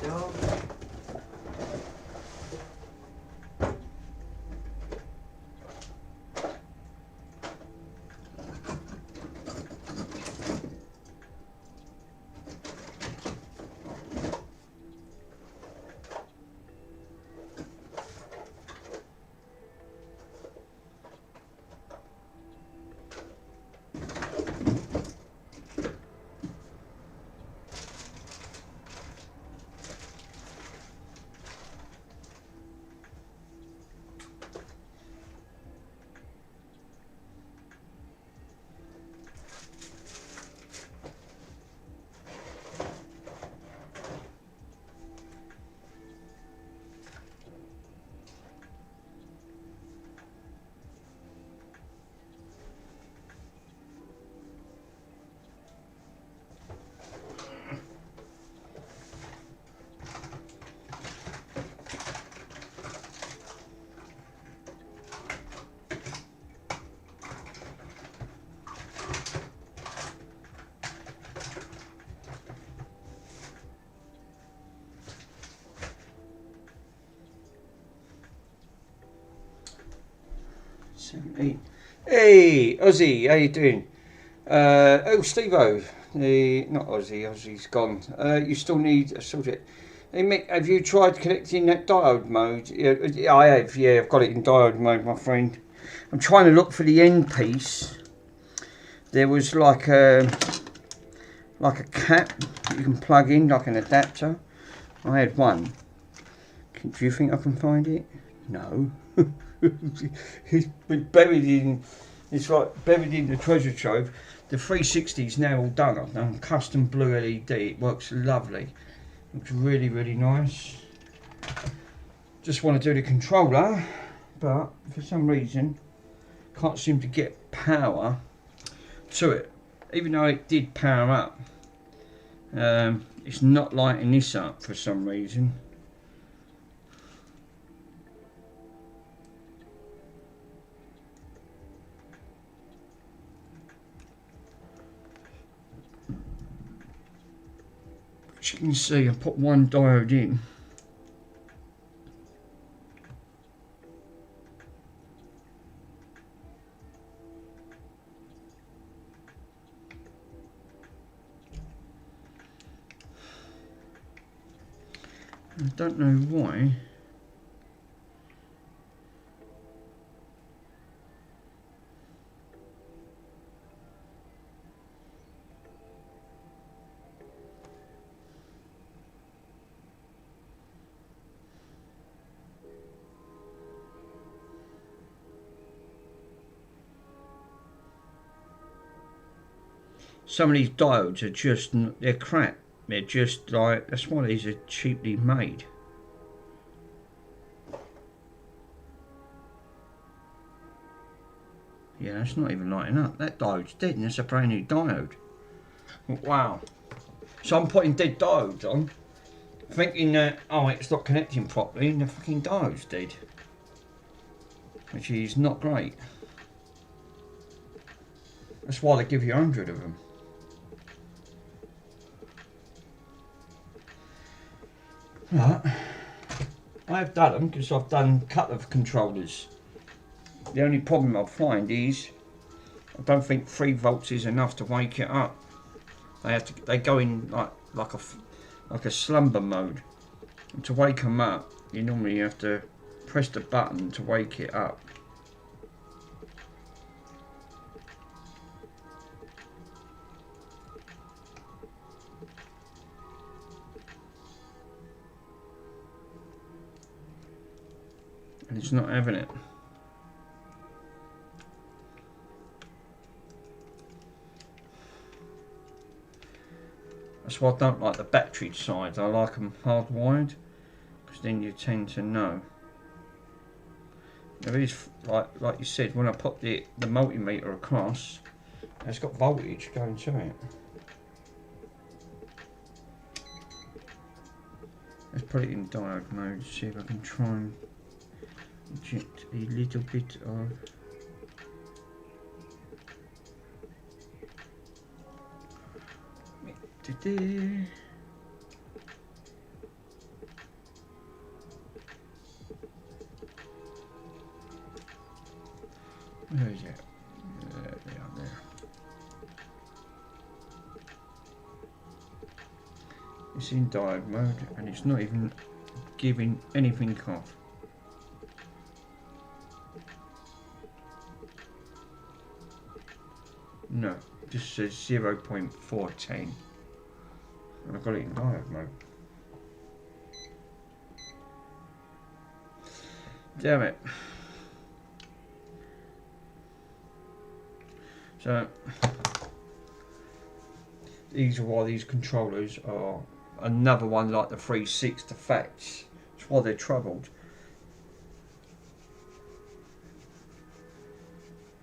Dog. Hey, Ozzy, how you doing? Oh, Steve-O, not Ozzy, Ozzy's gone. You still need a subject. Hey, Mick, have you tried connecting that diode mode? Yeah, I have, yeah, I've got it in diode mode, my friend. I'm trying to look for the end piece. There was like a cap that you can plug in, like an adapter. I had one. Do you think I can find it? No. It's been buried in. It's like buried in the treasure trove. The 360 is now all done. I've done custom blue LED. It works lovely. Looks really, really nice. Just want to do the controller, but for some reason can't seem to get power to it. Even though it did power up, it's not lighting this up for some reason. As you can see, I put one diode in. I don't know why. Some of these diodes are just, they're crap. They're just like, that's why these are cheaply made. Yeah, that's not even lighting up. That diode's dead and it's a brand new diode. Wow. So I'm putting dead diodes on, thinking that, oh, it's not connecting properly and the fucking diode's dead. Which is not great. That's why they give you 100 of them. Right. I have done them because I've done a couple of controllers. The only problem I find is I don't think 3 volts is enough to wake it up. They go in like a slumber mode. And to wake them up, you normally have to press the button to wake it up. And it's not having it. That's why I don't like the battery side. I like them hardwired, because then you tend to know. There is, like you said, when I put the multimeter across, it's got voltage going to it. Let's put it in diode mode, see if I can try and inject a little bit of where is it? There we are there. It's in diode mode and it's not even giving anything off. No, it just says 0.410 and I've got it in diode mode. Damn it. So these are why these controllers are another one like the 360 facts. That's why they're troubled.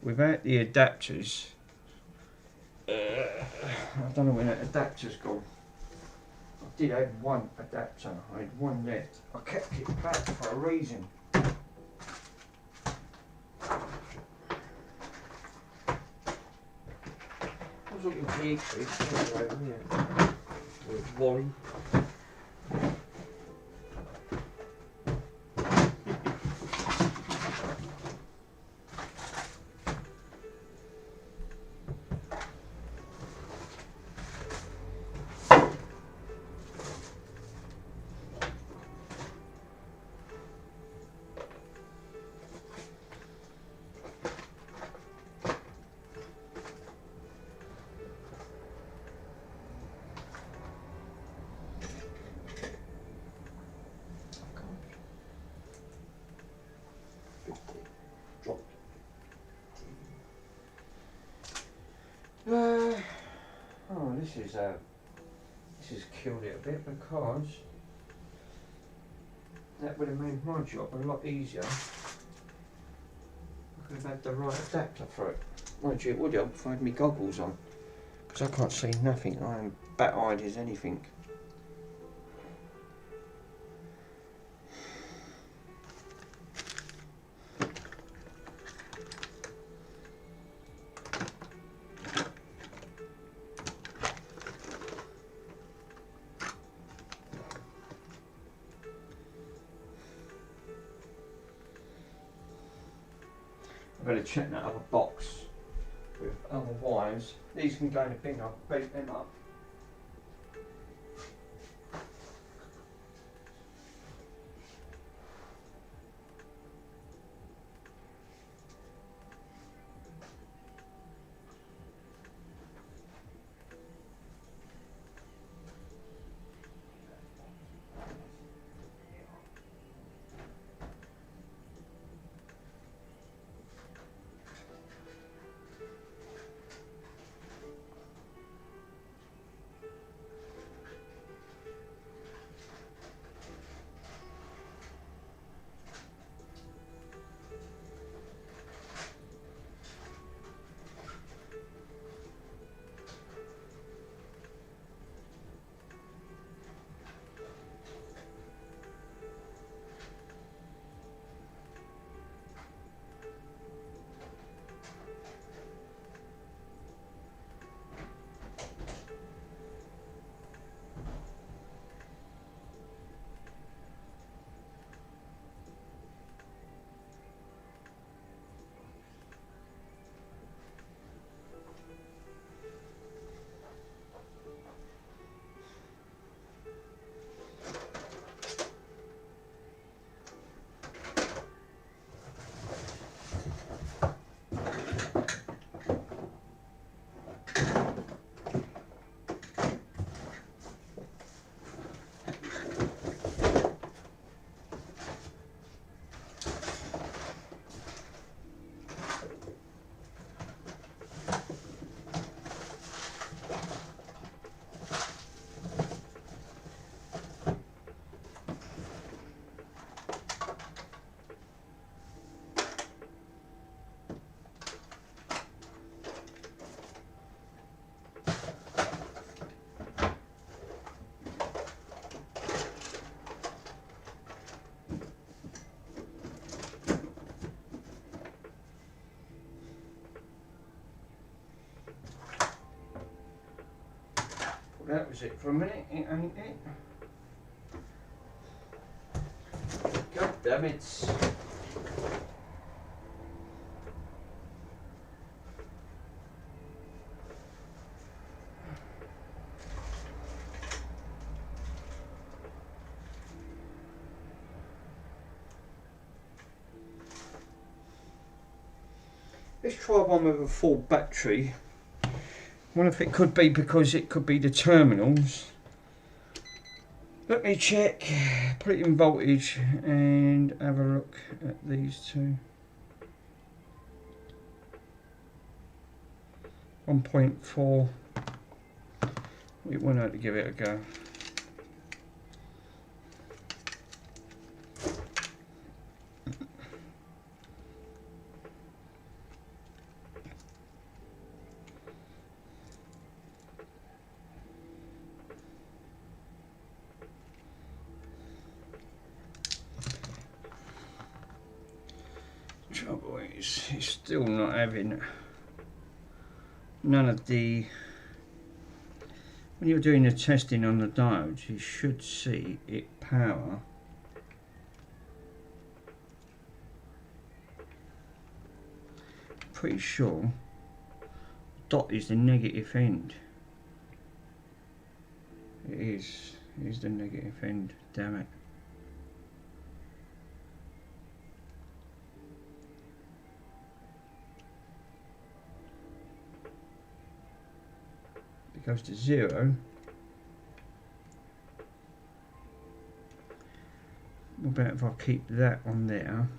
Without the adapters, I don't know when that adapter's gone. I did have one adapter, I had one left. I kept it back for a reason. What's up with the egg over here? With Wally. Oh, this has killed it a bit because that would have made my job a lot easier. I could have had the right adapter for it. Mind you, it would help if I had my goggles on, because I can't see nothing. I am bat-eyed as anything. I've got to check that other box with other wires. These can go in a bin, I'll beat them up. that was it for a minute, ain't it? God damn it. Let's try one with a full battery. I wonder if it could be because it could be the terminals. Let me check, put it in voltage and have a look at these two. 1.4. We want to give it a go. Trouble is, it's still not having none of the. When you're doing the testing on the diodes, you should see it power. Pretty sure dot is the negative end. It is the negative end, damn it. It goes to 0. What about if I keep that on there?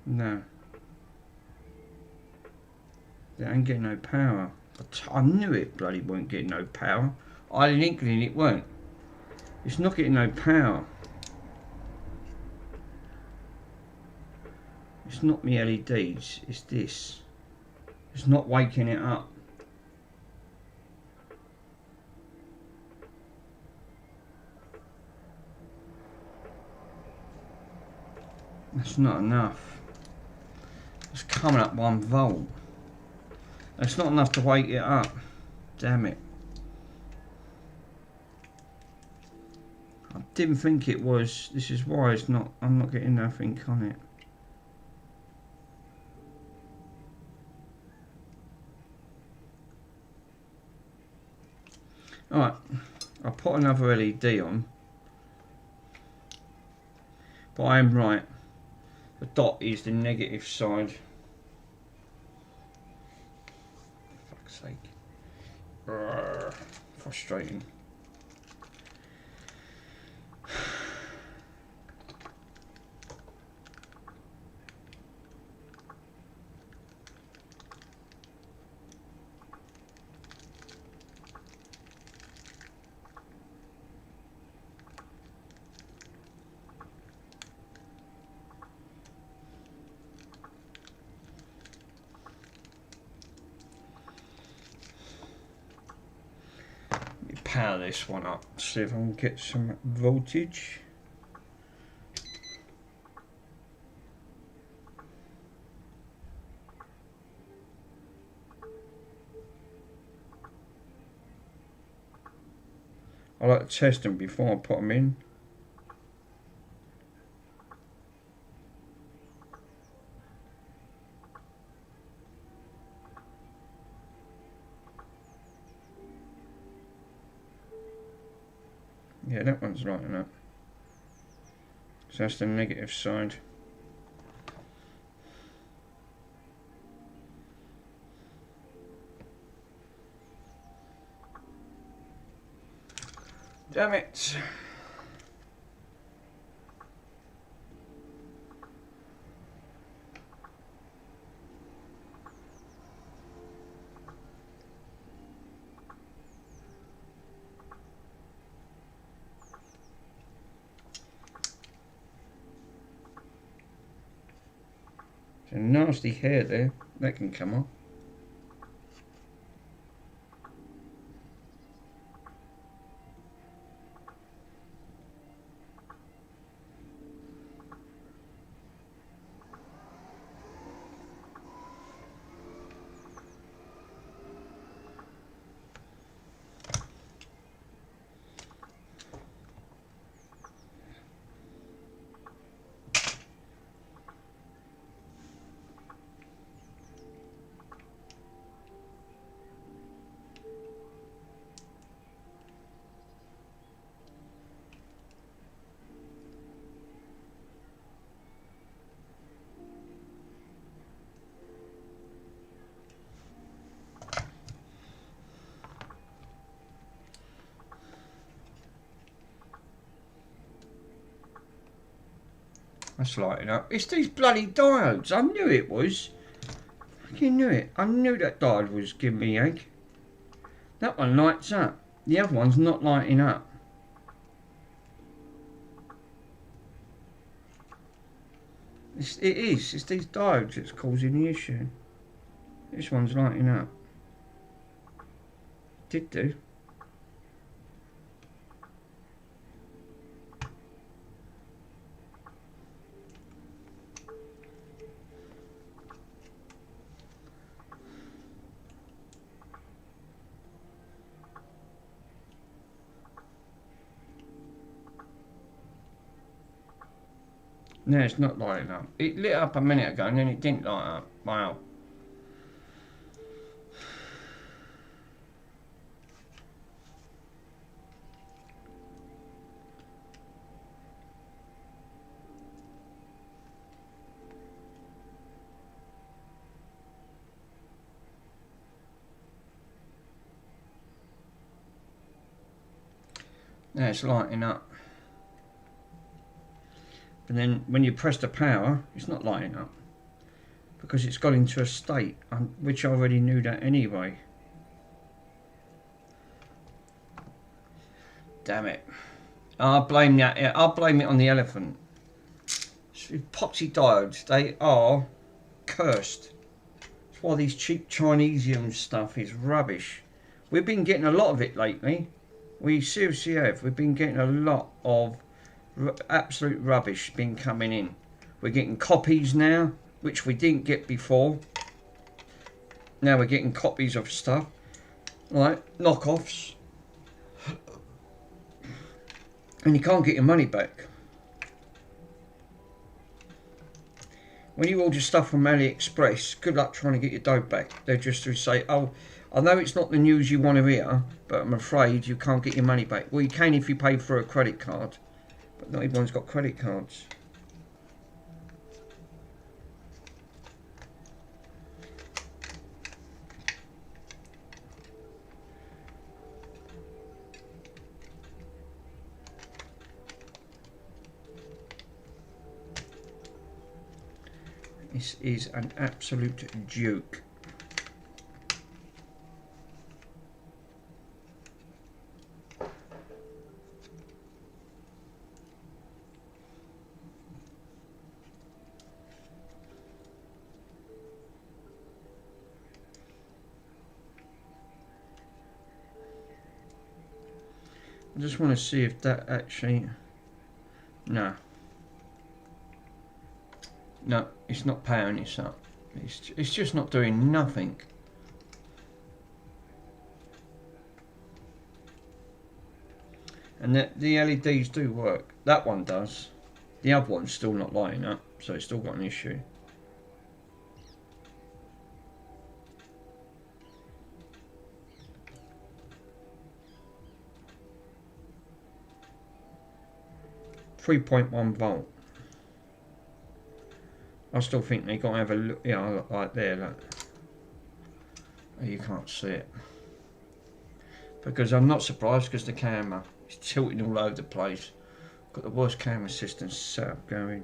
No. That ain't getting no power. But I knew it bloody weren't getting no power. I had an inkling it weren't. It's not getting no power. It's not me LEDs, it's this. It's not waking it up. That's not enough. It's coming up 1 volt. That's not enough to wake it up. Damn it. I didn't think it was. This is why it's not. I'm not getting nothing on it. Alright, I'll put another LED on. But I am right. The dot is the negative side. For fuck's sake. Frustrating. Power this one up, see if I can get some voltage. I like to test them before I put them in. Yeah, that one's lighting up. So that's the negative side. Damn it! There's a nasty hair there, that can come off. That's lighting up. It's these bloody diodes. I knew it was. You knew it. I knew that diode was giving me egg. That one lights up. The other one's not lighting up. It is. It's these diodes that's causing the issue. This one's lighting up. Did do. No, it's not lighting up. It lit up a minute ago and then it didn't light up. Wow. Now it's lighting up. And then when you press the power, it's not lighting up. Because it's got into a state, which I already knew that anyway. Damn it. I'll blame that. I'll blame it on the elephant. Epoxy diodes, they are cursed. That's why these cheap Chinesium stuff is rubbish. We've been getting a lot of it lately. We seriously have. We've been getting a lot of absolute rubbish been coming in. We're getting copies now, which we didn't get before. Now we're getting copies of stuff, like knockoffs, and you can't get your money back. When you order stuff from AliExpress, good luck trying to get your dough back. They're just to say, oh, I know it's not the news you want to hear, but I'm afraid you can't get your money back. Well, you can if you pay for a credit card. But not everyone's got credit cards. This is an absolute joke. I just want to see if that actually... No. No, it's not powering this up. It's just not doing nothing. And the LEDs do work. That one does. The other one's still not lighting up, so it's still got an issue. .1 volt. I still think they got to have a look. Yeah, like there, look. Oh, you can't see it because I'm not surprised because the camera is tilting all over the place. Got the worst camera system set up going.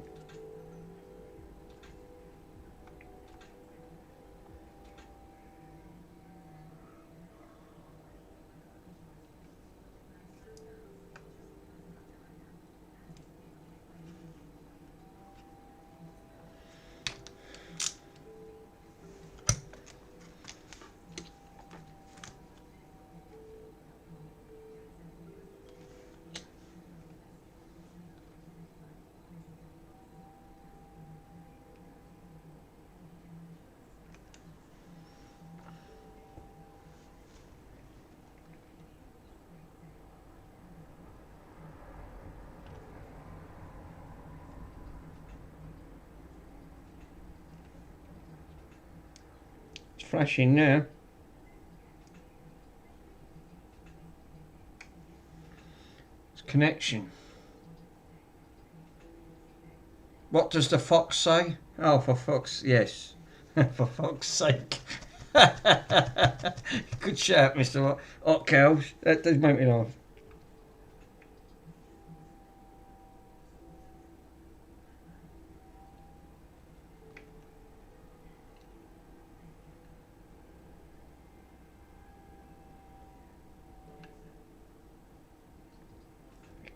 Flashing now. It's connection. What does the fox say? Oh, for fox, yes. For fox's sake. Good shout, Mr. Hot Cows. That does make me laugh.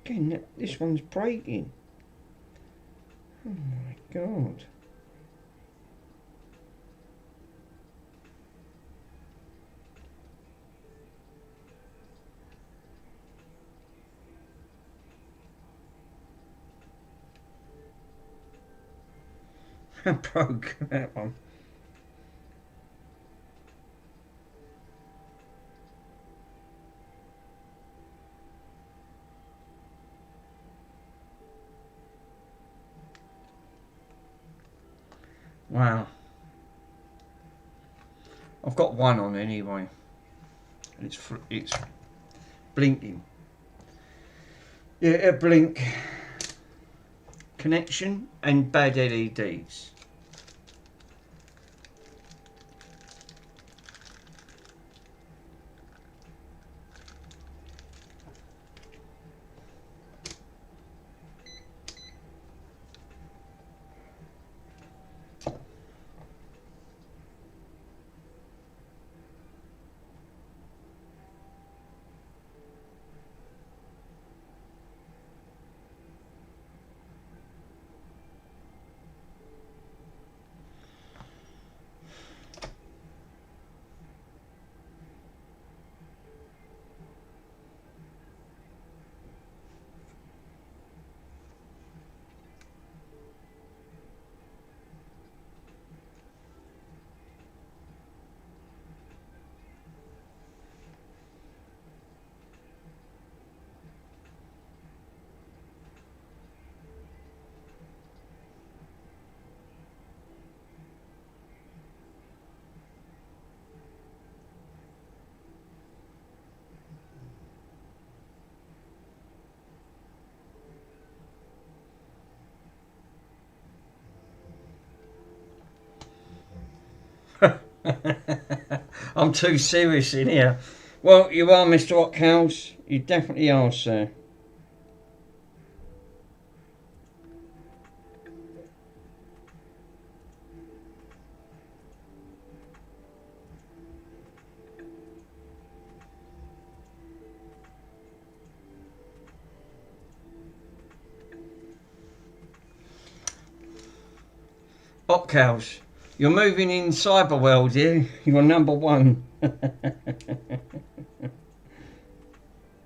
Again, this one's breaking. Oh my God. I broke that one. Wow. I've got one on anyway. It's blinking. Yeah, a blink. Connection and bad LEDs. I'm too serious in here. Well, you are, Mr. Rockhouse. You definitely are, sir. Rockhouse, you're moving in cyber world here. You're number one.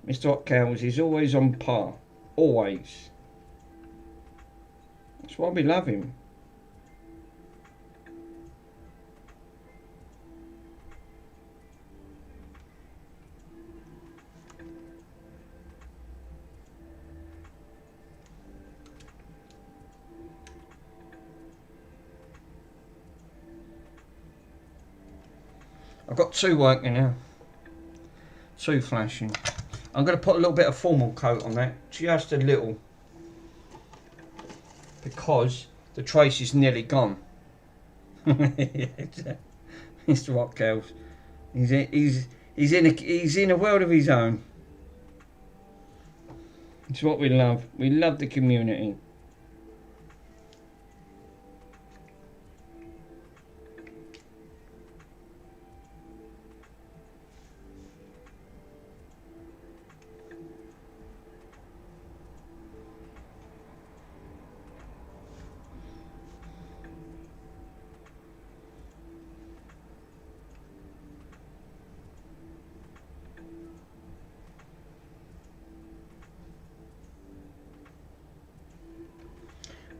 Mr. Rockhouse is always on par. Always. That's why we love him. I've got two working now. Two flashing. I'm going to put a little bit of formal coat on that. Just a little. Because the trace is nearly gone. Mr. Rockhouse. He's in a world of his own. It's what we love. We love the community.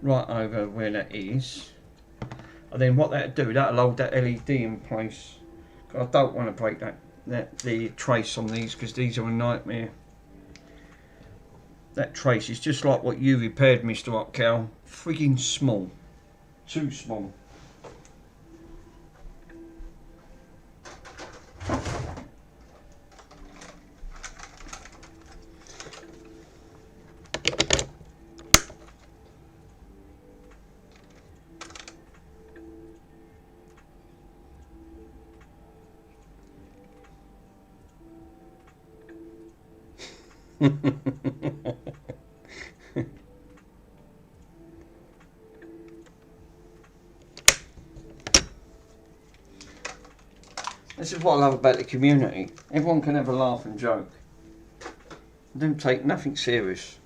Right over where that is, and then what that'll do, that'll hold that LED in place. I don't want to break the trace on these, because these are a nightmare. That trace is just like what you repaired, Mr. Rockcow. Frigging small, too small. This is what I love about the community. Everyone can have a laugh and joke. They don't take nothing serious.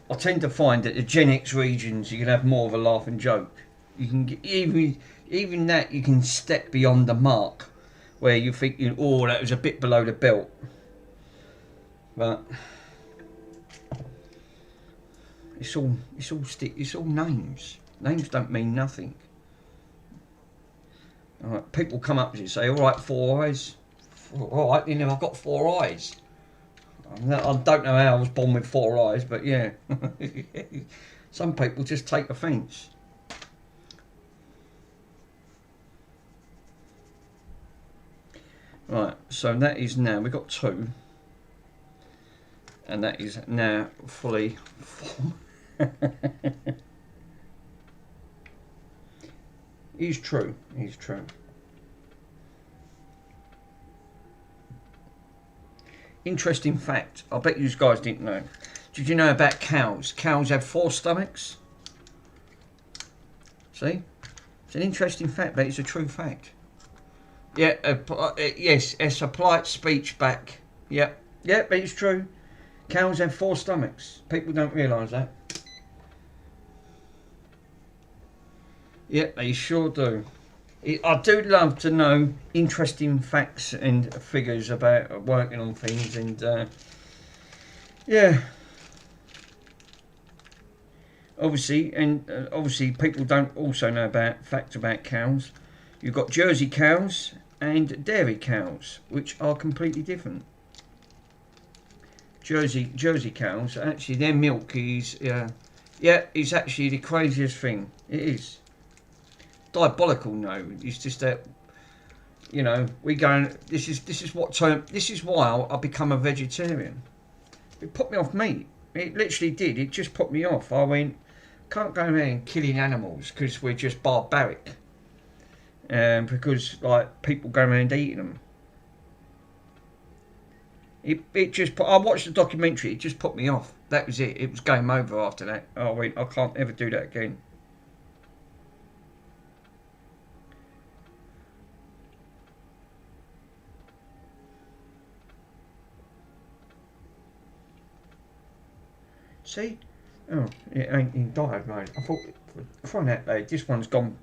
I tend to find that the Gen X regions you can have more of a laugh and joke. You can get, even that you can step beyond the mark, where you think, oh, that was a bit below the belt. But it's all names. Names don't mean nothing. All right, people come up to you and say, all right, 4 eyes. All right, I've got 4 eyes. I don't know how I was born with 4 eyes, but yeah. Some people just take offence. Right, so that is now, we've got 2. And that is now fully full. He's true. Interesting fact, I bet you guys didn't know. Did you know about cows? Cows have 4 stomachs. See? It's an interesting fact, but it's a true fact. Yeah, yes, it's a polite speech back. Yep, but it's true. Cows have 4 stomachs. People don't realise that. Yep, they sure do. I do love to know interesting facts and figures about working on things, and yeah. Obviously, people don't also know about facts about cows. You've got Jersey cows and dairy cows, which are completely different. Jersey cows, actually, their milk is it's actually the craziest thing. It is diabolical. No, it's just that we go. This is why I become a vegetarian. It put me off meat. It literally did. It just put me off. I went, can't go around killing animals because we're just barbaric. Because like people go around eating them. I watched the documentary. It just put me off. That was it. It was game over after that. I went, I can't ever do that again. See? Oh, it ain't in dive mode. I thought, crying out loud, this one's gone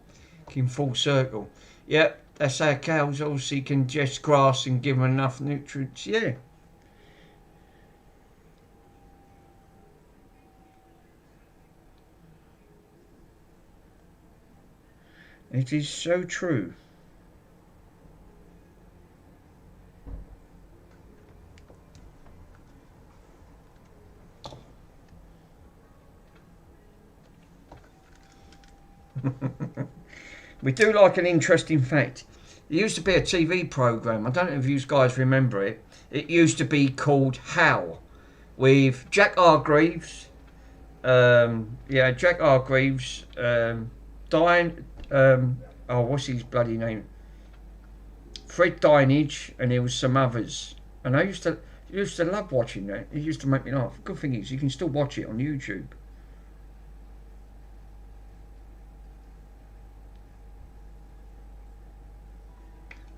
in full circle. Yep, that's how cows obviously can ingest grass and give them enough nutrients. Yeah. It is so true. We do like an interesting fact. There used to be a TV programme, I don't know if you guys remember it. It used to be called How, with Jack Hargreaves. Jack Hargreaves, Diane, what's his bloody name? Fred Dinage, and there was some others. And I used to love watching that. It used to make me laugh. Good thing is, you can still watch it on YouTube.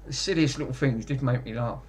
The silliest little things did make me laugh.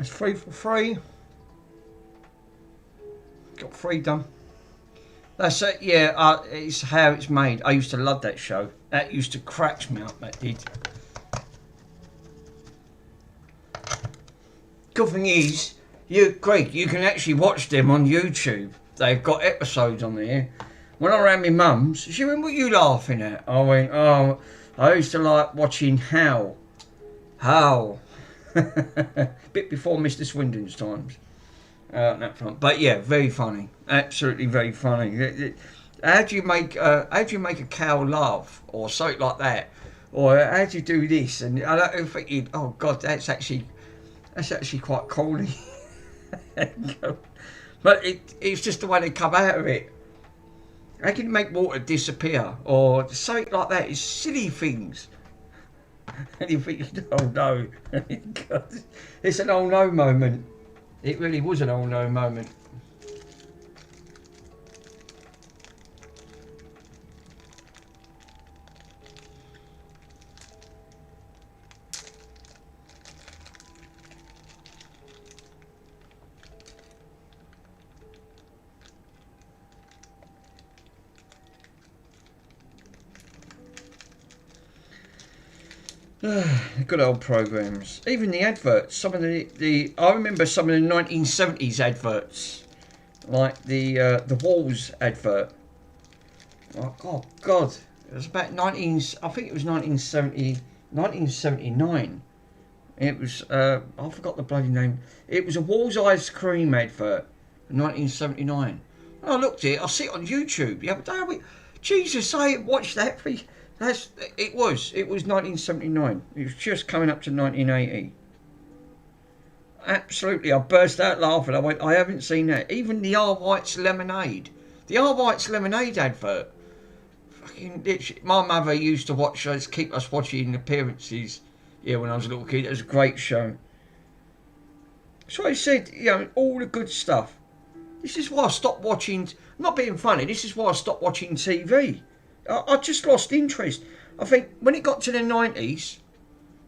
It's free for free. Got freedom. That's it, yeah, it's how it's made. I used to love that show. That used to crack me up, that did. Good thing is, Greg, you can actually watch them on YouTube. They've got episodes on there. When I ran my mum's, she went, what are you laughing at? I went, oh, I used to like watching How. Bit before Mr. Swindon's times. That front. But yeah, very funny. Absolutely very funny. How do you make a cow laugh or something like that? Or how do you do this? And I don't think oh God, that's actually quite corny. But it's just the way they come out of it. How can you make water disappear or something like that? It's silly things. And you think, oh no, God, it's an oh no moment. It really was an oh no moment. Good old programs. Even the adverts. Some of the I remember some of the 1970s adverts, like the Walls advert. Oh God, it was about I think it was 1979. It was I forgot the bloody name. It was a Walls ice cream advert, 1979. And I looked at it. I see it on YouTube the other day. I went, Jesus, I watched that for. It was 1979. It was just coming up to 1980. Absolutely, I burst out laughing. I went, I haven't seen that. Even the R. White's Lemonade. The R. White's Lemonade advert. Fucking literally, my mother used to watch us, keep us watching appearances. Yeah, when I was a little kid, it was a great show. So I said, you know, all the good stuff. This is why I stopped watching. I'm not being funny. This is why I stopped watching TV. I just lost interest. I think when it got to the 90s,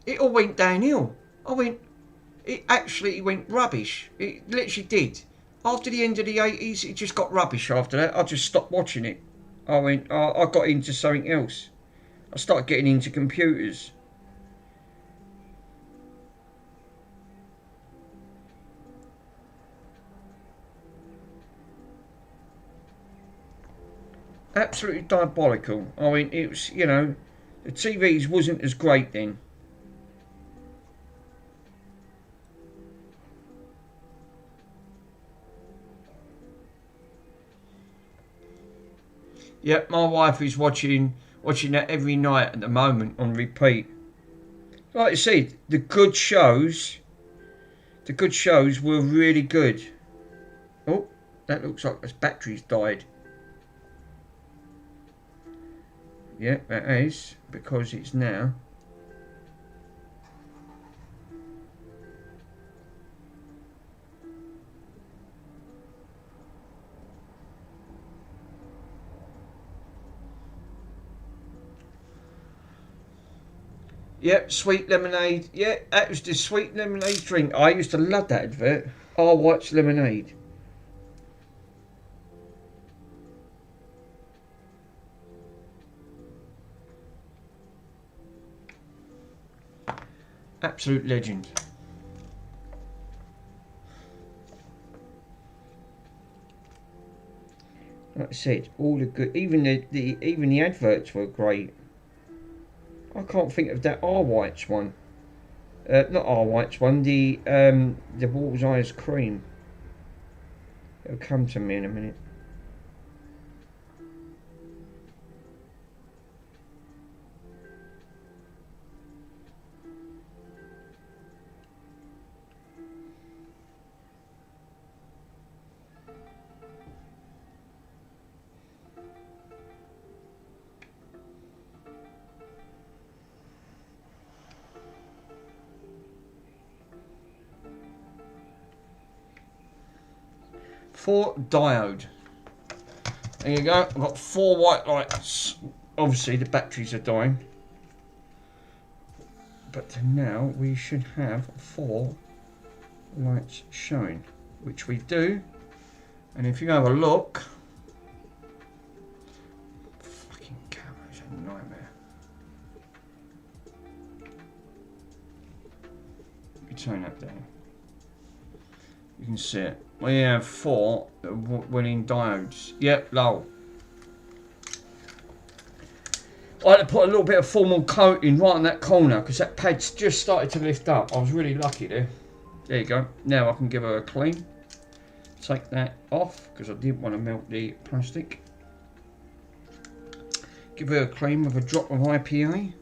it all went downhill. It actually went rubbish. It literally did. After the end of the 80s, it just got rubbish after that. I just stopped watching it. I got into something else. I started getting into computers. Absolutely diabolical. I mean, it was, you know, the TVs wasn't as great then. Yep, my wife is watching that every night at the moment on repeat. Like I said, the good shows were really good. Oh, that looks like its battery's died. Yeah, that is, because it's now. Yep, sweet lemonade. Yeah, that was the sweet lemonade drink. I used to love that advert. R. White's Lemonade. Absolute legend. Like I said, all the good, even the adverts were great. I can't think of that R. White's one. Not R. White's one. The Walls Ice Cream. It'll come to me in a minute. For diode. There you go. I've got 4 white lights. Obviously the batteries are dying. But now we should have 4 lights showing, which we do. And if you have a look, fucking camera's a nightmare. You turn that down. You can see it. We have 4 winning diodes. Yep, low. I had to put a little bit of formal coating right on that corner because that pad's just started to lift up. I was really lucky there. There you go. Now I can give her a clean. Take that off because I didn't want to melt the plastic. Give her a clean with a drop of IPA.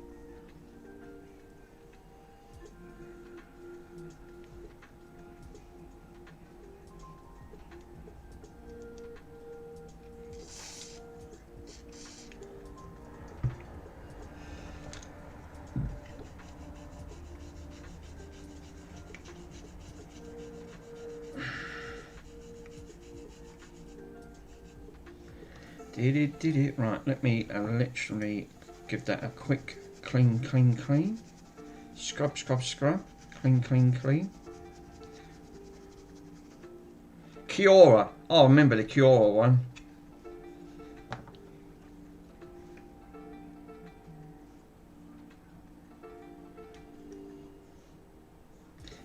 Did it. Right, let me literally give that a quick clean. Scrub. Clean. Kiora. Oh, I remember the Kiora one.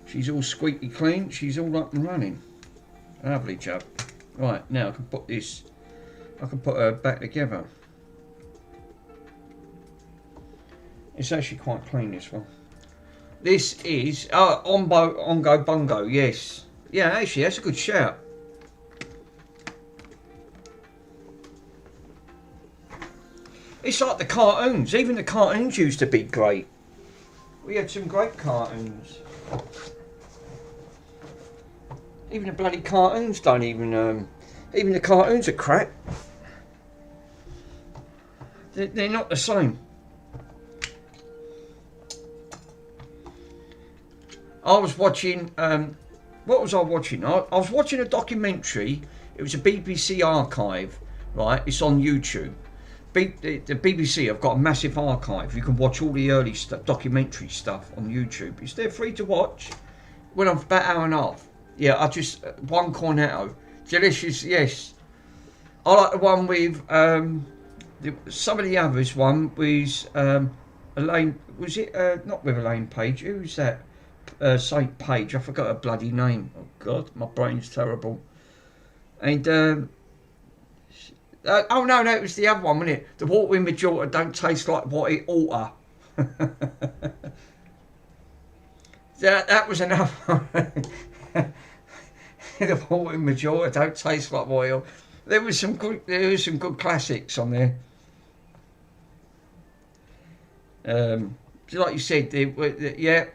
She's all squeaky clean. She's all up and running. Lovely job. Right, now I can put this. I can put her back together. It's actually quite clean, this one. This is Ongo Bongo, yes. Yeah, actually, that's a good shout. It's like the cartoons. Even the cartoons used to be great. We had some great cartoons. Even the bloody cartoons don't even the cartoons are crap. They're not the same. I was watching, what was I watching? I was watching a documentary. It was a BBC archive, right? It's on YouTube. The BBC have got a massive archive. You can watch all the early documentary stuff on YouTube. It's there free to watch. Went on for about an hour and a half. Yeah, I just, one cornetto. Delicious, yes. I like the one with, some of the others one was, Elaine, was it, not with Elaine Page, who was that? Saint Page, I forgot her bloody name. Oh God, my brain's terrible. And, oh no, it was the other one, wasn't it? The water in my daughter don't taste like what it oughta. that was another one. The water in my daughter don't taste like what it oughta. There was some good classics on there. Like you said, yeah.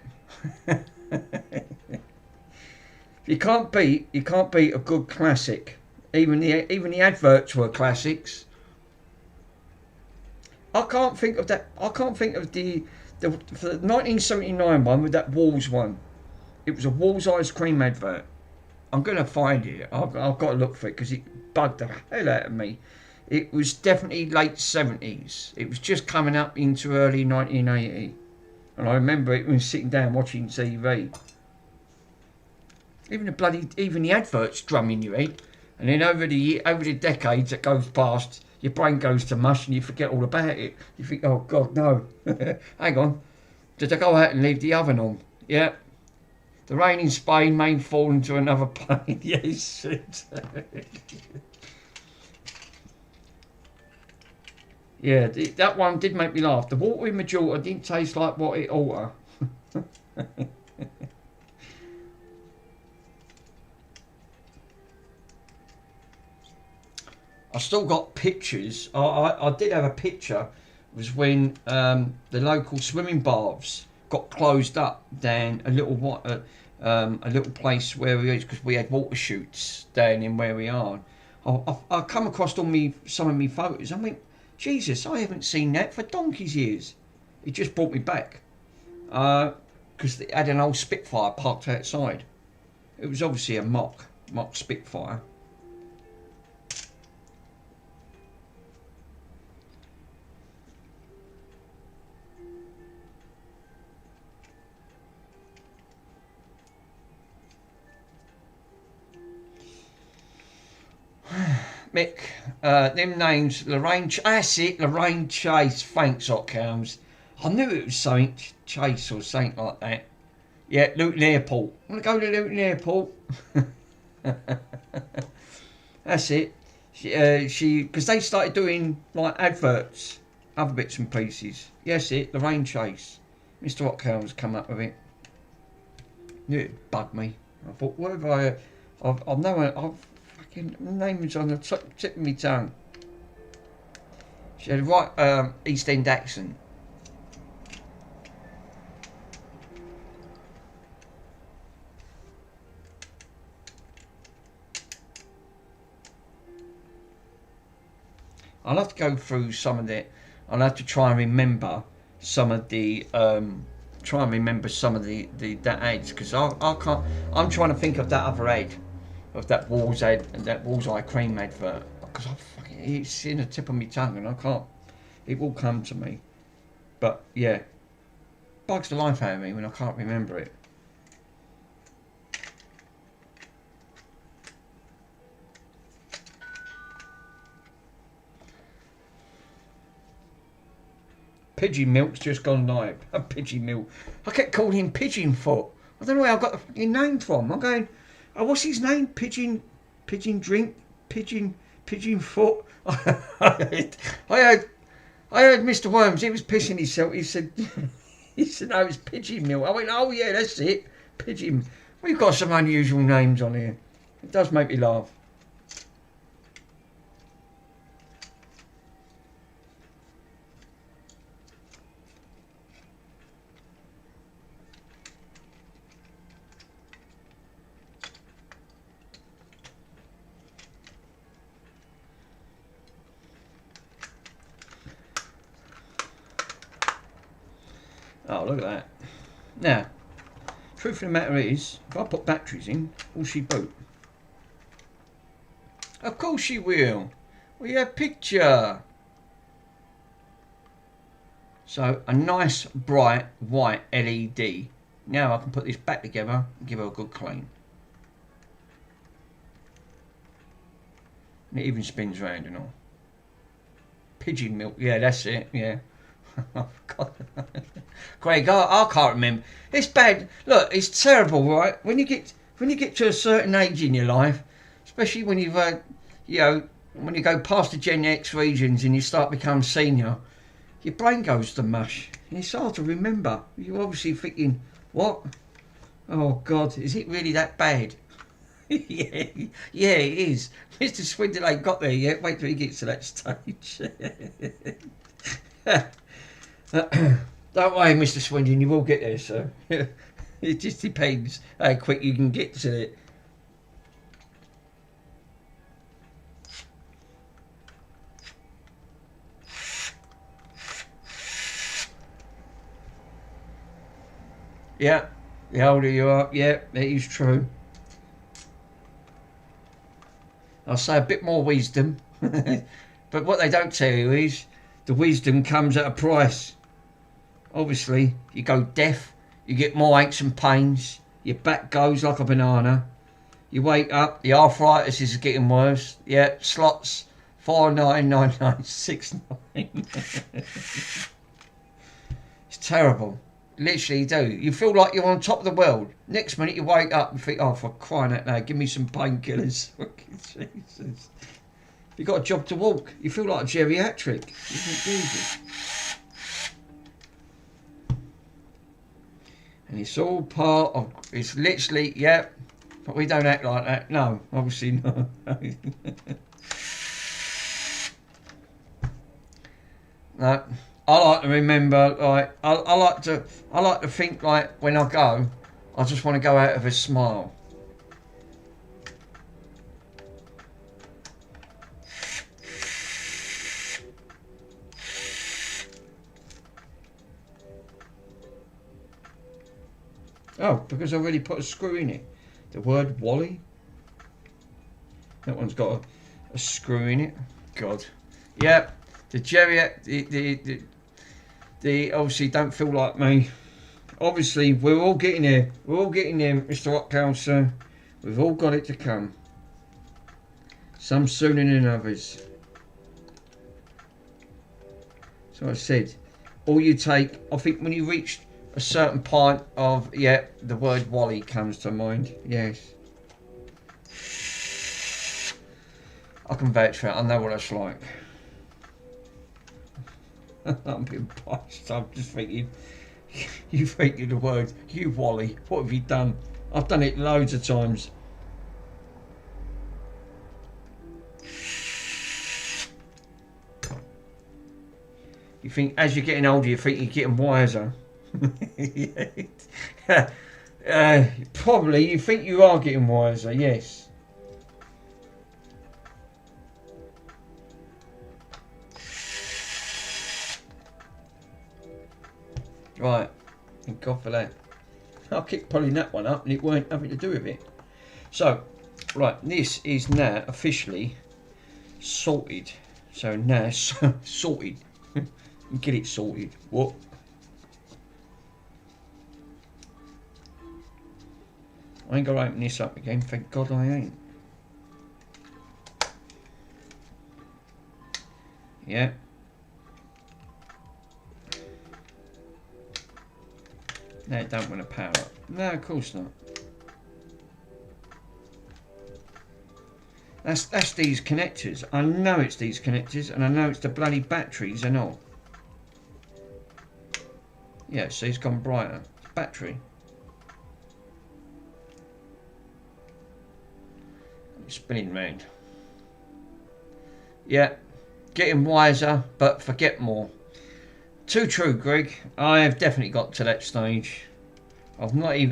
You can't beat a good classic. Even the adverts were classics. I can't think of that. I can't think of the 1979 one with that Walls one. It was a Walls ice cream advert. I'm gonna find it. I've got to look for it because it bugged the hell out of me. It was definitely late 70s. It was just coming up into early 1980. And I remember it when sitting down watching TV. Even the adverts drum in your head. And then over the decades that goes past, your brain goes to mush and you forget all about it. You think, oh God, no. Hang on. Did I go out and leave the oven on? Yeah. The rain in Spain may fall into another plane. Yes. Yeah, that one did make me laugh. The water in my daughter didn't taste like what it oughta. I still got pictures. I did have a picture. It was when the local swimming baths got closed up down a little place where we because we had water shoots down in where we are. I come across some of me photos. I went, Jesus, I haven't seen that for donkey's years. It just brought me back because they had an old Spitfire parked outside. It was obviously a mock Spitfire. Mick, them names, Lorraine, that's it, Lorraine Chase, thanks Hotcams. I knew it was something Chase or something like that. Yeah, Luton Airport. Want to go to Luton Airport? That's it. She, because they started doing like adverts, other bits and pieces. Yes, it, Lorraine Chase. Mr. Hotcams come up with it. Knew it bugged me. I thought, what have I've known, fucking, the name was on the tip of my tongue. She had a right East End accent. I'll have to go through some of it. I'll have to try and remember some of the that ads, because I can't. I'm trying to think of that other ad, of that Walls ad and that Walls Eye Cream advert, because it's in the tip of my tongue and I can't. It will come to me, but yeah, bugs the life out of me when I can't remember it. Pigeon Milk's just gone live. Pigeon Milk. I kept calling him Pigeon Foot. I don't know where I got the fucking name from. I'm going, oh, what's his name? Pigeon Drink? Pigeon Foot? I heard Mr. Worms, he was pissing himself. He said, no, it's Pigeon Milk. I went, oh yeah, that's it. Pigeon. We've got some unusual names on here. It does make me laugh. Oh, look at that. Now, truth of the matter is, if I put batteries in, will she boot? Of course she will. We have picture. So, a nice bright white LED. Now I can put this back together and give her a good clean. And it even spins round and all. Pigeon Milk, yeah, that's it, yeah. Oh, God. Craig, I can't remember. It's bad. Look, it's terrible, right? When you get to a certain age in your life, especially when you've when you go past the Gen X regions and you start becoming senior, your brain goes to mush. And it's hard to remember. You're obviously thinking, what? Oh God, is it really that bad? yeah, it is. Mr. Swindle ain't got there yet. Wait till he gets to that stage. Don't worry, Mr. Swindon, you will get there, sir. It just depends how quick you can get to it. Yeah, the older you are, yeah, that is true. I'll say a bit more wisdom, but what they don't tell you is the wisdom comes at a price. Obviously, you go deaf, you get more aches and pains, your back goes like a banana, you wake up, the arthritis is getting worse. Yeah, slots 499969. It's terrible. Literally, you do. You feel like you're on top of the world. Next minute, you wake up and think, oh, for crying out loud, give me some painkillers. Jesus. You've got a job to walk. You feel like a geriatric. Jesus. And it's all part of, it's literally, yeah, but we don't act like that. No, obviously not. No, I like to remember, like, I like to think, like, when I go, I just want to go out of a smile. Oh, because I already put a screw in it. The word Wally. That one's got a screw in it. God. Yeah. The the obviously don't feel like me. Obviously, we're all getting there. We're all getting there, Mr. Hotcams, sir. We've all got it to come. Some sooner than others. So I said, all you take, I think when you reach a certain point of, yeah, the word Wally comes to mind, yes. I can vouch for it, I know what it's like. I'm being biased, I'm just thinking, you thinking the word, you Wally, what have you done? I've done it loads of times. You think as you're getting older, you think you're getting wiser. Probably you think you are getting wiser, yes. Right, thank God for that. I keep pulling that one up and it weren't having to do with it. So, right, this is now officially sorted. So now sorted. Get it sorted. What? I ain't got to open this up again. Thank God I ain't. Yeah. No, it don't want to power up. No, of course not. That's these connectors. I know it's these connectors, and I know it's the bloody batteries and all. Yeah, see, it's gone brighter. It's battery. It's spinning round. Yeah, getting wiser, but forget more. Too true, Greg. I have definitely got to that stage. I'm not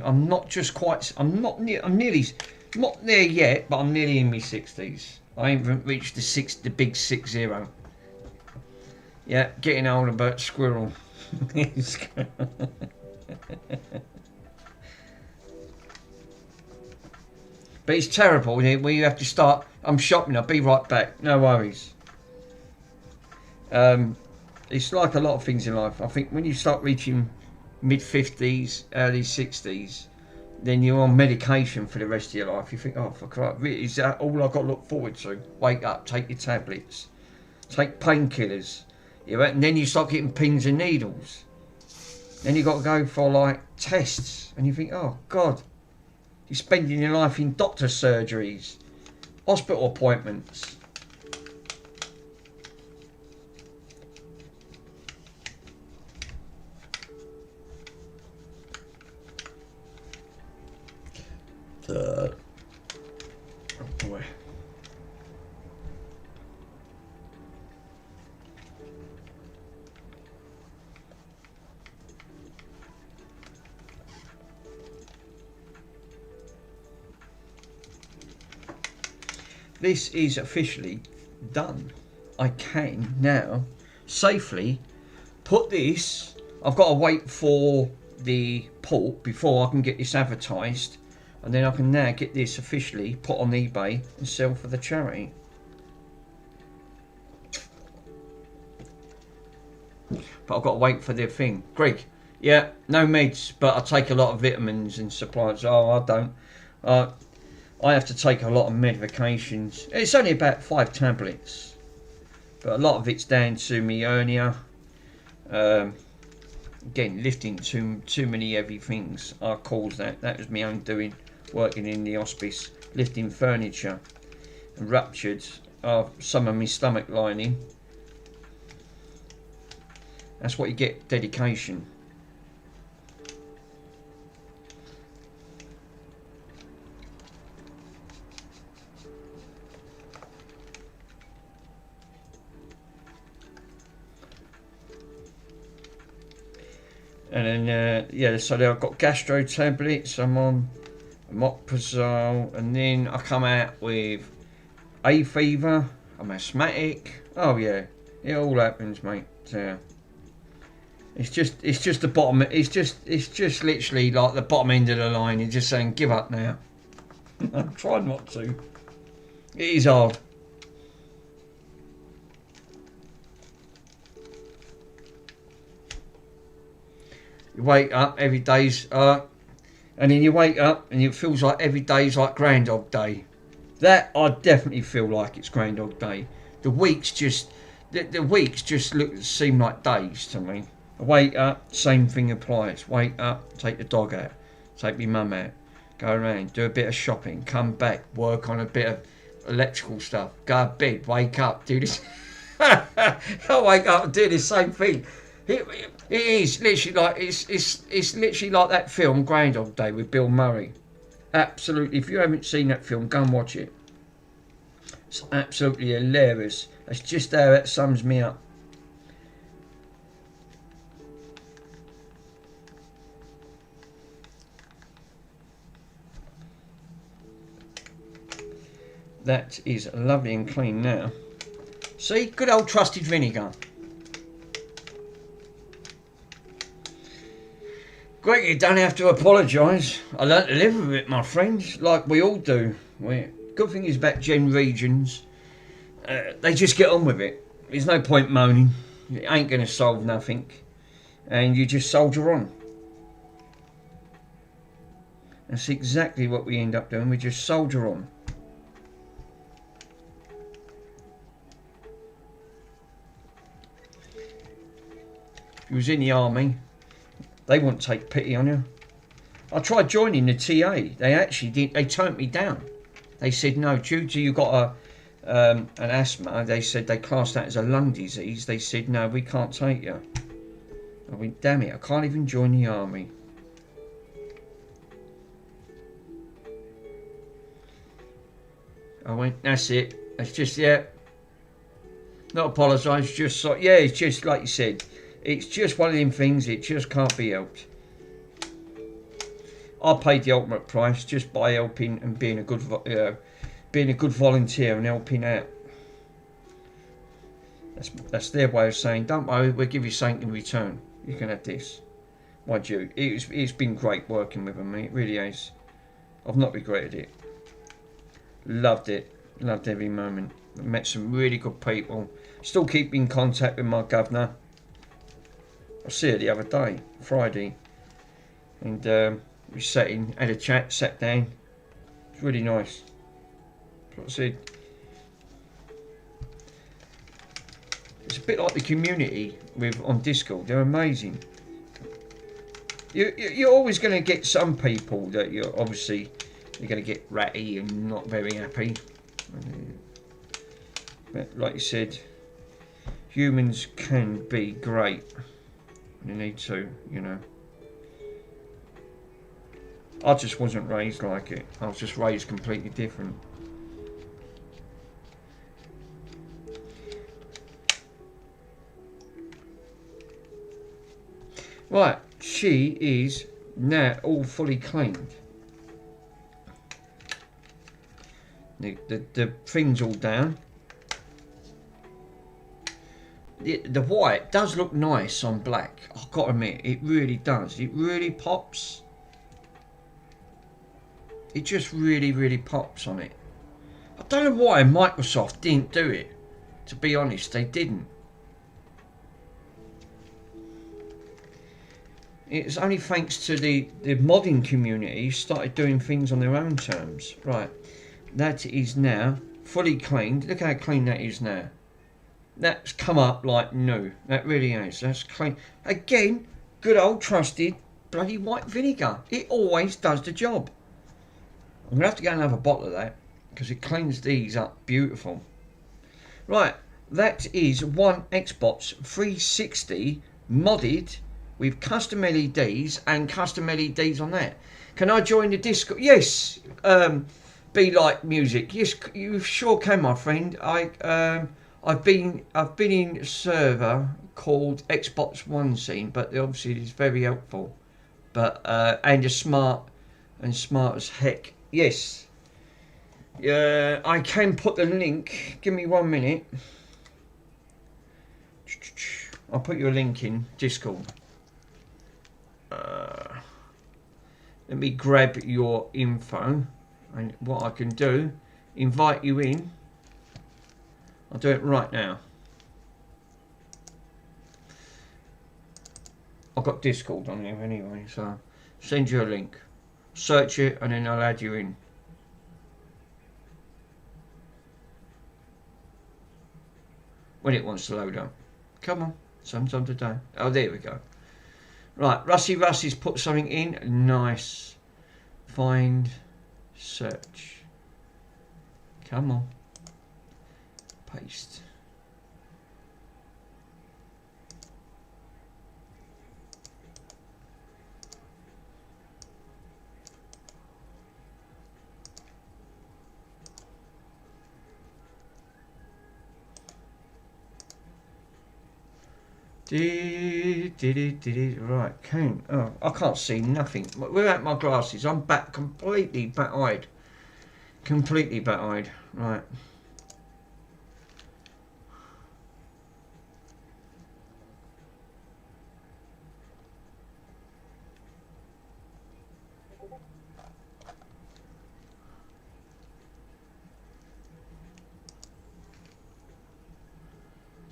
there yet, but I'm nearly in my 60s. I haven't reached the big 60. Yeah, getting older, but squirrel. But it's terrible where you have to start. I'm shopping. I'll be right back. No worries. It's like a lot of things in life. I think when you start reaching mid-50s, early 60s, then you're on medication for the rest of your life. You think, oh, for Christ, really, is that all I've got to look forward to? Wake up, take your tablets, take painkillers, and then you start getting pins and needles. Then you've got to go for like tests, and you think, oh God, you're spending your life in doctor surgeries, hospital appointments. Oh boy. This is officially done. I can now safely put this. I've got to wait for the port before I can get this advertised. And then I can now get this officially put on eBay and sell for the charity. But I've got to wait for the thing. Greg, yeah, no meds, but I take a lot of vitamins and supplements. Oh, I don't. I have to take a lot of medications. It's only about 5 tablets. But a lot of it's down to me hernia. Again, lifting too many heavy things. I caused that. That was my own doing. Working in the hospice, lifting furniture, and ruptured some of my stomach lining. That's what you get, dedication. And then, yeah, so I've got gastro tablets, I'm on Moprazole, and then I come out with hay fever, I'm asthmatic. Oh yeah, it all happens, mate. It's just the bottom. It's just literally like the bottom end of the line. You're just saying, give up now. I'm trying not to. It is hard. You wake up every day's and then you wake up and it feels like every day's like Groundhog Day. That I definitely feel like it's Groundhog Day. The weeks just seem like days to me. Wake up, same thing applies. Wake up, take the dog out, take my mum out, go around, do a bit of shopping, come back, work on a bit of electrical stuff, go to bed, wake up, do this. I wake up and do the same thing. It is literally like it's literally like that film Groundhog Day with Bill Murray. Absolutely, if you haven't seen that film, go and watch it. It's absolutely hilarious. That's just how that sums me up. That is lovely and clean now. See, good old trusted vinegar. Great, you don't have to apologise. I learnt to live with it, my friends, like we all do. Good thing is about Gen Regions, they just get on with it. There's no point moaning. It ain't going to solve nothing. And you just soldier on. That's exactly what we end up doing. We just soldier on. If you was in the army, they wouldn't take pity on you. I tried joining the TA. They actually did. They turned me down. They said no, due to you got an asthma. They said they classed that as a lung disease. They said no, we can't take you. I went, damn it, I can't even join the army. I went, that's it. It's just, yeah. Not apologise, just so, yeah, it's just like you said. It's just one of them things, it just can't be helped. I paid the ultimate price just by helping and being a good volunteer and helping out. That's their way of saying, don't worry, we'll give you something in return. You can have this. Mind you, it's been great working with them, mate. It really has. I've not regretted it. Loved it. Loved every moment. Met some really good people. Still keep in contact with my governor. I see her the other day, Friday. And we sat in, had a chat, sat down. It's really nice. That's what I said. It's a bit like the community on Discord. They're amazing. You're always going to get some people that you're going to get ratty and not very happy. But like you said, humans can be great. You need to, you know. I just wasn't raised like it. I was just raised completely different. Right, she is now all fully cleaned. The thing's all down. The white does look nice on black. I've got to admit, it really does. It really pops. It just really, really pops on it. I don't know why Microsoft didn't do it. To be honest, they didn't. It's only thanks to the modding community started doing things on their own terms. Right, that is now fully cleaned. Look how clean that is now. That's come up like new. That really is. That's clean. Again, good old trusted bloody white vinegar. It always does the job. I'm going to have to get another bottle of that because it cleans these up beautiful. Right, that is one Xbox 360 modded with custom LEDs and custom LEDs on that. Can I join the Discord? Yes. Be like music. Yes, you sure can, my friend. I've been in a server called Xbox One Scene, but obviously it's very helpful. But and smart as heck. Yes. I can put the link. Give me 1 minute. I'll put you a link in Discord. Let me grab your info, and what I can do, invite you in. I'll do it right now. I've got Discord on here anyway, so send you a link. Search it and then I'll add you in. when it wants to load up. Come on, sometime today. Oh, there we go. Right, Rusty's put something in. Nice. Find, search. Come on. Paste. Right, Kane. Oh, I can't see nothing. Without my glasses, I'm back completely bat-eyed. Completely bat-eyed. Right.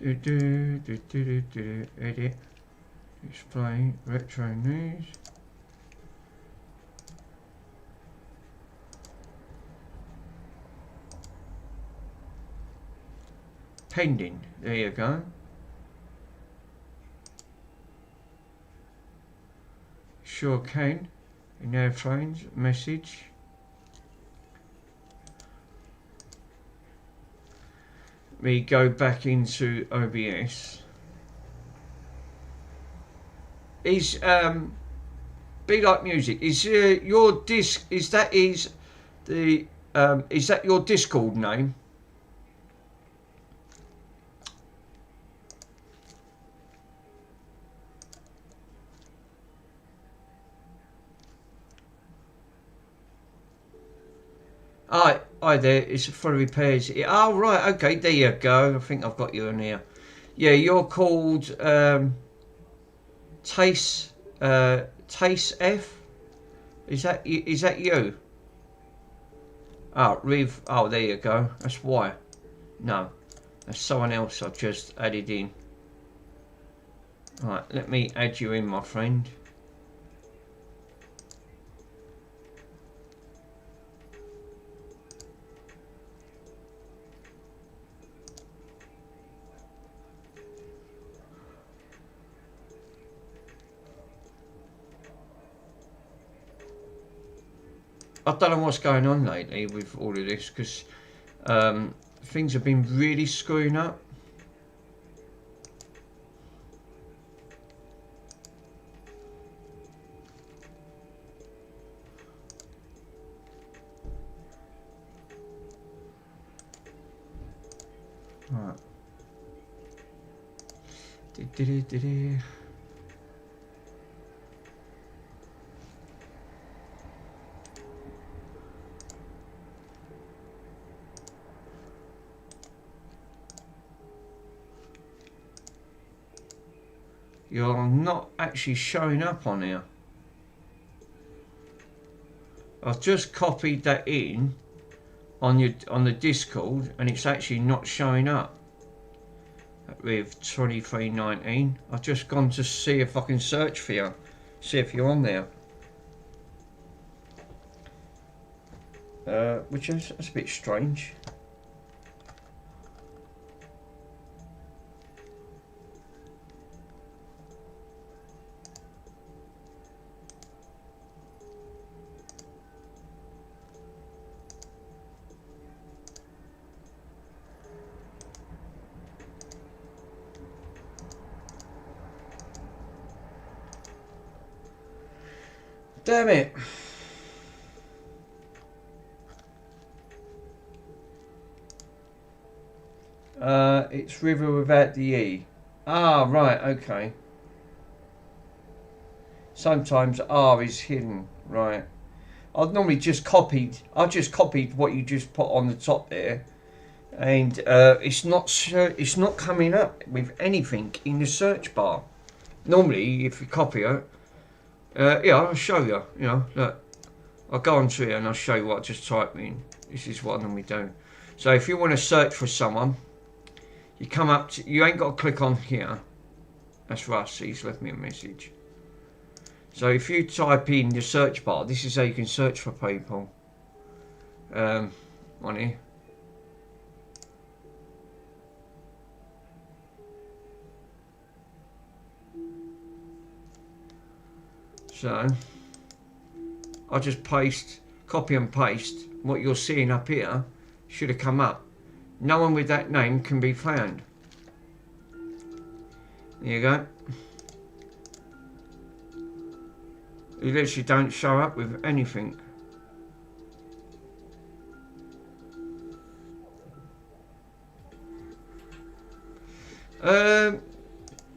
Edit. Display. Retro news. Pending. There you go. Sure can. In airplanes. Message. We go back into OBS. Is Be Like Music, is your disc, is that your Discord name? Hi there, it's for repairs. Oh right, okay, there you go. I think I've got you in here. Yeah, you're called Taste F. Is that you? Oh, Riv. Oh, there you go. That's why. No, that's someone else I've just added in. Right, let me add you in, my friend. I don't know what's going on lately with all of this, because things have been really screwing up. Right. You're not actually showing up on here. I've just copied that in on the Discord, and it's actually not showing up with 2319. I've just gone to see if I can search for you, see if you're on there. Which is, that's a bit strange. Damn it. It's river without the E. Ah, right, okay. Sometimes R is hidden, right. I've normally just copied, what you just put on the top there, and it's not coming up with anything in the search bar. Normally, if you copy it, yeah, I'll show you, you know, look. I'll go onto here and I'll show you what I just typed in. This is what I normally do. So if you want to search for someone, you come up to, you ain't got to click on here. That's Russ, he's left me a message. So if you type in the search bar, this is how you can search for people. On here. So I just copy and paste what you're seeing up here. Should have come up. No one with that name can be found. There you go. You literally don't show up with anything.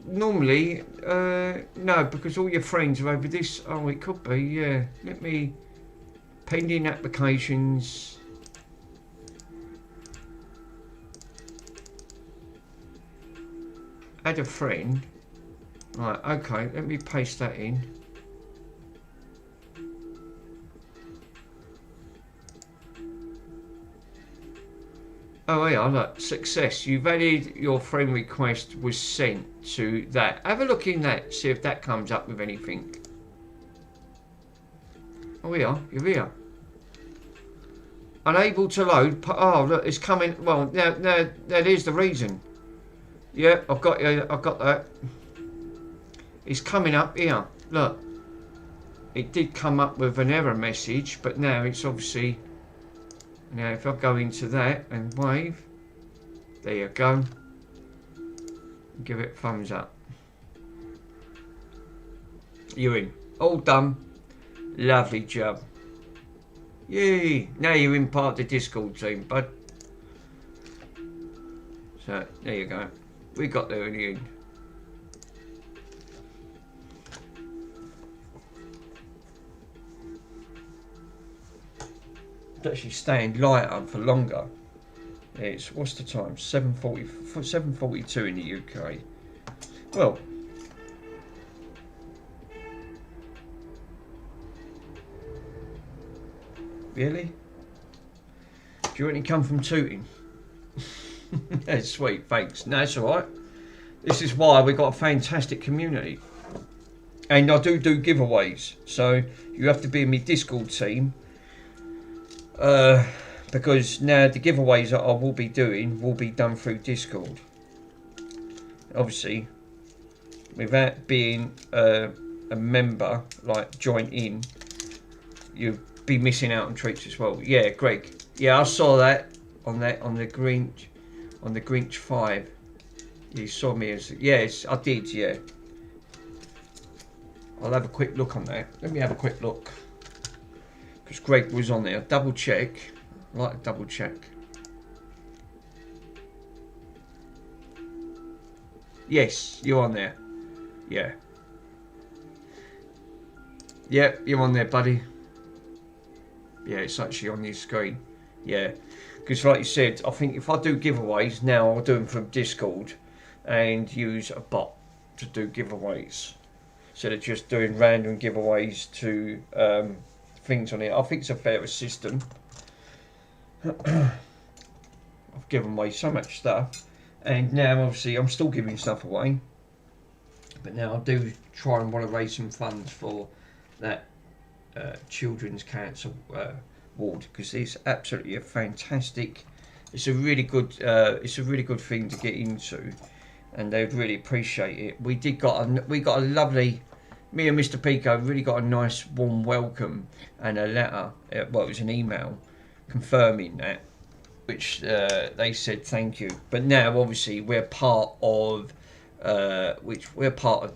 Normally, no, because all your friends are over this. Oh, it could be, yeah. Let me... Pending applications. Add a friend. Right, okay, let me paste that in. Oh yeah, look, success. You've added your friend request was sent to that. Have a look in that, see if that comes up with anything. Oh yeah, you're here. Unable to load. Oh look, it's coming. Well, now that is the reason. Yeah, I've got that. It's coming up here. Look, it did come up with an error message, but now it's obviously. Now if I go into that and wave, there you go. Give it a thumbs up. You're in. All done. Lovely job. Yay! Now you're in part of the Discord team, bud. So there you go. We got there in the end. It's actually staying lighter for longer. It's, what's the time? 7:42 in the UK. Well, really? Do you want to come from Tooting? That's sweet, thanks. No, that's alright. This is why we got a fantastic community. And I do giveaways. So you have to be in my Discord team. Because now the giveaways that I will be doing will be done through Discord. Obviously, without being a member, like join in, you'd be missing out on treats as well. Yeah, Greg. Yeah, I saw that on the Grinch 5. You saw me as, yes, I did. Yeah. I'll have a quick look on that. Let me have a quick look. Because Greg was on there. Double check. I like to double check. Yes, you're on there. Yeah. Yep, you're on there, buddy. Yeah, it's actually on your screen. Yeah. Because like you said, I think if I do giveaways now, I'll do them from Discord and use a bot to do giveaways. Instead of just doing random giveaways to things on it. I think it's a fairer system. I've given away so much stuff, and now obviously I'm still giving stuff away, but now I do try and want to raise some funds for that children's cancer ward, because it's absolutely a fantastic, it's a really good thing to get into, and they'd really appreciate it. We got a lovely, me and Mr. Pico really got a nice warm welcome and a letter, well, it was an email confirming that, which they said thank you. But now obviously we're part of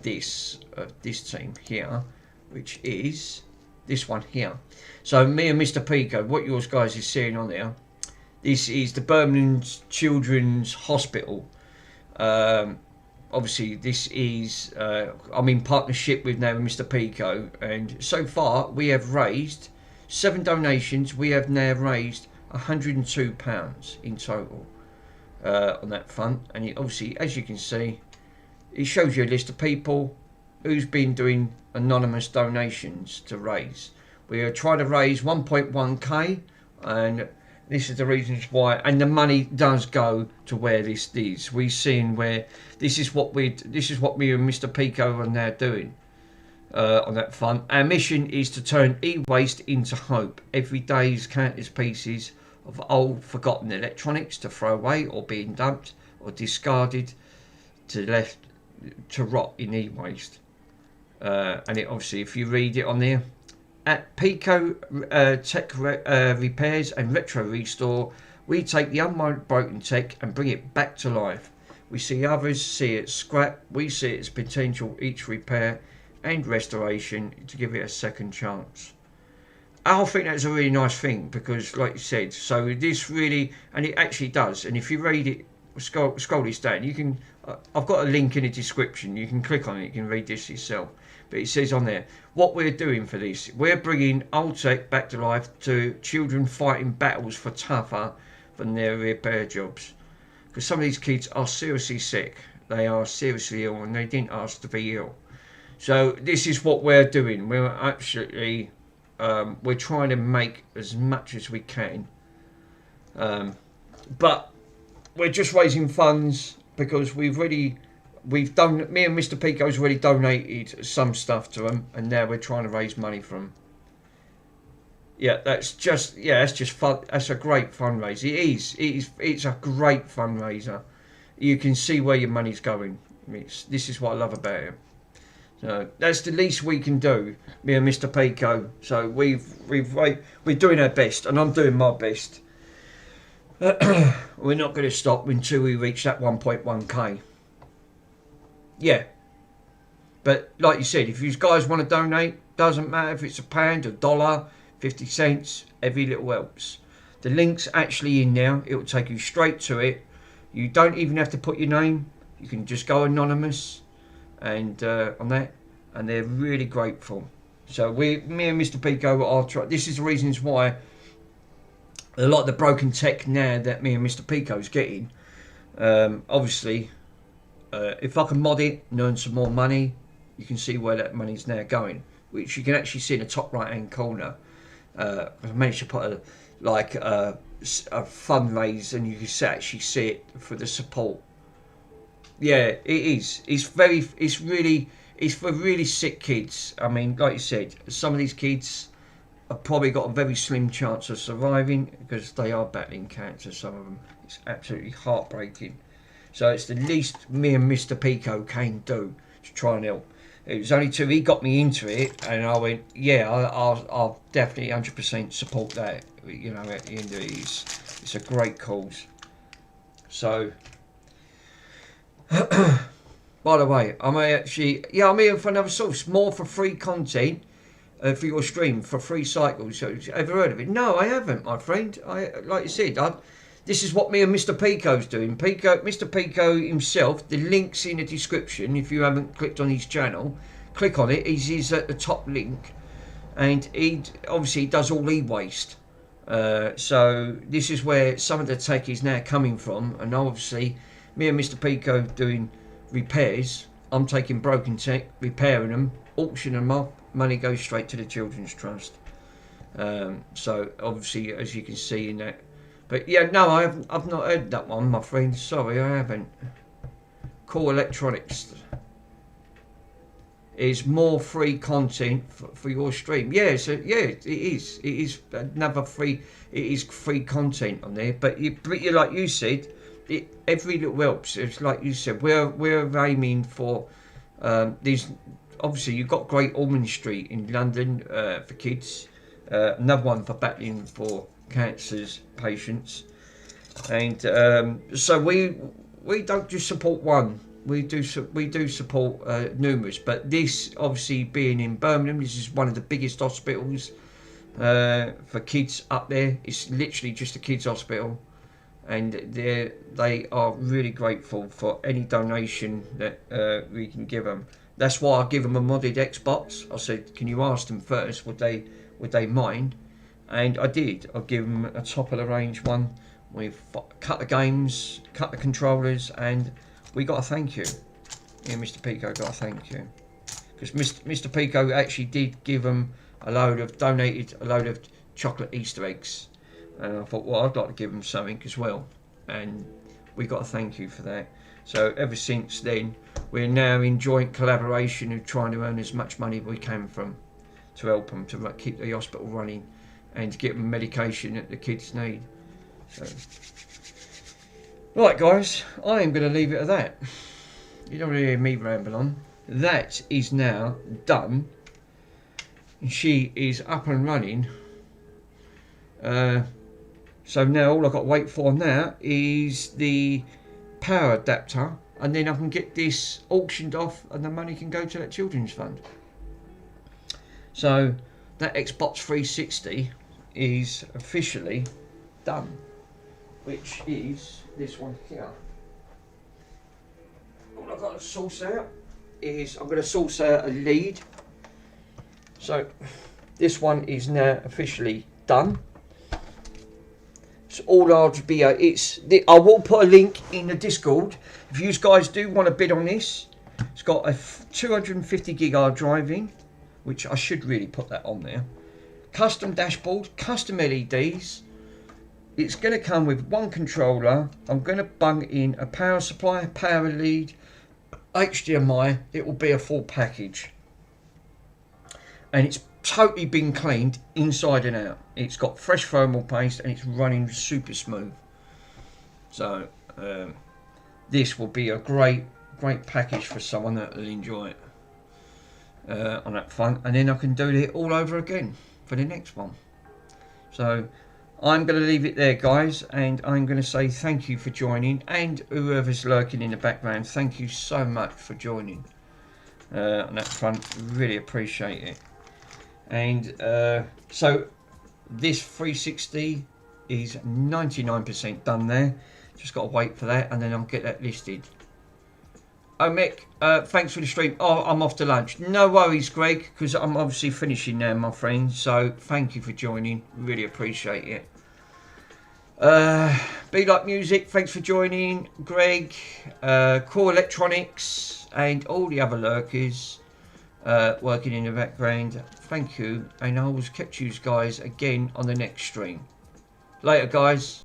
this team here, which is this one here. So me and Mr. Pico, what yours guys is seeing on there, this is the Birmingham Children's Hospital. Obviously this is I'm in partnership with now Mr. Pico, and so far we have raised 7 donations. We have now raised £102 in total on that front, and it, obviously, as you can see, it shows you a list of people who's been doing anonymous donations to raise. We are trying to raise 1.1k, and this is the reasons why, and the money does go to where this is. We've seen where this is what me and Mr. Pico are now doing. On that front, our mission is to turn e-waste into hope. Every day is countless pieces of old forgotten electronics to throw away or being dumped or discarded to left to rot in e-waste. And it obviously, if you read it on there, at Pico Tech Repairs and Retro Restore, we take the unbroken tech and bring it back to life. We see others see it scrap, we see its potential each repair and restoration to give it a second chance. I think that's a really nice thing because, like you said, so this really, and it actually does, and if you read it, scroll this down, you can, I've got a link in the description, you can click on it, you can read this yourself. But it says on there, what we're doing for this, we're bringing old tech back to life to children fighting battles for tougher than their repair jobs. Because some of these kids are seriously sick, they are seriously ill and they didn't ask to be ill. So this is what we're doing, we're absolutely, we're trying to make as much as we can. But we're just raising funds because we've done, me and Mr. Pico's already donated some stuff to them, and now we're trying to raise money for them. Yeah, that's just fun. That's a great fundraiser. It's a great fundraiser. You can see where your money's going. This is what I love about it. So that's the least we can do, me and Mr. Pico. So we're doing our best, and I'm doing my best. We're not going to stop until we reach that 1.1k. Yeah, but like you said, if you guys want to donate, doesn't matter if it's £1, $1, 50 cents, every little helps. The link's actually in there, it will take you straight to it. You don't even have to put your name, you can just go anonymous and on that, and they're really grateful. So me and Mr. Pico are trying. This is the reasons why a lot of the broken tech now that me and Mr. Pico's getting, obviously. If I can mod it and earn some more money, you can see where that money's now going, which you can actually see in the top right hand corner. I managed to put a fundraise, and you can actually see it for the support. Yeah, it is. It's for really sick kids. I mean, like you said, some of these kids have probably got a very slim chance of surviving because they are battling cancer. Some of them. It's absolutely heartbreaking. So it's the least me and Mr. Pico can do to try and help. It was only till he got me into it, and I went, yeah, I'll definitely 100% support that. You know, at the end of it, it's a great cause. So, by the way, I'm here for another source, more for free content for your stream, for free cycles. So, ever heard of it? No, I haven't, my friend. Like you said, this is what me and Mr. Pico's doing. Mr. Pico himself, the link's in the description. If you haven't clicked on his channel, click on it. He's at the top link. And he obviously does all e-waste. So this is where some of the tech is now coming from. And obviously, me and Mr. Pico doing repairs. I'm taking broken tech, repairing them, auctioning them off. Money goes straight to the Children's Trust. So obviously, as you can see in that. But yeah, no, I've not heard that one, my friend. Sorry, I haven't. Core Electronics is more free content for your stream. Yeah, so yeah, it is. It is another free. It is free content on there. But you like you said, every little helps. It's like you said, we're aiming for these. Obviously, you've got Great Ormond Street in London for kids. Another one for battling for cancers patients, and so we don't just support one, we do support numerous, but this obviously being in Birmingham, this is one of the biggest hospitals for kids up there. It's literally just a kids hospital, and they are really grateful for any donation that we can give them. That's why I give them a modded Xbox. I said, can you ask them first, would they mind? And I did. I'll give them a top of the range one. We've cut the games, cut the controllers, and we got a thank you. Yeah, Mr. Pico got a thank you. Because Mr. Pico actually did give them donated a load of chocolate Easter eggs. And I thought, well, I'd like to give them something as well. And we got a thank you for that. So ever since then, we're now in joint collaboration of trying to earn as much money as we can from to help them to keep the hospital running. And to get them medication that the kids need. So, right, guys, I am going to leave it at that. You don't really hear me ramble on. that is now done. She is up and running. So now all I've got to wait for now is the power adapter, and then I can get this auctioned off and the money can go to that children's fund. So that Xbox 360 is officially done, which is this one here. All I've got to source out is I'm going to source out a lead. So this one is now officially done. It's all RGB. I will put a link in the Discord if you guys do want to bid on this. It's got a 250 gig hard drive in, which I should really put that on there. Custom dashboard, custom LEDs. It's going to come with one controller. I'm going to bung in a power supply, power lead, HDMI. It will be a full package. And it's totally been cleaned inside and out. It's got fresh thermal paste and it's running super smooth. So this will be a great package for someone that will enjoy it on that front, and then I can do it all over again for the next one. So I'm going to leave it there, guys, and I'm going to say thank you for joining, and whoever's lurking in the background, thank you so much for joining on that front. Really appreciate it. And so this 360 is 99% done there. Just got to wait for that, and then I'll get that listed. Oh, Mick, thanks for the stream. Oh, I'm off to lunch. No worries, Greg, because I'm obviously finishing now, my friend. So thank you for joining. Really appreciate it. Be Like Music, thanks for joining. Greg, Core Electronics, and all the other lurkers working in the background. Thank you, and I will catch you guys again on the next stream. Later, guys.